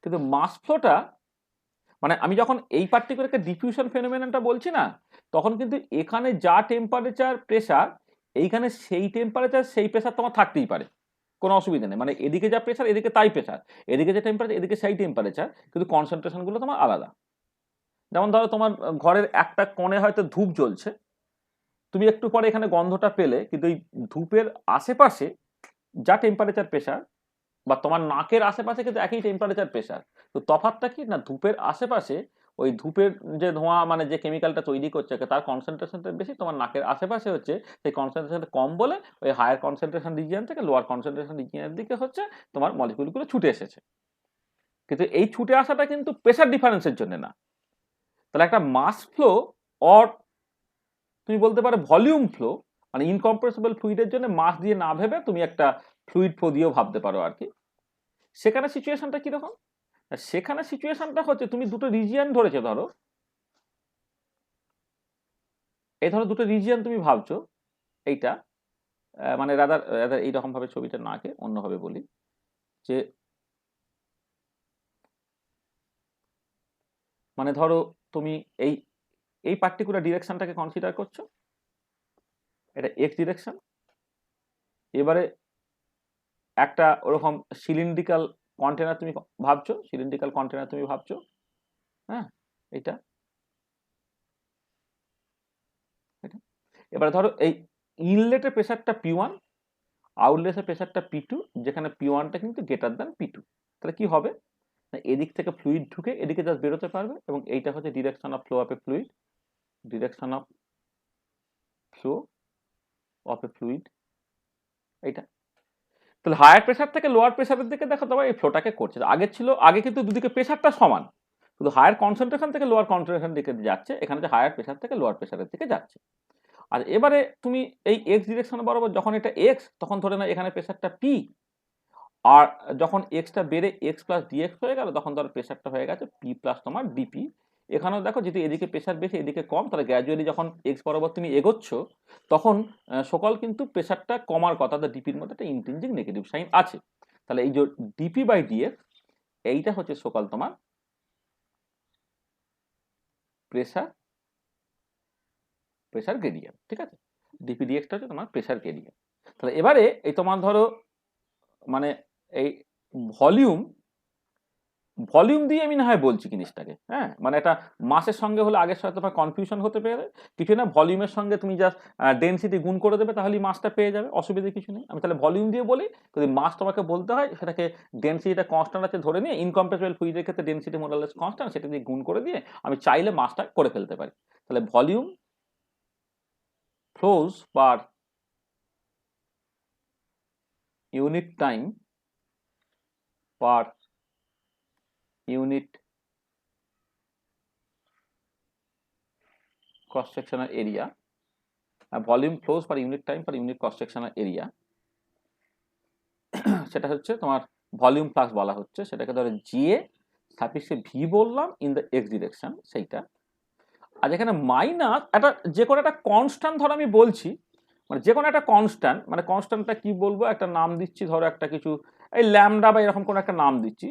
কিন্তু মাস ফ্লোটা মানে আমি যখন এই পার্টিকুলার একটা ডিফিউশন ফেনোমেননটা বলছি না, তখন কিন্তু এখানে যা টেম্পারেচার প্রেসার, এইখানে সেই টেম্পারেচার সেই প্রেসার তোমার থাকতেই পারে, কোনো অসুবিধা নেই। মানে এদিকে যা প্রেসার এদিকে তাই প্রেসার, এদিকে যে টেম্পারেচার এদিকে সেই টেম্পারেচার, কিন্তু কনসেন্ট্রেশনগুলো তোমার আলাদা। যেমন ধরো তোমার ঘরের একটা কোণে হয়তো ধূপ জ্বলছে, তুমি একটু পরে এখানে গন্ধটা পেলে, কিন্তু এই ধূপের আশেপাশে যা টেম্পারেচার প্রেসার, বা তোমার নাকের আশেপাশে কিন্তু একই টেম্পারেচার প্রেসার, তো তফাৎটা কি না, ধূপের আশেপাশে ওই ধূপের যে ধোঁয়া মানে যে কেমিক্যালটা তৈরি করছে তার কনসেন্ট্রেশনটা বেশি, তোমার নাকের আশেপাশে হচ্ছে সেই কনসেন্ট্রেশনটা কম বলে ওই হায়ার কনসেন্ট্রেশন রিজিয়ন থেকে লোয়ার কনসেন্ট্রেশন রিজিয়নের দিকে হচ্ছে তোমার মলিকিউলগুলো ছুটে এসেছে। কিন্তু এই ছুটে আসাটা কিন্তু প্রেসার ডিফারেন্সের জন্য না। তাহলে একটা মাস ফ্লো অর তুমি বলতে পারো ভলিউম ফ্লো, মানে ইনকম্প্রেসিবল ফ্লুইডের জন্য মাস দিয়ে না ভেবে তুমি একটা ফ্লুইড ফ্লো দিয়েও ভাবতে পারো আর কি। সেখানে সিচুয়েশনটা কিরকম, সেখানে সিচুয়েশনটা হচ্ছে তুমি দুটো রিজিয়ন ধরেছো, ধরো এই ধরো দুটো রিজিয়ন তুমি ভাবছো, এইটা মানে রাদার রাদার এইরকম ভাবে ছবিটা না আঁকে অন্যভাবে বলি, যে মানে ধরো তুমি এই এই পার্টিকুলার ডিরেকশনটাকে কনসিডার করছো, এটা এক্স ডিরেকশন। এবারে একটা ওরকম সিলিন্ড্রিক্যাল কন্টেনার তুমি ভাবছো, সিলিন্ড্রিক্যাল কন্টেনার তুমি ভাবছো, হ্যাঁ, এটা এটা এবারে ধরো এই ইনলেটের প্রেসারটা P1, আউটলেটের প্রেসারটা P2, যেখানে P1টা কিন্তু গ্রেটার দ্যান P2। তাহলে কি হবে, এদিক থেকে ফ্লুইড ঢুকে এদিকে জাস্ট বেরোতে পারবে, এবং এইটা হচ্ছে direction of flow of A fluid, direction of flow of A fluid এইটা। তাহলে হায়ার প্রেসার থেকে লোয়ার প্রেসারের দিকে দেখো তোমার এই ফ্লোটাকে করছে। আগে ছিল, আগে কিন্তু দুদিকে প্রেসারটা সমান, শুধু হায়ার কনসেন্ট্রেশন থেকে লোয়ার কনসেন্ট্রেশন দিকে যাচ্ছে, এখানে যে হায়ার প্রেসার থেকে লোয়ার প্রেসারের দিকে যাচ্ছে। আর এবারে তুমি এই এক্স ডিরেকশন বরাবর যখন এটা এক্স, তখন ধরে না এখানে প্রেসারটা পি, আর যখন এক্সটা বেড়ে এক্স প্লাস ডিএক্স হয়ে গেল, তখন ধরো প্রেসারটা হয়ে গেছে পি প্লাস তোমার ডিপি। এখানেও দেখো যদি এদিকে প্রেসার বেশি এদিকে কম, তাহলে গ্র্যাজুয়ালি যখন এক্স বরাবর তুমি এগোচ্ছ, তখন সকল কিন্তু প্রেসারটা কমার কথা, ডিপির মধ্যে একটা ইন্ট্রিনজিক নেগেটিভ সাইন আছে। তাহলে এই যে ডিপি বাই ডিএক্স, এইটা হচ্ছে সকল তোমার প্রেসার প্রেসার গ্রেডিয়েন্ট, ঠিক আছে। ডিপি ডিএক্সটা হচ্ছে তোমার প্রেসার গ্রেডিয়েন্ট। তাহলে এবারে এই তোমার ধরো মানে এই ভলিউম ভলিউম দিয়ে আমি না হয় বলছি জিনিসটাকে, হ্যাঁ, মানে এটা মাসের সঙ্গে হলে আগের সাথে তোমার কনফিউশন হতে পারে কিছু না, ভলিউমের সঙ্গে তুমি জাস্ট ডেনসিটি গুণ করে দেবে, তাহলেই মাসটা পেয়ে যাবে, অসুবিধা কিছু নেই। আমি তাহলে ভলিউম দিয়ে বলি, যদি মাস তোমাকে বলতে হয় সেটাকে ডেনসিটিটা কনস্ট্যান্ট আছে ধরে নিয়ে, ইনকম্প্রেসিবল ফ্লুইডের ক্ষেত্রে ডেনসিটি মোরালেস কনস্ট্যান্ট, সেটা দিয়ে গুণ করে দিয়ে আমি চাইলে মাসটা করে ফেলতে পারি। তাহলে volume flows per unit time per unit cross sectional area, volume flows per unit time per unit cross sectional area, সেটা হচ্ছে তোমার ভলিউম ফ্লাক্স বলা হচ্ছে, সেটাকে ধরো জিএ সাফিক্সে ভি বললাম ইন দ্য এক্স ডিরেকশন সেইটা। আর এখানে মাইনাস একটা যে কোনো একটা কনস্ট্যান্ট ধরো আমি বলছি, মানে যে কোনো একটা কনস্ট্যান্ট, মানে কনস্ট্যান্টটা কি বলবো, একটা নাম দিচ্ছি ধরো একটা কিছু এই ল্যামডা বা এরকম কোনো একটা নাম দিচ্ছি,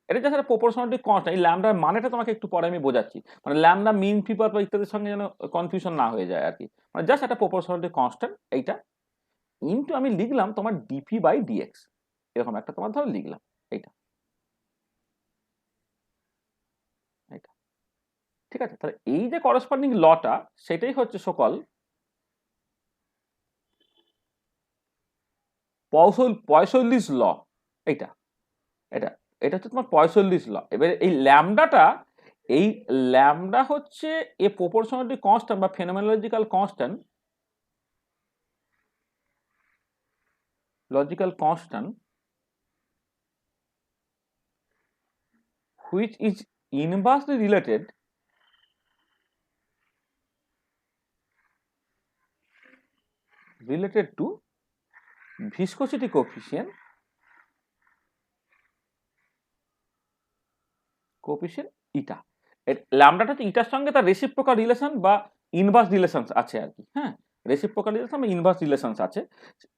এটা জাস্ট একটা প্রপোর্শনালিটি কনস্ট্যান্ট। এই ল্যামডার মানেটা তোমাকে একটু পরে আমি বোঝাচ্ছি, মানে ল্যামডা মিন ফিপার বা ইত্যাদির সঙ্গে যেন কনফিউশন না হয়ে যায় আর কি, মানে জাস্ট একটা প্রপোর্শনালিটি কনস্ট্যান্ট এইটা ইনটু আমি লিখলাম তোমার ডিপি বাই ডিএক্স, এরকম একটা তোমার ধরো লিখলাম এইটা, এইটা ঠিক আছে। তাহলে এই যে করসপন্ডিং লটা সেটাই হচ্ছে সকল পয়সল্লিশ ল, এইটা এটা এটা হচ্ছে তোমার 45 ল। এবারে এই ল্যামডাটা, এই ল্যামডা হচ্ছে এ প্রপোর্শনালিটি কনস্ট্যান্ট বা phenomenological constant, logical constant which is inversely related to viscosity coefficient eta. ল্যামডাটা হচ্ছে ইটার সঙ্গে তার রেসিপ্রোকাল রিলেশন বা ইনভার্স রিলেশন আছে আর কি, হ্যাঁ, রেসিপ্রোকাল রিলেশন বা ইনভার্স রিলেশন আছে।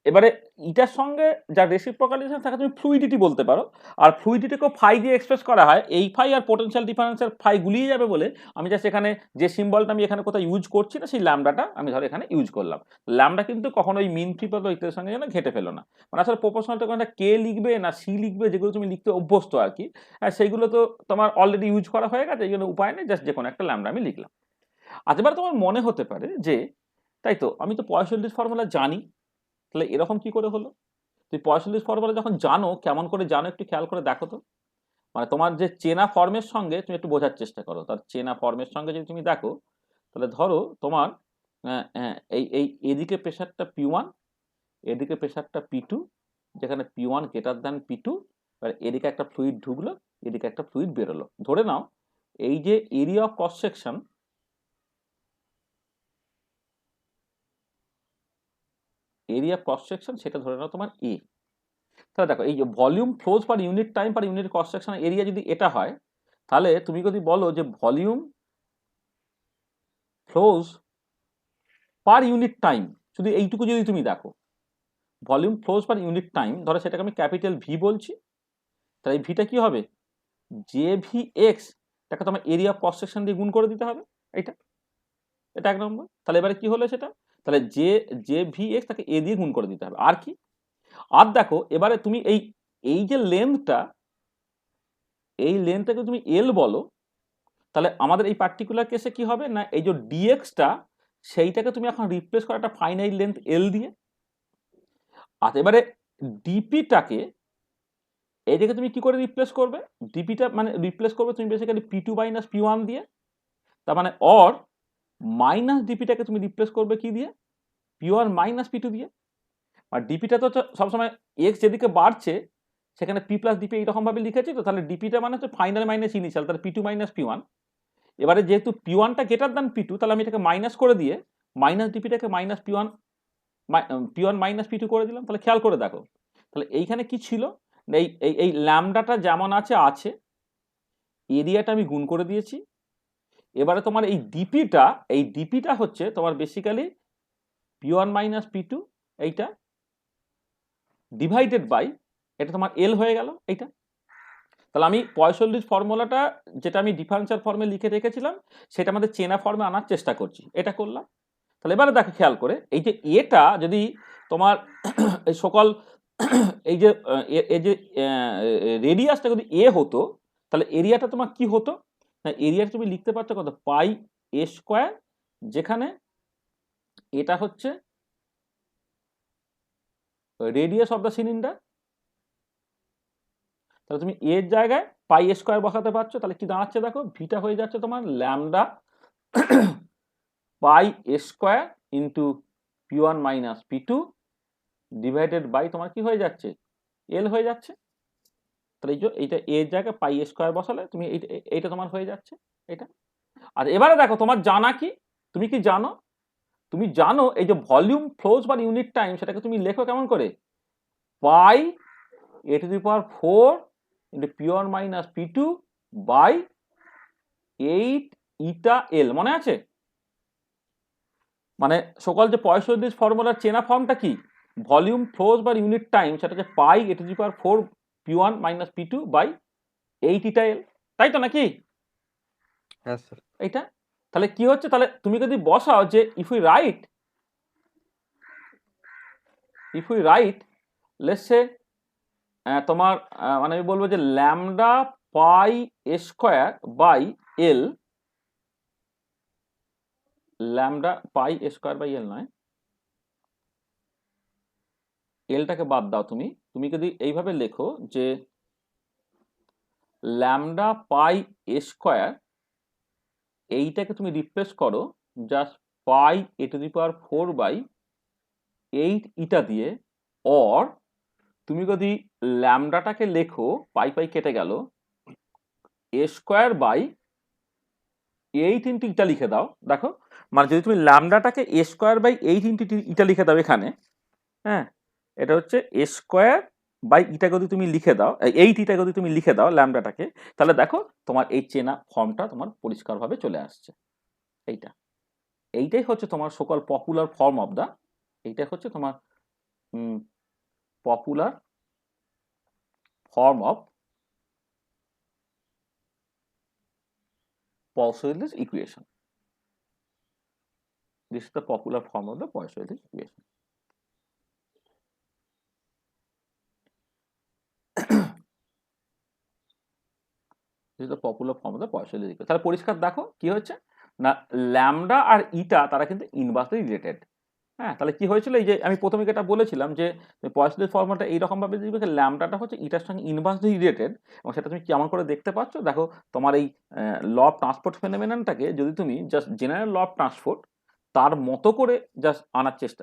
এবারে ইটার সঙ্গে যা রেসিপ্রোকাল রিলেশন তাকে তুমি ফ্লুইডিটি বলতে পারো, আর ফ্লুইডিটিকেও ফাই দিয়ে এক্সপ্রেস করা হয়। এই ফাই আর পোটেনশিয়াল ডিফারেন্সের ফাই গুলিয়ে যাবে বলে আমি জাস্ট এখানে যে সিম্বলটা আমি এখানে কোথাও ইউজ করছি না, সেই ল্যামডাটা আমি ধরো এখানে ইউজ করলাম। ল্যামডা কিন্তু কখনোই মিন ফিপার বা ইত্যাদির সঙ্গে যেন ঘেটে ফেলো না, মানে আসলে প্রপোর্শনালটা কোনটা কে লিখবে না সি লিখবে, যেগুলো তুমি লিখতে অভ্যস্ত আর কি, সেইগুলো তো তোমার অলরেডি ইউজ করা হয়ে গেছে, এই জন্য উপায় নেই, জাস্ট যে কোনো একটা ল্যামডা আমি লিখলাম। আজ এবার তোমার মনে হতে পারে যে তাই তো আমি তো 45 ফর্মুলা জানি, তাহলে এরকম কি করে হলো? তুই 45 ফর্মুলা যখন জানো, কেমন করে জানো একটু খেয়াল করে দেখো তো। মানে তোমার যে চেনা ফর্মের সঙ্গে তুমি একটু বোঝার চেষ্টা করো, তার চেনা ফর্মের সঙ্গে যদি তুমি দেখো, তাহলে ধরো তোমার এই এই এদিকে প্রেশারটা P1, এদিকে প্রেশারটা P2, যেখানে P1 গ্রেটার দ্যান P2, এদিকে একটা ফ্লুইড ঢুকলো, এদিকে একটা ফ্লুইড বেরোলো। ধরে নাও এই যে area of cross section, area cross section সেটা ধরে নাও তোমার এ। তাহলে দেখো এই যে volume flows per unit time per unit cross section area যদি এটা হয়, তাহলে তুমি যদি বলো যে volume flows per unit time, শুধু এইটুকু যদি তুমি দেখো volume flows per unit time, ধরো সেটাকে আমি ক্যাপিটাল ভি বলছি, তাহলে এই ভিটা কি হবে, জে ভি এক্স, তাকে তোমার এরিয়া ক্রস সেকশন দিয়ে গুণ করে দিতে হবে, এইটা এটা এক নম্বর। তাহলে এবারে কি হলো সেটা, তাহলে জে জে ভি এক্স তাকে এ দিয়ে গুণ করে দিতে হবে, আর কি। আর দেখো এবারে তুমি এই এই যে লেন্থটা, এই লেন্থটাকে তুমি এল বলো, তাহলে আমাদের এই পার্টিকুলার কেসে কি হবে না, এই যে ডিএক্সটা সেইটাকে তুমি এখন রিপ্লেস করো একটা ফাইনাইট লেন্থ এল দিয়ে। আচ্ছা এবারে ডিপিটাকে এইটাকে তুমি কি করে রিপ্লেস করবে, ডিপিটা মানে রিপ্লেস করবে তুমি বেসিক্যালি P2 মাইনাস P1 দিয়ে, তার মানে অর মাইনাস ডিপিটাকে তুমি রিপ্লেস করবে কি দিয়ে, P1 মাইনাস P2 দিয়ে। আর ডিপিটা তো সবসময় এক্স যেদিকে বাড়ছে সেখানে পি প্লাস ডিপি এইরকম ভাবে লিখেছি, তো তাহলে ডিপিটা মানে হচ্ছে ফাইনাল মাইনাস ইনিশিয়াল, তাহলে P2 মাইনাস P1। এবারে যেহেতু P1টা গ্রেটার দ্যান P2, তাহলে আমি এটাকে মাইনাস করে দিয়ে minus ডিপিটাকে minus P1 minus P2 করে দিলাম। তাহলে খেয়াল করে দেখো, তাহলে এইখানে কি ছিল, এই এই এই ল্যামডাটা যেমন আছে আছে, এরিয়াটা আমি গুণ করে দিয়েছি। এবারে তোমার এই ডিপিটা হচ্ছে তোমার বেসিক্যালি P1 মাইনাস P2 এইটা ডিভাইডেড বাই এটা তোমার এল হয়ে গেল এইটা। তাহলে আমি 45 ফর্মুলাটা যেটা আমি ডিফারেন্সিয়াল ফর্মে লিখে রেখেছিলাম সেটা আমাদের চেনা ফর্মে আনার চেষ্টা করছি, এটা করলাম। তাহলে এবারে দেখো খেয়াল করে, এই যে এটা যদি তোমার এই সকল এই যে এই যে রেডিয়াসটা যদি এ হতো, তাহলে এরিয়াটা তোমার কি হতো না, এরিয়াটা তুমি লিখতে পারছো কত, পাই এ স্কোয়ার, যেখানে এটা হচ্ছে রেডিয়াস অফ দ্য সিলিন্ডার। তাহলে তুমি এর জায়গায় পাই এ স্কোয়ার বসাতে পারছো, তাহলে কি দাঁড়াচ্ছে দেখো, ভিটা হয়ে যাচ্ছে তোমার lambda pi A square into P1 minus P2 divided by তোমার কি হয়ে যাচ্ছে, এল হয়ে যাচ্ছে। তাহলে এইটা এর জায়গায় পাই এ স্কোয়ার বসালে তুমি এইটা তোমার হয়ে যাচ্ছে এটা। আর এবারে দেখো তোমার জানা কি, তুমি কি জানো, তুমি জানো এই যে volume flows per unit time সেটাকে তুমি লেখো কেমন করে, পাই a to the power 4 into p1 minus p2 by 8 eta l, মনে আছে? মানে সকল যে পয়সোদিস ফর্মুলার চেনা ফর্মটা কি, volume flows by unit time, সেটা হচ্ছে পাই a to the power 4 p1 minus p2 by 8 eta l, তাই তো নাকি? হ্যাঁ স্যার। এইটা তাহলে কি হচ্ছে, তাহলে তুমি যদি বসাও যে if we write let's say তোমার মানে আমি বলবো যে lambda pi square by L, lambda pi square by L নয়, এলটাকে বাদ দাও, তুমি যদি এইভাবে লেখো যে ল্যামডা পাই স্কোয়ার, এইটাকে তুমি রিপ্লেস করো just pi e to the power 4 by 8 eta দিয়ে, অর তুমি যদি ল্যামডাটাকে লেখো পাই পাই কেটে গেল এ স্কোয়ার বাই 8 ইন্টু ইটা লিখে দাও। দেখো মানে যদি তুমি ল্যামডাটাকে এ স্কোয়ার বাই 8 ইন্টু ইটা লিখে দাও এখানে, হ্যাঁ এটা হচ্ছে এ স্কোয়ার বাই ইটা যদি তুমি লিখে দাও, 8 ইটা যদি তুমি লিখে দাও ল্যামডাটাকে, তাহলে দেখো তোমার এই চেনা ফর্মটা তোমার পরিষ্কারভাবে চলে আসছে। এইটাই হচ্ছে তোমার সকল পপুলার ফর্ম অফ দা, এইটাই হচ্ছে তোমার popular form of Poiseuille's equation. This is the popular form of the Poiseuille's equation. This is the popular form of the Poiseuille's equation. তাহলে পরিষ্কার দেখো কি হচ্ছে না, ল্যামডা আর ইটা তারা কিন্তু ইনভার্সলি রিলেটেড। হ্যাঁ তাহলে কি হয়েছিল, এই যে আমি প্রথমে যেটা বলেছিলাম যে পয়েসেলের ফর্মুলাটা এইরকম ভাবে দিবে, ল্যামডাটা হচ্ছে ইটার সঙ্গে ইনভার্সলি রিলেটেড, এবং সেটা তুমি কেমন করে দেখতে পাচ্ছ, দেখো তোমার এই ল অফ ট্রান্সপোর্ট ফেনোমেননটাকে যদি তুমি just general law of transport তার মতো করে জাস্ট আনার চেষ্টা,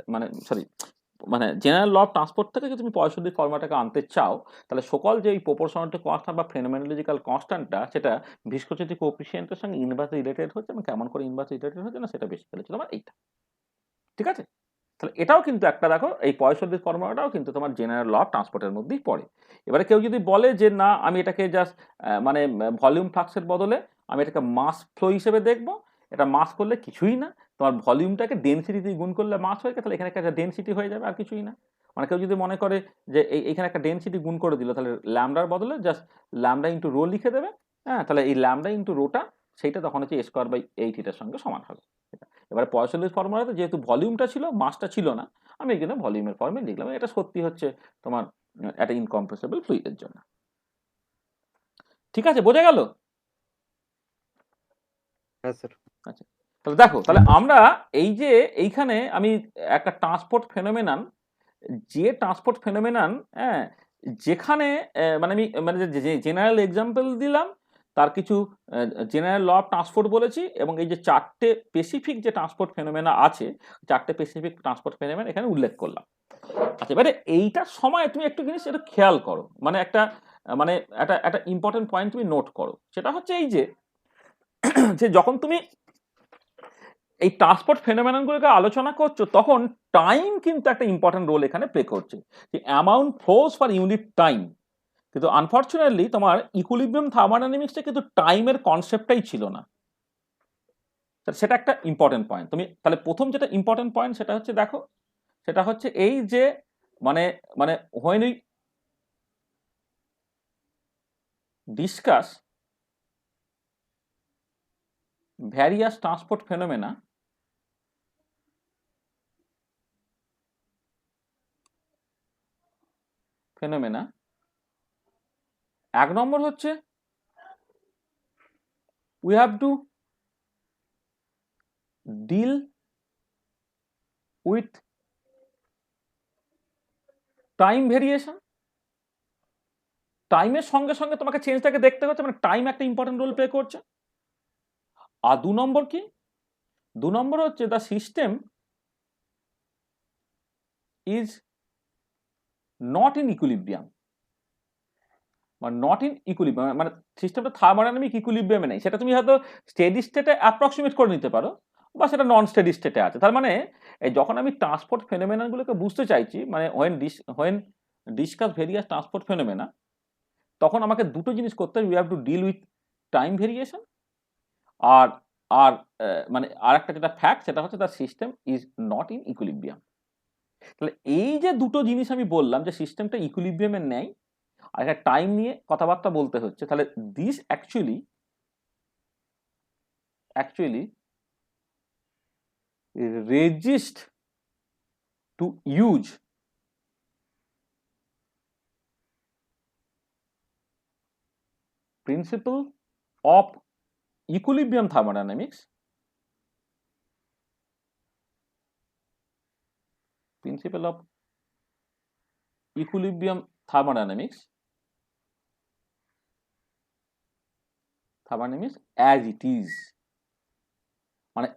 মানে জেনারেল ল অফ ট্রান্সপোর্ট থেকে যদি তুমি পয়েসেলের ফর্মুলাটাকে আনতে চাও, তাহলে সকল যে এই প্রপোর্শনালিটি কনস্ট্যান্ট বা ফেনোমেনোলজিক্যাল কনস্ট্যান্টটা সেটা ভিসকোসিটি কোএফিসিয়েন্টের সঙ্গে ইনভার্সলি রিলেটেড হচ্ছে, এবং কেমন করে ইনভার্সলি রিলেটেড হচ্ছে না সেটা বেসিক্যালি ছিল আমার এইটা। ঠিক আছে, তাহলে এটাও কিন্তু একটা দেখো এই পয়েসেলের ফর্মুলাটাও কিন্তু তোমার জেনারেল ল অফ ট্রান্সপোর্টের মধ্যেই পড়ে। এবারে কেউ যদি বলে যে না আমি এটাকে জাস্ট মানে ভলিউম ফ্লাক্সের বদলে আমি এটাকে মাস ফ্লো হিসেবে দেখবো, এটা মাস করলে কিছুই না, তোমার ভলিউমটাকে ডেনসিটি দিয়ে গুণ করলে মাস হয়ে গেছে, তাহলে এখানে একটা ডেনসিটি হয়ে যাবে আর কিছুই না। মানে কেউ যদি মনে করে যে এইখানে একটা ডেনসিটি গুণ করে দিল, তাহলে ল্যামডার বদলে জাস্ট ল্যামডা ইন্টু রো লিখে দেবে, হ্যাঁ তাহলে এই ল্যামডা ইন্টু রোটা সেইটা তখন হচ্ছে এ স্কোয়ার বাই 8 এটার সঙ্গে সমান হবে। এবারে পয়েসেলের ফর্মুলাতে যেহেতু ভলিউমটা ছিল মাসটা ছিল না, আমি এখানে ভলিউমের ফর্মে লিখলাম, এটা সত্যি হচ্ছে তোমার একটা ইনকম্প্রেসিবল ফ্লুইডের জন্য। ঠিক আছে, বোঝা গেল? হ্যাঁ স্যার। আচ্ছা তাহলে দেখো, তাহলে আমরা এই যে এইখানে আমি একটা ট্রান্সপোর্ট ফেনোমেনন, যে ট্রান্সপোর্ট ফেনোমেনন হ্যাঁ যেখানে মানে আমি মানে যে জেনারেল এক্সাম্পল দিলাম তার কিছু জেনারেল ল অফ ট্রান্সপোর্ট বলেছি, এবং এই যে চারটে স্পেসিফিক যে ট্রান্সপোর্ট ফেনোমেনা আছে, চারটে স্পেসিফিক ট্রান্সপোর্ট ফেনোমেনা এখানে উল্লেখ করলাম। আচ্ছা এবারে এইটার সময় তুমি একটু জিনিস এটা খেয়াল করো, মানে একটা একটা ইম্পর্টেন্ট পয়েন্ট তুমি নোট করো, সেটা হচ্ছে এই যে যখন তুমি এই ট্রান্সপোর্ট ফেনোমেননগুলোকে আলোচনা করছো তখন টাইম কিন্তু একটা ইম্পর্টেন্ট রোল এখানে প্লে করছে, যে amount flows for unit time. কিন্তু আনফর্চুনেটলি তোমার ইকুইলিব্রিয়াম থার্মোডাইনামিক্সে কিন্তু টাইমের কনসেপ্টটাই ছিল না, সেটা একটা ইম্পর্টেন্ট পয়েন্ট। তুমি তাহলে প্রথম যেটা ইম্পর্টেন্ট পয়েন্ট সেটা হচ্ছে দেখো, সেটা হচ্ছে এই যে মানে মানে when we discuss various transport phenomena, এক নম্বর হচ্ছে we have to deal with time variation. টাইমের সঙ্গে সঙ্গে তোমাকে চেঞ্জটাকে দেখতে হচ্ছে, মানে টাইম একটা ইম্পর্টেন্ট রোল প্লে করছে। আর দু নম্বর কি, দু নম্বর হচ্ছে the system is not in equilibrium, মানে নট ইন ইকুইলিব্রিয়াম মানে সিস্টেমটা থার্মোডাইনামিক ইকুইলিব্রিয়ামে নেই, সেটা তুমি হয়তো স্টেডি স্টেটে অ্যাপ্রক্সিমেট করে নিতে পারো, বা সেটা নন স্টেডি স্টেটে আছে। তার মানে যখন আমি ট্রান্সপোর্ট ফেনোমেননগুলোকে বুঝতে চাইছি, মানে when discuss various transport phenomena, তখন আমাকে দুটো জিনিস করতে হবে। We have to deal with time variation, আর আর মানে আর একটা যেটা ফ্যাক্ট সেটা হচ্ছে the system is not in equilibrium. তাহলে এই যে দুটো জিনিস আমি বললাম যে সিস্টেমটা ইকুইলিব্রিয়ামের নেই আর একটা টাইম নিয়ে কথাবার্তা বলতে হচ্ছে, তাহলে this actually resist to use principle of equilibrium thermodynamics, principle of equilibrium thermodynamics as it is। মানে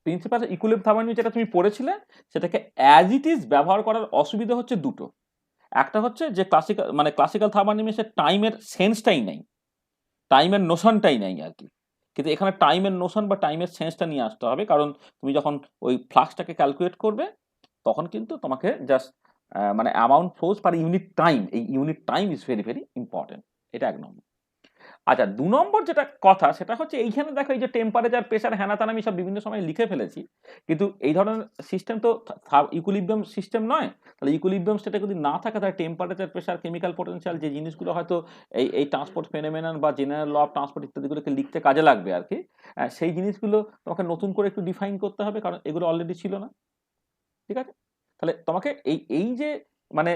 প্রিন্সিপাল ইকুইলিব্রিয়াম থার্মোডাইনামিক্স যেটা তুমি পড়েছিলে সেটাকে অ্যাজ ইট ইজ ব্যবহার করার অসুবিধা হচ্ছে দুটো। একটা হচ্ছে যে ক্লাসিক্যাল থার্মোডাইনামিক্সের টাইমের সেন্সটাই নেই, টাইমের নোশনটাই নেই আর কি। কিন্তু এখানে টাইমের নোশন বা টাইমের সেন্সটা নিয়ে আসতে হবে, কারণ তুমি যখন ওই ফ্লাক্সটাকে ক্যালকুলেট করবে তখন কিন্তু তোমাকে জাস্ট মানে amount flows per unit time, এই unit time is very very important. এটা এক নম্বর। আচ্ছা, ২ নম্বর যেটা কথা সেটা হচ্ছে এইখানে দেখো এই যে টেম্পারেচার, প্রেসার, হ্যানা ত্যানা আমি সব বিভিন্ন সময় লিখে ফেলেছি, কিন্তু এই ধরনের সিস্টেম তো ইকুইলিব্রিয়াম সিস্টেম নয়। তাহলে ইকুইলিব্রিয়াম স্টেটে যদি না থাকে তাহলে টেম্পারেচার, প্রেসার, কেমিক্যাল পটেনশিয়াল যে জিনিসগুলো হয়তো এই ট্রান্সপোর্ট ফেনোমেনন বা জেনারেল ল অফ ট্রান্সপোর্ট ইত্যাদিগুলোকে লিখতে কাজে লাগবে আর কি, সেই জিনিসগুলো তোমাকে নতুন করে একটু ডিফাইন করতে হবে, কারণ এগুলো অলরেডি ছিল না। ঠিক আছে? তাহলে তোমাকে এই যে মানে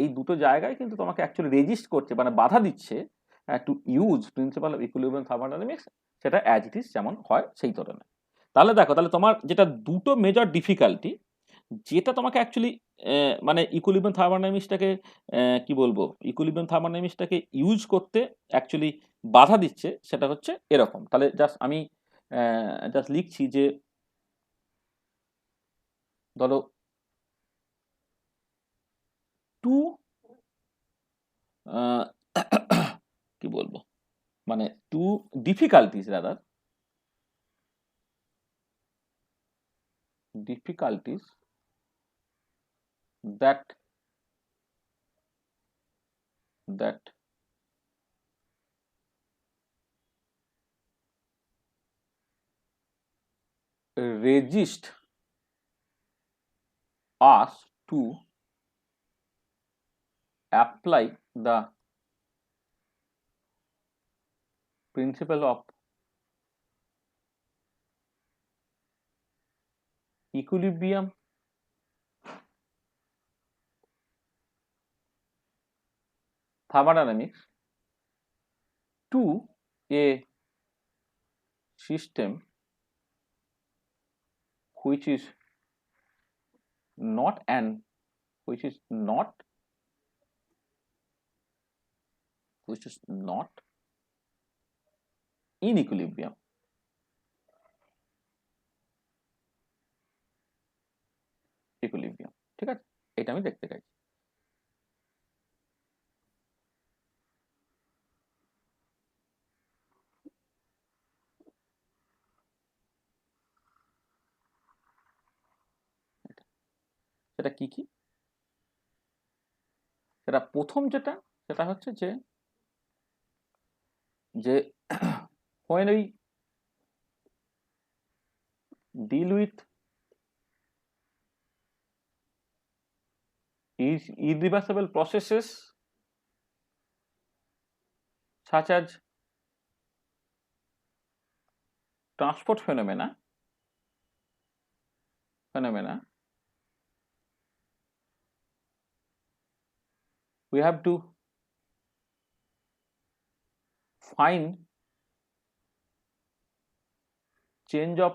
এই দুটো জায়গায় কিন্তু তোমাকে অ্যাকচুয়ালি রেজিস্ট করছে, মানে বাধা দিচ্ছে to use principal of equilibrium thermodynamics, সেটা অ্যাজ ইট ইজ যেমন হয় সেই ধরনের। তাহলে দেখো, তাহলে তোমার যেটা দুটো মেজর ডিফিকাল্টি যেটা তোমাকে অ্যাকচুয়ালি মানে ইকুইলিব্রিয়াম থার্মোডাইনামিক্সটাকে কি বলবো, ইকুইলিব্রিয়াম থার্মোডাইনামিক্সটাকে ইউজ করতে অ্যাকচুয়ালি বাধা দিচ্ছে, সেটা হচ্ছে এরকম। তাহলে জাস্ট আমি জাস্ট লিখছি যে ধরো টু কি বলবো, মানে to difficulties that resist us to apply the principle of equilibrium thermodynamics to a system which is not in equilibrium। ঠিক আছে, এটা আমি দেখতে চাইছি। সেটা কি কি? সেটা প্রথম সেটা হচ্ছে যে when we deal with irreversible processes such as transport phenomena, we have to find change of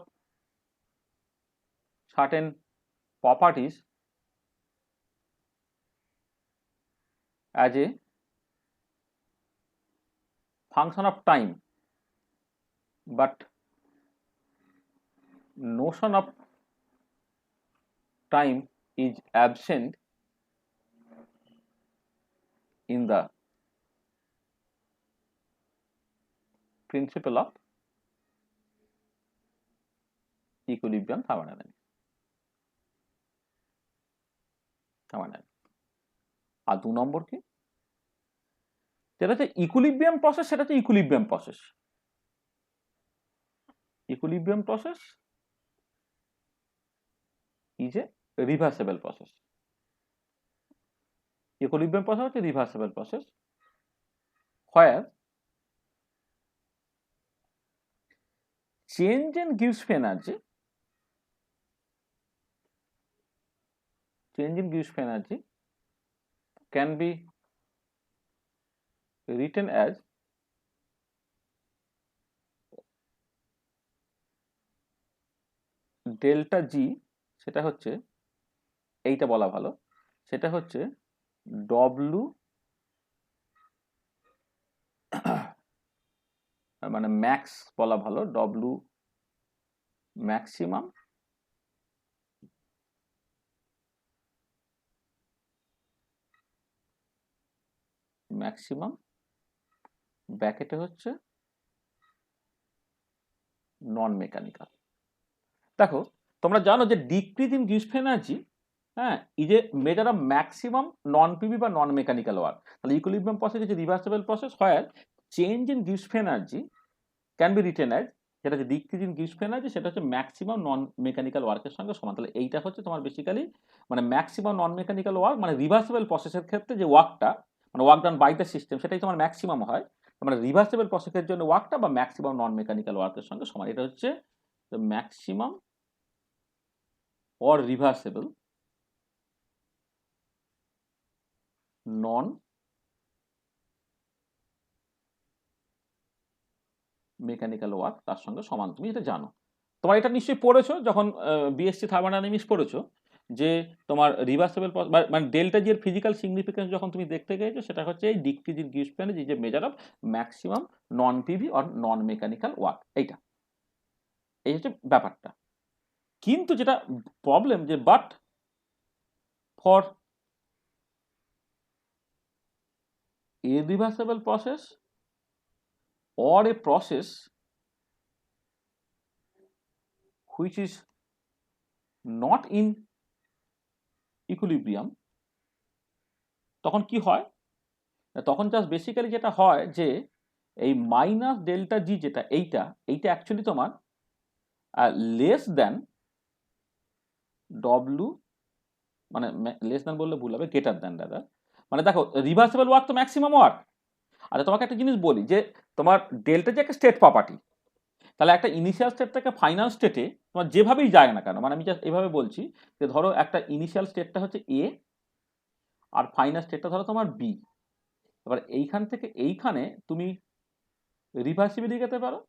certain properties as a function of time, but notion of time is absent in the principle of equilibrium thermodynamics। আর 2 নম্বর কি, যেটা হচ্ছে equilibrium process, সেটা হচ্ছে equilibrium process. Equilibrium process is a reversible process. Equilibrium process হচ্ছে reversible process, where change in Gibbs energy, can be written as delta G, সেটা হচ্ছে এইটা বলা ভালো, সেটা হচ্ছে ডব্লু মানে ম্যাক্স বলা ভালো, ডব্লু ম্যাক্সিমাম ব্র্যাকেটে হচ্ছে নন মেকানিক্যাল। দেখো তোমরা জানো যে ডিক্রিজ ইন গিবস এনার্জি, হ্যাঁ, is a measure of maximum non PV বা নন মেকানিক্যাল ওয়ার্ক। তাহলে equilibrium process is reversible process where change in Gibbs energy can be written as, যেটা হচ্ছে ডিক্রিজ ইন গিবস এনার্জি, সেটা হচ্ছে maximum non mechanical ওয়ার্কের সঙ্গে সমান। তাহলে এইটা হচ্ছে তোমার বেসিক্যালি মানে ম্যাক্সিমাম নন মেকানিক্যাল ওয়ার্ক, মানে রিভার্সেবল প্রসেসের ক্ষেত্রে যে ওয়ার্কটা মানে work done by the system, সেটাই তোমার ম্যাক্সিমাম হয়। মানে রিভার্সেবল প্রসেসের জন্য ওয়ার্কটা বা ম্যাক্সিমাম নন মেকানিক্যাল ওয়ার্কের সঙ্গে সমান। এটা হচ্ছে maximum or reversible non mechanical work তার সঙ্গে সমান। তুমি এটা জানো, তোমার এটা নিশ্চয়ই পড়েছো যখন বিএসসি থার্মোডাইনামিক্স পড়েছো, যে তোমার রিভার্সেবল মানে ডেল্টা জি এর ফিজিক্যাল সিগনিফিকেন্স যখন তুমি দেখতে গেছো, সেটা হচ্ছে এই ডিক্রিজ ইন গিবস এনার্জি যে measure of maximum non PV or non mechanical work. এইটা এই হচ্ছে ব্যাপারটা। কিন্তু যেটা প্রবলেম যে but for irreversible process or a process which is not in equilibrium, তখন কি হয়, তখন জাস্ট বেসিক্যালি যেটা হয় যে এই মাইনাস ডেল্টা জি যেটা এইটা অ্যাকচুয়ালি তোমার লেস দেন ডব্লু, মানে লেস দেন বললে ভুল হবে, গ্রেটার দেন দাদা। মানে দেখো রিভার্সেবল ওয়ার্ক তো ম্যাক্সিমাম ওয়ার্ক। আচ্ছা তোমাকে একটা জিনিস বলি, যে তোমার ডেল্টা যে একটা স্টেট প্রপার্টি, তাহলে একটা ইনিশিয়াল স্টেট থেকে ফাইনাল স্টেটে তোমার যেভাবেই যায় না কেন, মানে আমি জাস্ট এভাবে বলছি যে ধরো একটা ইনিশিয়াল স্টেটটা হচ্ছে এ আর ফাইনাল স্টেটটা ধরো তোমার বি। এবার এইখান থেকে এইখানে তুমি রিভার্সিবলি যেতে পারো,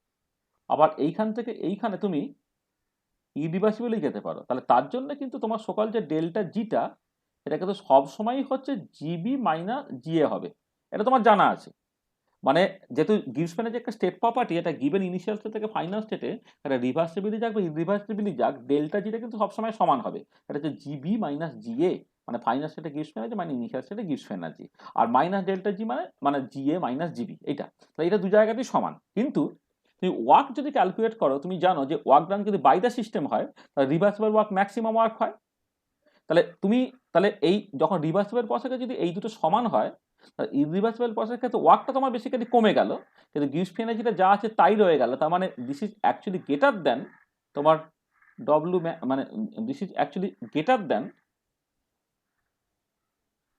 আবার এইখান থেকে এইখানে তুমি ইরিভার্সিবলি যেতে পারো। তাহলে তার জন্য কিন্তু তোমার সকাল যে ডেল্টা জিটা, এটা কিন্তু সবসময়ই হচ্ছে জিবি মাইনাস জিএ হবে, এটা তোমার জানা আছে। মানে যেহেতু গিভস যে একটা স্টেট প্রপার্টি, এটা গিভেন ইনিশিয়াল স্টেট থেকে ফাইনাল স্টেটে এটা রিভার্সিবিলি যাক বা ইরিভার্সিবিলি যাক, ডেল্টা জিটা কিন্তু সবসময় সমান হবে। এটা হচ্ছে জিবি মাইনাস জিএ, মানে ফাইনাল স্টেটে গিভস এনার্জি মানে ইনিশিয়াল স্টেটে গিভস এনার্জি, আর মাইনাস ডেল্টা জি মানে মানে জিএ মাইনাস জিবি, এইটা। তাহলে এটা দু জায়গাতেই সমান। কিন্তু তুমি ওয়ার্ক যদি ক্যালকুলেট করো, তুমি জানো যে ওয়ার্ক ডান যদি বাই দ্য সিস্টেম হয়, তাহলে রিভার্সিবল ওয়ার্ক ম্যাক্সিমাম ওয়ার্ক হয়। তাহলে এই যখন রিভার্সিবল প্রসেসে যদি এই দুটো সমান হয়, ইরিভার্সিবল প্রসেসের ক্ষেত্রে ওয়ার্কটা তোমার বেসিক্যালি কমে গেল, কিন্তু গিভস এনার্জিটা যা আছে তাই রয়ে গেল। তার মানে this is actually greater than তোমার ডব্লু, মানে this is actually greater than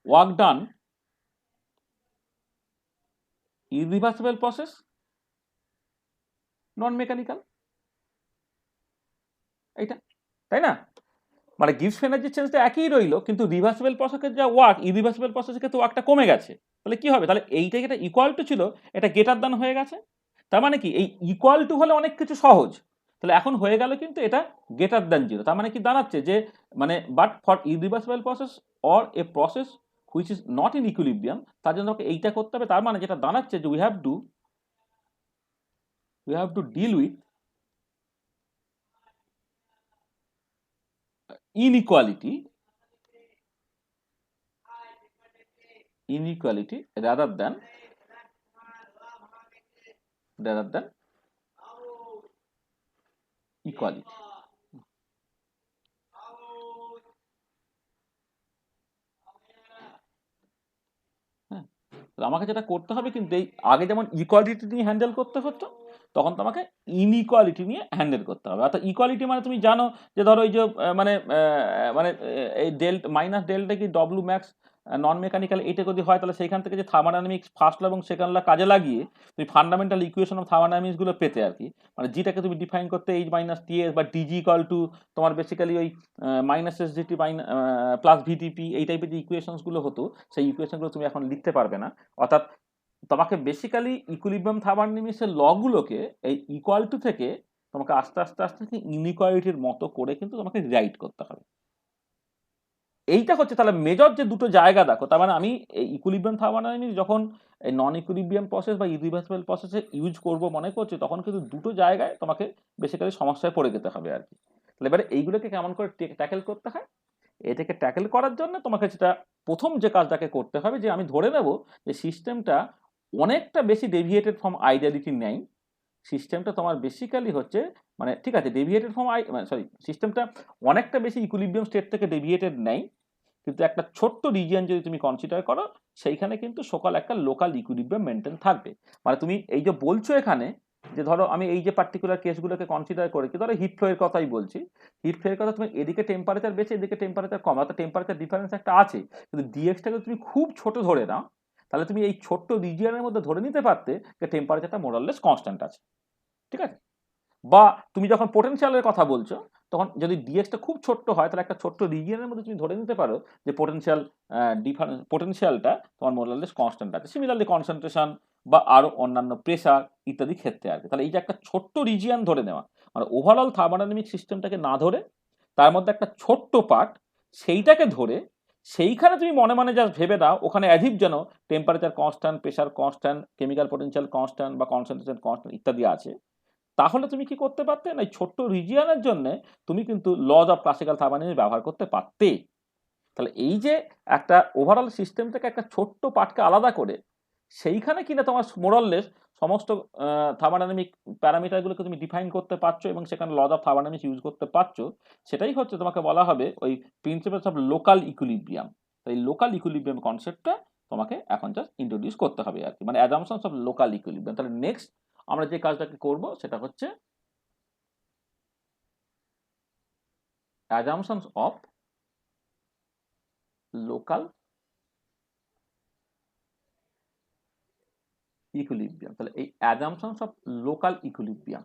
work done irreversible process non mechanical, এইটা, তাই না? মানে গিভস এনার্জি চেঞ্জটা একই রইলো, কিন্তু রিভার্সিবল প্রসেসের যা ওয়ার্ক, ইরিভার্সিবল প্রসেসের ক্ষেত্রে ওয়ার্কটা কমে গেছে। তাহলে কি হবে, তাহলে এইটা যেটা ইকুয়াল টু ছিল এটা গ্রেটার দ্যান হয়ে গেছে। তার মানে কি এই ইকুয়াল টু হলে অনেক কিছু সহজ, তাহলে এখন হয়ে গেল কিন্তু এটা গ্রেটার দ্যান জিরো। তার মানে কি দাঁড়াচ্ছে যে মানে but for irreversible process or a process which is not in equilibrium, তার জন্য আমাকে এইটা করতে হবে। তার মানে যেটা দাঁড়াচ্ছে যে we have to deal with inequality rather than equality. তাহলে আমাকে যেটা করতে হবে কিন্তু এই আগে যেমন ইকুয়ালিটি নিয়ে হ্যান্ডেল করতে হতো, তখন তোমাকে ইনইকুয়ালিটি নিয়ে হ্যান্ডেল করতে হবে। অর্থাৎ ইকুয়ালিটি মানে তুমি জানো যে ধরো এই যে মানে এই মাইনাস ডেল্টা কি ডব্লিউ ম্যাক্স নন মেকানিক্যাল এইটা যদি হয়, তাহলে সেইখান থেকে যে থার্মোডাইনামিক্স ফার্স্ট ল এবং সেকেন্ড ল কাজে লাগিয়ে তুমি ফান্ডামেন্টাল ইকুয়েশন অফ থার্মোডাইনামিক্স গুলো পেতে আর কি। মানে জিটাকে তুমি ডিফাইন করতে এইচ মাইনাস টিএস বা ডিজি ইকুয়াল টু তোমার বেসিক্যালি ওই minus S GT plus VTP এই টাইপের যে ইকুয়েশনস গুলো হতো, সেই ইকুয়েশনগুলো তুমি এখন লিখতে পারবে না। অর্থাৎ তোমাকে বেসিক্যালি ইকুইলিব্রিয়াম থার্মোডাইনামিক্সের লগুলোকে এই ইকুয়াল টু থেকে তোমাকে আস্তে আস্তে আস্তে ইনইকুয়ালিটির মতো করে কিন্তু তোমাকে রাইট করতে হবে। এইটা হচ্ছে তাহলে মেজর যে দুটো জায়গা দেখো, তার মানে আমি এই ইকুইলিব্রিয়াম থার্মোডাইনামিক্স যখন এই নন ইকুইলিব্রিয়াম প্রসেস বা ইরিভার্সিবল প্রসেসে ইউজ করব মনে করছি, তখন কিন্তু দুটো জায়গায় তোমাকে বেসিক্যালি সমস্যায় পড়ে যেতে হবে আর কি। তাহলে এবারে এইগুলোকে কেমন করে ট্যাকেল করতে হয়, এটাকে ট্যাকেল করার জন্য তোমাকে যেটা প্রথম যে কাজটাকে করতে হবে, যে আমি ধরে নেব যে সিস্টেমটা অনেকটা বেশি ডেভিয়েটেড ফ্রম আইডিয়ালিটি নেই। সিস্টেমটা তোমার বেসিক্যালি হচ্ছে মানে ঠিক আছে ডেভিয়েটেড ফ্রম সিস্টেমটা অনেকটা বেশি ইকুইলিব্রিয়াম স্টেট থেকে ডেভিয়েটেড নেই, কিন্তু একটা ছোট্ট রিজিয়ন যদি তুমি কনসিডার করো, সেইখানে কিন্তু সকাল একটা লোকাল ইকুইলিব্রিয়াম মেনটেন থাকবে। মানে তুমি এই যে বলছো এখানে যে ধরো আমি এই যে পার্টিকুলার কেসগুলোকে কনসিডার করেছি, ধরো হিট ফ্লো এর কথাই বলছি, হিট ফ্লো এর কথা তুমি এদিকে টেম্পারেচার বেশি এদিকে টেম্পারেচার কম, অর্থাৎ টেম্পারেচার ডিফারেন্স একটা আছে, কিন্তু ডিএক্সটাকে তুমি খুব ছোট ধরে নাও, তাহলে তুমি এই ছোট্ট রিজিয়নের মধ্যে ধরে নিতে পারতে যে টেম্পারেচারটা মোরাললেস কনস্ট্যান্ট আছে, ঠিক আছে। বা তুমি যখন পোটেনশিয়ালের কথা বলছো, তখন যদি ডিএক্সটা খুব ছোট্ট হয়, তাহলে একটা ছোট্ট রিজিয়নের মধ্যে তুমি ধরে নিতে পারো যে পোটেনশিয়ালটা তোমার মোরাললেস কনস্ট্যান্ট আছে। সিমিলারলি কনসেন্ট্রেশন বা আরো অন্যান্য প্রেসার ইত্যাদি ক্ষেত্রে আর কি। তাহলে এই যে একটা ছোট্ট রিজিয়ন ধরে নেওয়া, মানে ওভারঅল থার্মোডাইনামিক সিস্টেমটাকে না ধরে তার মধ্যে একটা ছোট্ট পার্ট সেইটাকে ধরে সেইখানে তুমি মনে মনে জাস্ট ভেবে দাও ওখানে অ্যাজিভ যেন temperature constant, pressure constant, chemical potential constant বা কনসেন্ট্রেশন কনস্ট্যান্ট ইত্যাদি আছে। তাহলে তুমি কি করতে পারতে না, এই ছোট্ট রিজিয়নের জন্য তুমি কিন্তু লজ অফ ক্লাসিক্যাল থার্মোডাইনামিক্স ব্যবহার করতে পারতে। তাহলে এই যে একটা ওভারঅল সিস্টেম থেকে একটা ছোট্ট পার্টকে আলাদা করে সেইখানে কিনা তোমার মোরাললেস সমস্ত থার্মোডাইনামিক প্যারামিটারগুলোকে তুমি ডিফাইন করতে পারছো এবং সেখানে লজ অফ থার্মোডাইনামিক্স ইউজ করতে পারছো, সেটাই হচ্ছে তোমাকে বলা হবে ওই প্রিন্সিপালস অফ লোকাল ইকুইলিব্রিয়াম। তাই লোকাল ইকুইলিব্রিয়াম কনসেপ্টটা তোমাকে এখন জাস্ট ইন্ট্রোডিউস করতে হবে আর কি, মানে অ্যাজাম্পশনস অফ লোকাল ইকুইলিব্রিয়াম। তাহলে নেক্সট আমরা যে কাজটাকে করব সেটা হচ্ছে assumptions of local equilibrium। তাহলে এই assumptions of local equilibrium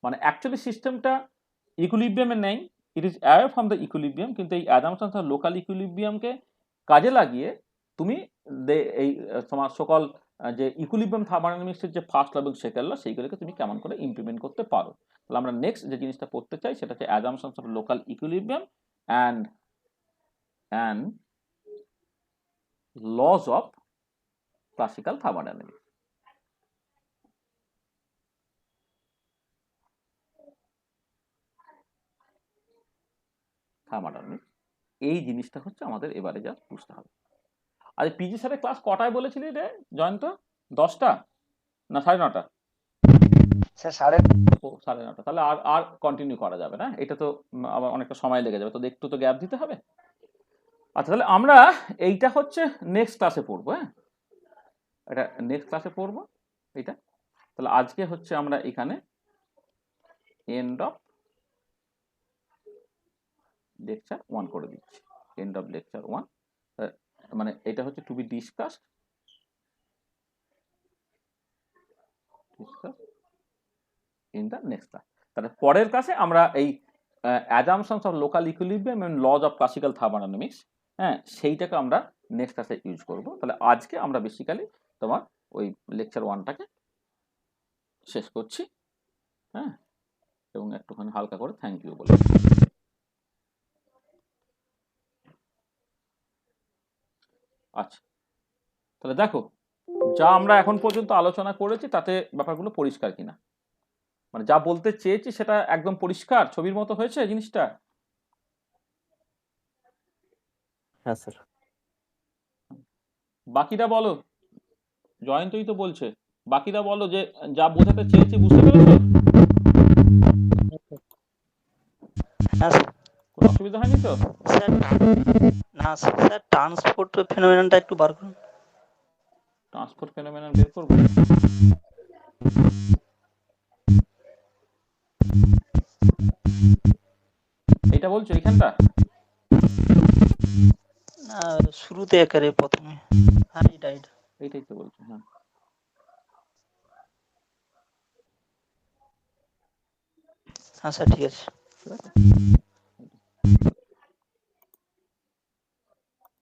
মানে অ্যাকচুয়ালি সিস্টেমটা ইকুইলিব্রিয়ামে নেই, it is away from the equilibrium, কিন্তু এই assumptions of local equilibriumকে কাজে লাগিয়ে তুমি এই তোমার সকল যে ইকুইলিব্রিয়াম থার্মোডাইনামিক্সের যে ফার্স্ট ল এবং সেকেন্ড ল সেইগুলোকে তুমি কেমন করে ইমপ্লিমেন্ট করতে পারো। তাহলে আমরা নেক্সট যে জিনিসটা পড়তে চাই সেটা হচ্ছে assumptions of local equilibrium and laws of classical thermodynamics। এই জিনিসটা হচ্ছে আমাদের এবারে যা বুঝতে হবে। আর পিজি স্যারের ক্লাস কটায় বলেছিলি রে জয়ন্ত? 10টা না 9:30? স্যার 9:30। তাহলে আর আর কন্টিনিউ করা যাবে না, এটা তো আবার অনেকটা সময় লেগে যাবে, তো একটু তো গ্যাপ দিতে হবে। আচ্ছা তাহলে আমরা এইটা হচ্ছে নেক্সট ক্লাসে পড়বো, হ্যাঁ এটা নেক্সট ক্লাসে পড়বো এইটা। তাহলে আজকে হচ্ছে আমরা এখানে এন্ড অফ লেকচার 1 করে দিচ্ছি, এন্ড অফ লেকচার 1, মানে এটা হচ্ছে to be discussed in the next class. তাহলে পরের ক্লাসে আমরা এই assumptions of local equilibrium and laws of classical thermodynamics, হ্যাঁ সেইটাকে আমরা নেক্সট ক্লাসে ইউজ করব। তাহলে আজকে আমরা বেসিক্যালি তোমার ওই লেকচার 1টাকে শেষ করছি, হ্যাঁ, এবং একটুখানি হালকা করে থ্যাংক ইউ বলে। আচ্ছা তাহলে দেখো যা আমরা এখন পর্যন্ত আলোচনা করেছি তাতে ব্যাপারগুলো পরিষ্কার কিনা, মানে যা বলতে চেয়েছি সেটা একদম পরিষ্কার ছবির মতো হয়েছে জিনিসটা? হ্যাঁ স্যার। বাকিরা বলো, জয়ন্তই তো বলছে, বাকিরা বলো যে যা বোঝাতে চেয়েছি বুঝতে পেরেছো? হ্যাঁ স্যার। কোনো অসুবিধা হয়নি তো? স্যার না স্যার, ট্রান্সপোর্ট ফেনোমেননটা একটু বার করুন। ট্রান্সপোর্ট ফেনোমেনন বের করবো। এটা বলছো এইখানটা? না, শুরুতে একেবারে প্রথমে। হ্যাঁ, এটা এইটাই তো বলছো, হ্যাঁ। হ্যাঁ স্যার, ঠিক আছে।